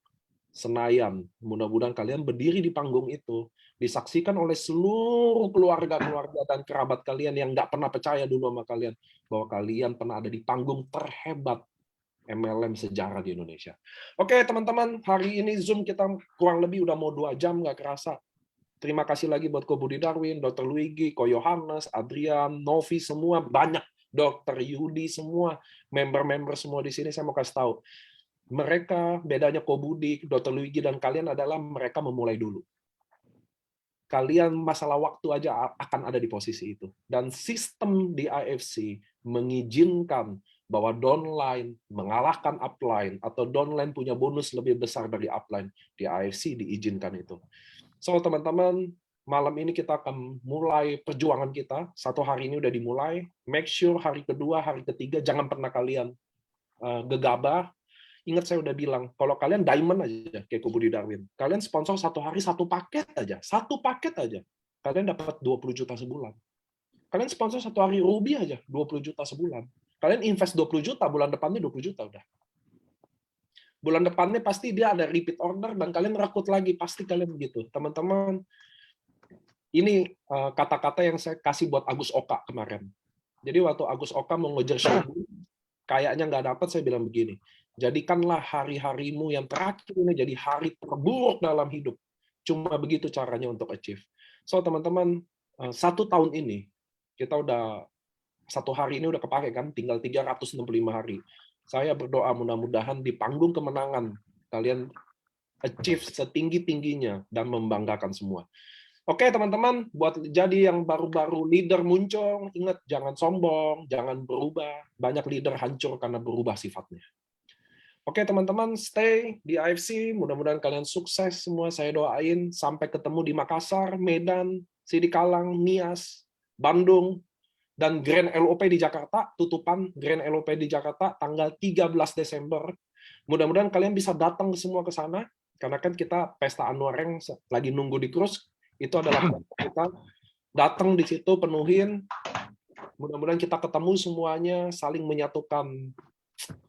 Senayan. Mudah-mudahan kalian berdiri di panggung itu, disaksikan oleh seluruh keluarga-keluarga dan kerabat kalian yang nggak pernah percaya dulu sama kalian, bahwa kalian pernah ada di panggung terhebat MLM sejarah di Indonesia. Oke teman-teman, hari ini Zoom kita kurang lebih udah mau 2 jam, nggak kerasa. Terima kasih lagi buat Ko Budi Darwin, Dr. Luigi, Ko Yohanes, Adrian, Novi, semua banyak. Dr. Yudi, semua member-member semua di sini, saya mau kasih tahu. Mereka, bedanya Ko Budi, Dr. Luigi, dan kalian adalah mereka memulai dulu. Kalian masalah waktu aja akan ada di posisi itu. Dan sistem di AFC mengizinkan bahwa downline mengalahkan upline, atau downline punya bonus lebih besar dari upline. Di AFC diizinkan itu. So teman-teman, malam ini kita akan mulai perjuangan kita. 1 hari ini udah dimulai. Make sure hari kedua, hari ketiga, jangan pernah kalian gegabah. Ingat saya udah bilang, kalau kalian diamond aja, kayak Ko Budi Darwin, kalian sponsor 1 hari 1 paket aja. 1 paket aja. Kalian dapat 20 juta sebulan. Kalian sponsor 1 hari ruby aja, 20 juta sebulan. Kalian invest 20 juta, bulan depannya 20 juta udah. Bulan depannya pasti dia ada repeat order, dan kalian rekrut lagi, pasti kalian begitu. Teman-teman, ini kata-kata yang saya kasih buat Agus Oka kemarin. Jadi waktu Agus Oka mau ngejar Shogun, kayaknya nggak dapat, saya bilang begini, jadikanlah hari-harimu yang terakhir ini jadi hari terburuk dalam hidup. Cuma begitu caranya untuk achieve. So teman-teman, 1 tahun ini, kita udah 1 hari ini udah kepake kan, tinggal 365 hari. Saya berdoa mudah-mudahan di panggung kemenangan, kalian achieve setinggi-tingginya dan membanggakan semua. Oke teman-teman, buat jadi yang baru-baru leader muncul, ingat jangan sombong, jangan berubah. Banyak leader hancur karena berubah sifatnya. Oke teman-teman, stay di AFC, mudah-mudahan kalian sukses semua, saya doain. Sampai ketemu di Makassar, Medan, Sidikalang, Nias, Bandung, dan Grand LOP di Jakarta, tutupan Grand LOP di Jakarta, tanggal 13 Desember. Mudah-mudahan kalian bisa datang semua ke sana, karena kan kita Pesta Anwareng lagi nunggu di Krus, itu adalah kita datang di situ, penuhin. Mudah-mudahan kita ketemu semuanya, saling menyatukan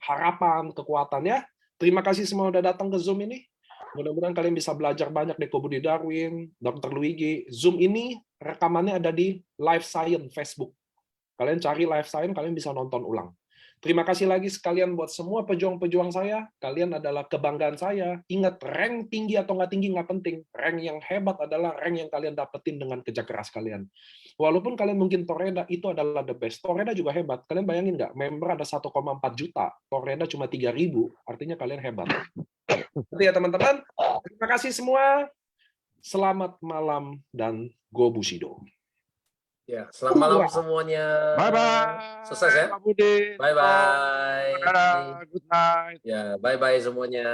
harapan, kekuatan ya. Terima kasih semua udah datang ke Zoom ini. Mudah-mudahan kalian bisa belajar banyak dari Ko Budi Darwin, Dr. Luigi. Zoom ini rekamannya ada di Live Science Facebook. Kalian cari Live Science, kalian bisa nonton ulang. Terima kasih lagi sekalian buat semua pejuang-pejuang saya. Kalian adalah kebanggaan saya. Ingat, rank tinggi atau nggak tinggi nggak penting. Rank yang hebat adalah rank yang kalian dapetin dengan kerja keras kalian. Walaupun kalian mungkin Torreda, itu adalah the best. Torreda juga hebat. Kalian bayangin nggak? Member ada 1,4 juta. Torreda cuma 3.000. Artinya kalian hebat. Itu ya teman-teman. Terima kasih semua. Selamat malam dan Go Bushido. Ya, selamat malam semuanya. Bye bye. Sukses ya. Pak Budi. Bye bye. Dadah. Good night. Ya, bye bye semuanya.